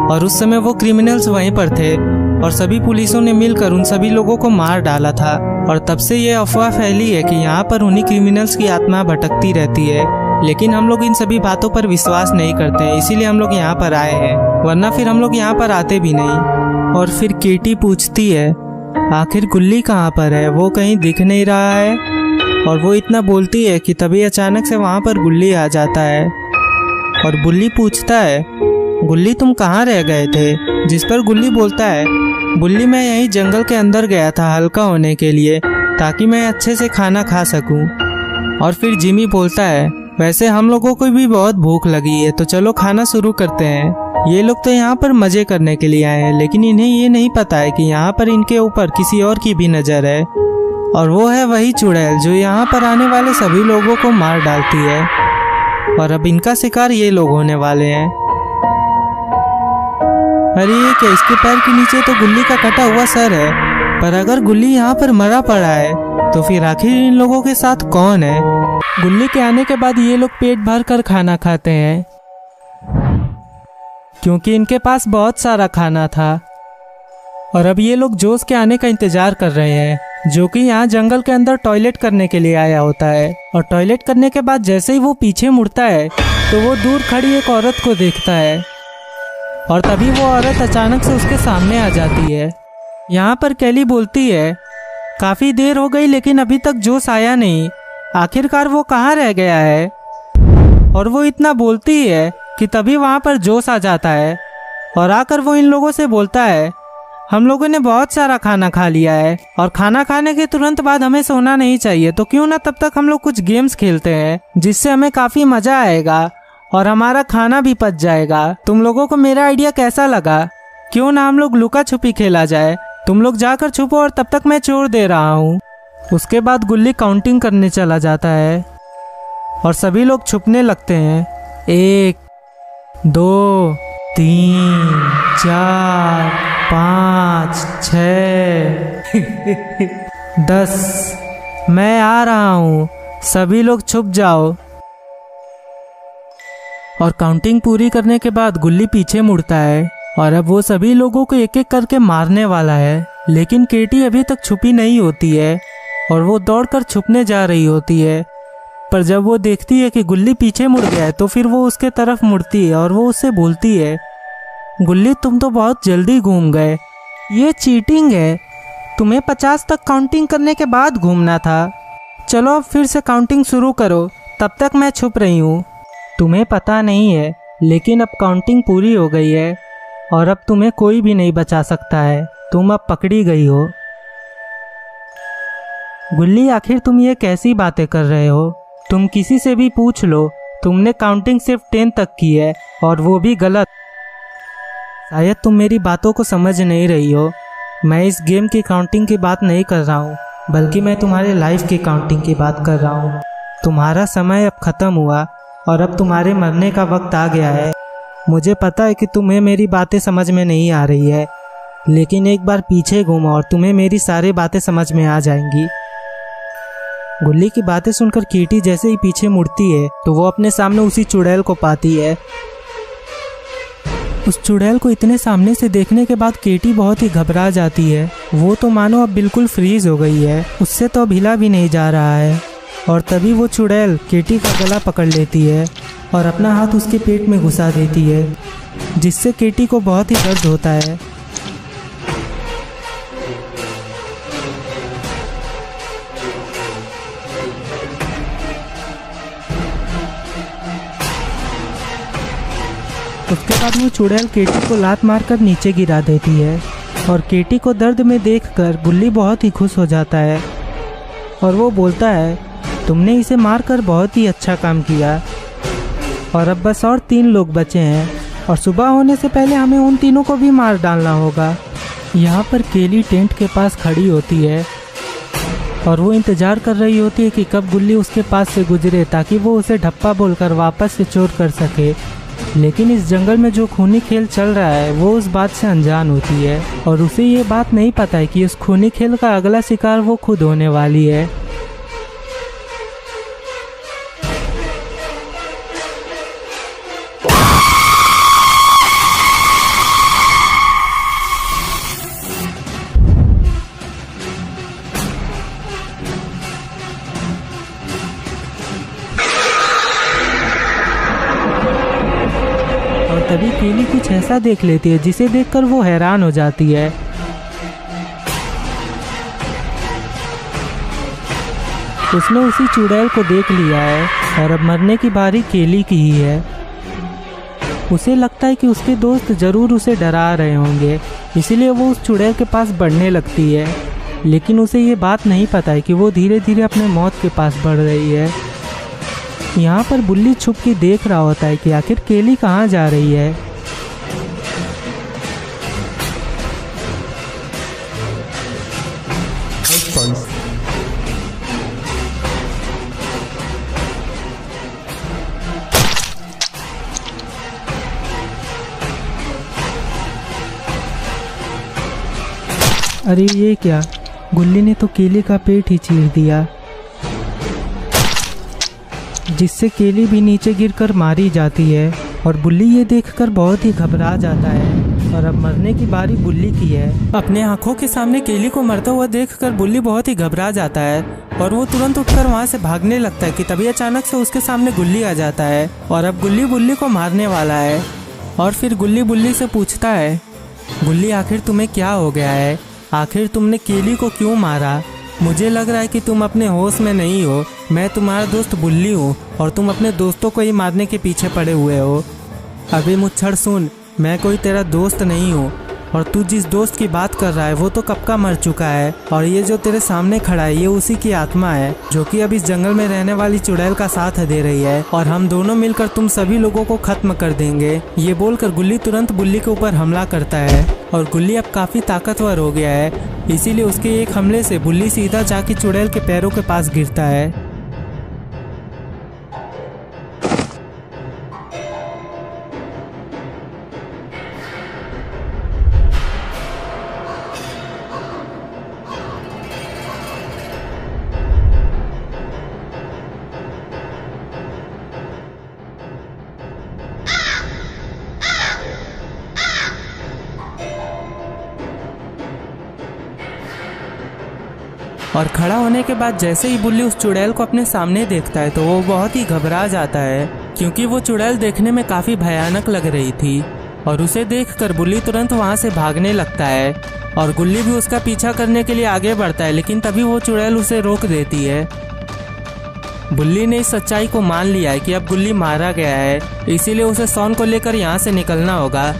और उस समय वो क्रिमिनल्स वहीं पर थे और सभी पुलिसों ने मिलकर उन सभी लोगों को मार डाला था। और तब से ये अफवाह फैली है कि यहाँ पर उन्हीं क्रिमिनल्स की आत्मा भटकती रहती है। लेकिन हम लोग इन सभी बातों पर विश्वास नहीं करते हैं, इसीलिए हम लोग यहाँ पर आए हैं, वरना फिर हम लोग यहाँ पर आते भी नहीं। और फिर केटी पूछती है आखिर गुल्ली कहाँ पर है, वो कहीं दिख नहीं रहा है। और वो इतना बोलती है कि तभी अचानक से वहाँ पर गुल्ली आ जाता है और बुल्ली पूछता है गुल्ली तुम कहाँ रह गए थे? जिस पर गुल्ली बोलता है बुल्ली मैं यहीं जंगल के अंदर गया था हल्का होने के लिए ताकि मैं अच्छे से खाना खा सकूं। और फिर जिमी बोलता है वैसे हम लोगों को भी बहुत भूख लगी है तो चलो खाना शुरू करते हैं। ये लोग तो यहाँ पर मजे करने के लिए आए हैं लेकिन इन्हें ये नहीं पता है कि यहाँ पर इनके ऊपर किसी और की भी नज़र है और वो है वही चुड़ैल जो यहाँ पर आने वाले सभी लोगों को मार डालती है। और अब इनका शिकार ये लोग होने वाले हैं। अरे ये क्या, इसके पैर के नीचे तो गुल्ली का कटा हुआ सर है। पर अगर गुल्ली यहाँ पर मरा पड़ा है तो फिर आखिर इन लोगों के साथ कौन है? गुल्ली के आने के बाद ये लोग पेट भर कर खाना खाते हैं क्योंकि इनके पास बहुत सारा खाना था। और अब ये लोग जोश के आने का इंतजार कर रहे हैं जो कि यहाँ जंगल के अंदर टॉयलेट करने के लिए आया होता है। और टॉयलेट करने के बाद जैसे ही वो पीछे मुड़ता है तो वो दूर खड़ी एक औरत को देखता है और तभी वो औरत अचानक से उसके सामने आ जाती है। यहाँ पर कैली बोलती है काफ़ी देर हो गई लेकिन अभी तक जोश आया नहीं, आखिरकार वो कहाँ रह गया है? और वो इतना बोलती है कि तभी वहाँ पर जोश आ जाता है और आकर वो इन लोगों से बोलता है हम लोगों ने बहुत सारा खाना खा लिया है और खाना खाने के तुरंत बाद हमें सोना नहीं चाहिए, तो क्यों ना तब तक हम लोग कुछ गेम्स खेलते हैं जिससे हमें काफ़ी मज़ा आएगा और हमारा खाना भी पच जाएगा। तुम लोगों को मेरा आइडिया कैसा लगा? क्यों ना हम लोग लुका छुपी खेला जाए, तुम लोग जाकर छुपो और तब तक मैं चोर दे रहा हूँ। उसके बाद गुल्ली काउंटिंग करने चला जाता है और सभी लोग छुपने लगते हैं। 1 2 3 4 5 6 10 मैं आ रहा हूँ, सभी लोग छुप जाओ। और काउंटिंग पूरी करने के बाद गुल्ली पीछे मुड़ता है और अब वो सभी लोगों को एक एक करके मारने वाला है। लेकिन केटी अभी तक छुपी नहीं होती है और वो दौड़कर छुपने जा रही होती है। पर जब वो देखती है कि गुल्ली पीछे मुड़ गया है तो फिर वो उसके तरफ मुड़ती है और वो उससे बोलती है गुल्ली तुम तो बहुत जल्दी घूम गए, ये चीटिंग है, तुम्हें 50 तक काउंटिंग करने के बाद घूमना था। चलो अब फिर से काउंटिंग शुरू करो, तब तक मैं छुप रही हूँ। तुम्हें पता नहीं है लेकिन अब काउंटिंग पूरी हो गई है और अब तुम्हें कोई भी नहीं बचा सकता है, तुम अब पकड़ी गई हो। गुल्ली आखिर तुम ये कैसी बातें कर रहे हो? तुम किसी से भी पूछ लो, तुमने काउंटिंग सिर्फ 10 तक की है और वो भी गलत। शायद तुम मेरी बातों को समझ नहीं रही हो। मैं इस गेम की काउंटिंग की बात नहीं कर रहा हूँ बल्कि मैं तुम्हारे लाइफ की काउंटिंग की बात कर रहा हूँ। तुम्हारा समय अब ख़त्म हुआ और अब तुम्हारे मरने का वक्त आ गया है। मुझे पता है कि तुम्हें मेरी बातें समझ में नहीं आ रही है लेकिन एक बार पीछे घूमो और तुम्हें मेरी सारी बातें समझ में आ जाएंगी। गुल्ली की बातें सुनकर कीटी जैसे ही पीछे मुड़ती है तो वो अपने सामने उसी चुड़ैल को पाती है। उस चुड़ैल को इतने सामने से देखने के बाद केटी बहुत ही घबरा जाती है। वो तो मानो अब बिल्कुल फ्रीज हो गई है, उससे तो अब हिला भी नहीं जा रहा है। और तभी वो चुड़ैल केटी का गला पकड़ लेती है और अपना हाथ उसके पेट में घुसा देती है जिससे केटी को बहुत ही दर्द होता है। उसके बाद वो चुड़ैल केटी को लात मारकर नीचे गिरा देती है और केटी को दर्द में देखकर गुल्ली बहुत ही खुश हो जाता है और वो बोलता है तुमने इसे मारकर बहुत ही अच्छा काम किया और अब बस और 3 लोग बचे हैं और सुबह होने से पहले हमें उन तीनों को भी मार डालना होगा। यहाँ पर केली टेंट के पास खड़ी होती है और वो इंतज़ार कर रही होती है कि कब गुल्ली उसके पास से गुजरे ताकि वो उसे ढप्पा बोलकर वापस से चोर कर सके। लेकिन इस जंगल में जो खूनी खेल चल रहा है वो उस बात से अनजान होती है और उसे ये बात नहीं पता है कि इस खूनी खेल का अगला शिकार वो खुद होने वाली है। तभी केली कुछ ऐसा देख लेती है जिसे देखकर वो हैरान हो जाती है। उसने उसी चुड़ैल को देख लिया है और अब मरने की बारी केली की ही है। उसे लगता है कि उसके दोस्त जरूर उसे डरा रहे होंगे, इसीलिए वो उस चुड़ैल के पास बढ़ने लगती है। लेकिन उसे ये बात नहीं पता है कि वो धीरे धीरे अपने मौत के पास बढ़ रही है। यहाँ पर बुल्ली छुप के देख रहा होता है कि आखिर केली कहाँ जा रही है। अरे ये क्या, गुल्ली ने तो केली का पेट ही चीर दिया, जिससे केली भी नीचे गिरकर मारी जाती है। और बुल्ली ये देखकर बहुत ही घबरा जाता है और अब मरने की बारी बुल्ली की है। अपने आंखों के सामने केली को मरता हुआ देखकर बुल्ली बहुत ही घबरा जाता है और वो तुरंत उठकर वहाँ से भागने लगता है कि तभी अचानक से उसके सामने गुल्ली आ जाता है और अब गुल्ली बुल्ली को मारने वाला है। और फिर गुल्ली बुल्ली से पूछता है, गुल्ली आखिर तुम्हें क्या हो गया है, आखिर तुमने केली को क्यों मारा? मुझे लग रहा है कि तुम अपने होश में नहीं हो। मैं तुम्हारा दोस्त बुल्ली हूँ और तुम अपने दोस्तों को ही मारने के पीछे पड़े हुए हो। अभी मुच्छर सुन, मैं कोई तेरा दोस्त नहीं हूँ और तू जिस दोस्त की बात कर रहा है वो तो कब का मर चुका है और ये जो तेरे सामने खड़ा है ये उसी की आत्मा है जो कि अब इस जंगल में रहने वाली चुड़ैल का साथ दे रही है और हम दोनों मिलकर तुम सभी लोगों को खत्म कर देंगे। ये बोलकर गुल्ली तुरंत बुल्ली के ऊपर हमला करता है और गुल्ली अब काफी ताकतवर हो गया है, इसीलिए उसके एक हमले से बुल्ली सीधा जाके चुड़ैल के पैरों के पास गिरता है। और खड़ा होने के बाद जैसे ही बुल्ली उस चुड़ैल को अपने सामने देखता है तो वो बहुत ही घबरा जाता है क्योंकि वो चुड़ैल देखने में काफी भयानक लग रही थी और उसे देखकर बुल्ली तुरंत वहां से भागने लगता है और गुल्ली भी उसका पीछा करने के लिए आगे बढ़ता है, लेकिन तभी वो चुड़ैल उसे रोक देती है। बुल्ली ने इस सच्चाई को मान लिया है कि अब गुल्ली मारा गया है, इसीलिए उसे शॉन को लेकर यहाँ से निकलना होगा।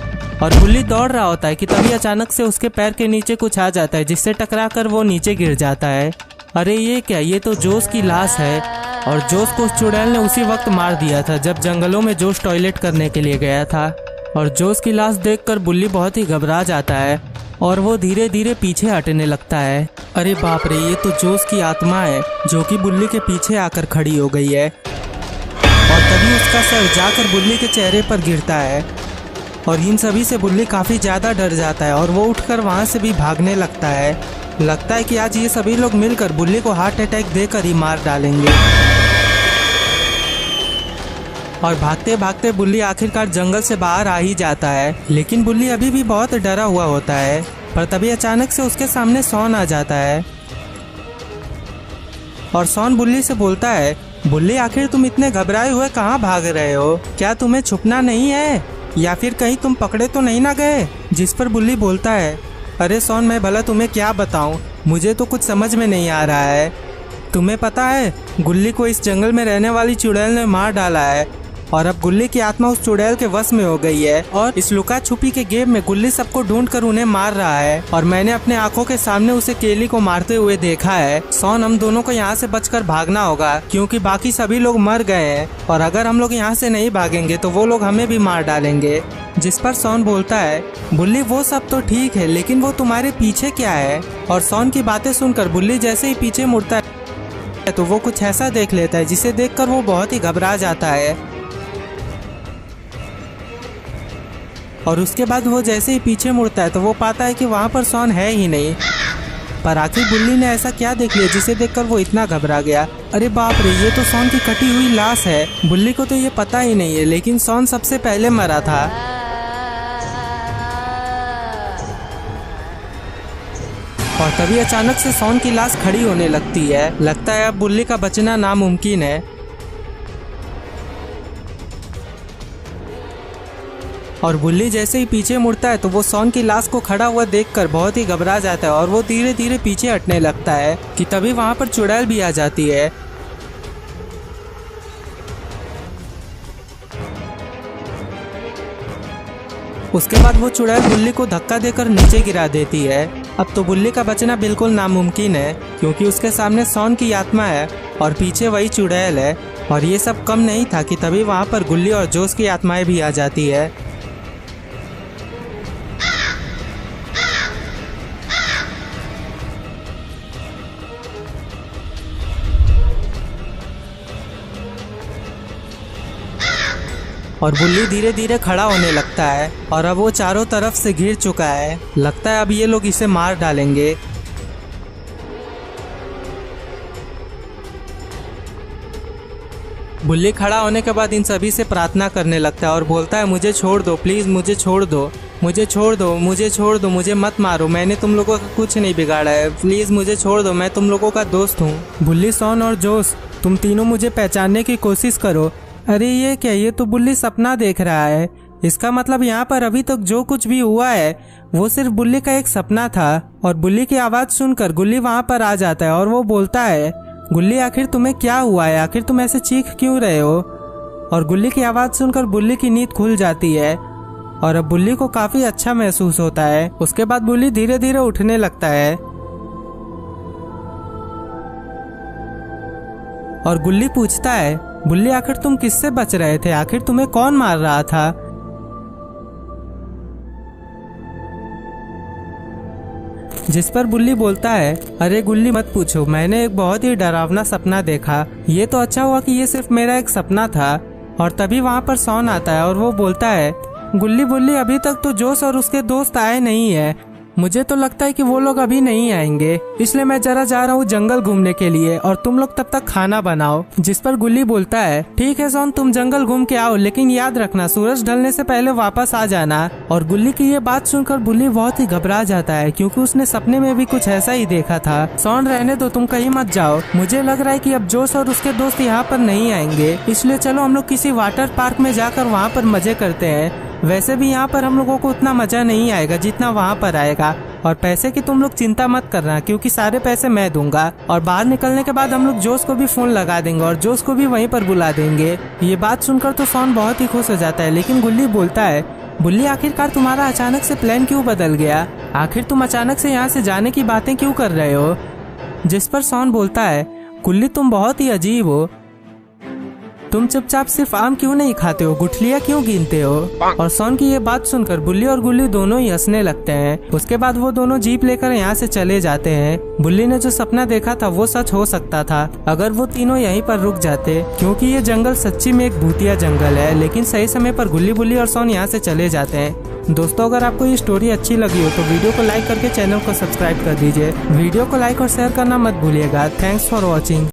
और बुल्ली दौड़ रहा होता है कि तभी अचानक से उसके पैर के नीचे कुछ आ जाता है जिससे टकराकर वो नीचे गिर जाता है। अरे ये क्या, ये तो जोश की लाश है और जोश को उस चुड़ैल ने उसी वक्त मार दिया था जब जंगलों में जोश टॉयलेट करने के लिए गया था। और जोश की लाश देखकर बुल्ली बहुत ही घबरा जाता है और वो धीरे धीरे पीछे हटने लगता है। अरे बाप रे, ये तो जोश की आत्मा है जो कि बुल्ली के पीछे आकर खड़ी हो गई है और तभी उसका सर जाकर बुल्ली के चेहरे पर गिरता है और इन सभी से बुल्ली काफी ज्यादा डर जाता है और वो उठकर वहां से भी भागने लगता है। लगता है कि आज ये सभी लोग मिलकर बुल्ली को हार्ट अटैक देकर ही मार डालेंगे। और भागते भागते बुल्ली आखिरकार जंगल से बाहर आ ही जाता है, लेकिन बुल्ली अभी भी बहुत डरा हुआ होता है। पर तभी अचानक से उसके सामने शॉन आ जाता है और शॉन बुल्ली से बोलता है, बुल्ली आखिर तुम इतने घबराए हुए कहाँ भाग रहे हो? क्या तुम्हें छुपना नहीं है या फिर कहीं तुम पकड़े तो नहीं ना गए? जिस पर बुल्ली बोलता है, अरे शॉन मैं भला तुम्हें क्या बताऊं, मुझे तो कुछ समझ में नहीं आ रहा है। तुम्हें पता है गुल्ली को इस जंगल में रहने वाली चुड़ैल ने मार डाला है। और अब गुल्ली की आत्मा उस चुड़ैल के वश में हो गई है और इस लुका छुपी के गेम में गुल्ली सबको ढूंढकर उन्हें मार रहा है और मैंने अपने आंखों के सामने उसे केली को मारते हुए देखा है। शॉन, हम दोनों को यहाँ से बचकर भागना होगा क्योंकि बाकी सभी लोग मर गए हैं और अगर हम लोग यहाँ से नहीं भागेंगे तो वो लोग हमें भी मार डालेंगे। जिस पर शॉन बोलता है, बुल्ली वो सब तो ठीक है लेकिन वो तुम्हारे पीछे क्या है? और शॉन की बातें सुनकर बुल्ली जैसे ही पीछे मुड़ता है तो वो कुछ ऐसा देख लेता है जिसे देखकर वो बहुत ही घबरा जाता है और उसके बाद वो जैसे ही पीछे मुड़ता है तो वो पाता है कि वहाँ पर शॉन है ही नहीं। पर आखिर बुल्ली ने ऐसा क्या देख लिया जिसे देखकर वो इतना घबरा गया? अरे बाप रे, ये तो शॉन की कटी हुई लाश है। बुल्ली को तो ये पता ही नहीं है लेकिन शॉन सबसे पहले मरा था। और तभी अचानक से शॉन की लाश खड़ी होने लगती है। लगता है अब बुल्ली का बचना नामुमकिन है। और बुल्ली जैसे ही पीछे मुड़ता है तो वो शॉन की लाश को खड़ा हुआ देखकर बहुत ही घबरा जाता है और वो धीरे धीरे पीछे हटने लगता है कि तभी वहां पर चुड़ैल भी आ जाती है। उसके बाद वो चुड़ैल बुल्ली को धक्का देकर नीचे गिरा देती है। अब तो बुल्ली का बचना बिल्कुल नामुमकिन है क्योंकि उसके सामने शॉन की आत्मा है और पीछे वही चुड़ैल है। और ये सब कम नहीं था कि तभी वहां पर गुल्ली और जोश की आत्माएं भी आ जाती है। और बुल्ली धीरे धीरे खड़ा होने लगता है और अब वो चारों तरफ से घिर चुका है। लगता है अब ये लोग इसे मार डालेंगे। बुल्ली खड़ा होने के बाद इन सभी से प्रार्थना करने लगता है और बोलता है, मुझे छोड़ दो प्लीज, मुझे छोड़ दो, मुझे छोड़ दो, मुझे छोड़ दो, मुझे मत मारो, मैंने तुम लोगों का कुछ नहीं बिगाड़ा है, प्लीज मुझे छोड़ दो, मैं तुम लोगों का दोस्त हूँ। बुल्ली, शॉन और जोश, तुम तीनों मुझे पहचानने की कोशिश करो। अरे ये क्या, ये तो बुल्ली सपना देख रहा है। इसका मतलब यहाँ पर अभी तक जो कुछ भी हुआ है वो सिर्फ बुल्ली का एक सपना था। और बुल्ली की आवाज सुनकर गुल्ली वहाँ पर आ जाता है और वो बोलता है, गुल्ली आखिर तुम्हें क्या हुआ है, आखिर तुम ऐसे चीख क्यों रहे हो? और गुल्ली की आवाज सुनकर बुल्ली की नींद खुल जाती है और अब बुल्ली को काफी अच्छा महसूस होता है। उसके बाद बुल्ली धीरे धीरे उठने लगता है और गुल्ली पूछता है, बुल्ली आखिर तुम किससे बच रहे थे, आखिर तुम्हें कौन मार रहा था? जिस पर बुल्ली बोलता है, अरे गुल्ली मत पूछो, मैंने एक बहुत ही डरावना सपना देखा। ये तो अच्छा हुआ कि ये सिर्फ मेरा एक सपना था। और तभी वहाँ पर शॉन आता है और वो बोलता है, गुल्ली बुल्ली अभी तक तो जोश और उसके दोस्त आए नहीं है, मुझे तो लगता है कि वो लोग अभी नहीं आएंगे, इसलिए मैं जरा जा रहा हूँ जंगल घूमने के लिए और तुम लोग तब तक खाना बनाओ। जिस पर गुल्ली बोलता है, ठीक है शॉन, तुम जंगल घूम के आओ लेकिन याद रखना सूरज ढलने से पहले वापस आ जाना। और गुल्ली की ये बात सुनकर बुल्ली बहुत ही घबरा जाता है क्योंकि उसने सपने में भी कुछ ऐसा ही देखा था। शॉन रहने दो, तुम कहीं मत जाओ, मुझे लग रहा है कि अब जोश और उसके दोस्त यहाँ पर नहीं आएंगे, इसलिए चलो हम लोग किसी वाटर पार्क में जाकर वहाँ पर मजे करते हैं। वैसे भी यहाँ पर हम लोगों को उतना मजा नहीं आएगा जितना वहाँ पर आएगा। और पैसे की तुम लोग चिंता मत करना क्योंकि सारे पैसे मैं दूंगा। और बाहर निकलने के बाद हम लोग जोश को भी फोन लगा देंगे और जोश को भी वहीं पर बुला देंगे। ये बात सुनकर तो शॉन बहुत ही खुश हो जाता है लेकिन गुल्ली बोलता है, बुल्ली आखिरकार तुम्हारा अचानक से प्लान क्यों बदल गया, आखिर तुम अचानक से यहाँ से जाने की बातें क्यों कर रहे हो? जिस पर शॉन बोलता है, गुल्ली तुम बहुत ही अजीब हो, तुम चुपचाप सिर्फ आम क्यों नहीं खाते हो, गुठलियाँ क्यों गिनते हो? और शॉन की ये बात सुनकर बुल्ली और गुल्ली दोनों ही हंसने लगते हैं। उसके बाद वो दोनों जीप लेकर यहाँ से चले जाते हैं। बुल्ली ने जो सपना देखा था वो सच हो सकता था अगर वो तीनों यहीं पर रुक जाते क्योंकि ये जंगल सच्ची में एक भूतिया जंगल है। लेकिन सही समय पर गुल्ली बुल्ली और शॉन यहाँ से चले जाते हैं। दोस्तों, अगर आपको ये स्टोरी अच्छी लगी हो तो वीडियो को लाइक करके चैनल को सब्सक्राइब कर दीजिए। वीडियो को लाइक और शेयर करना मत भूलिएगा। Thanks for watching.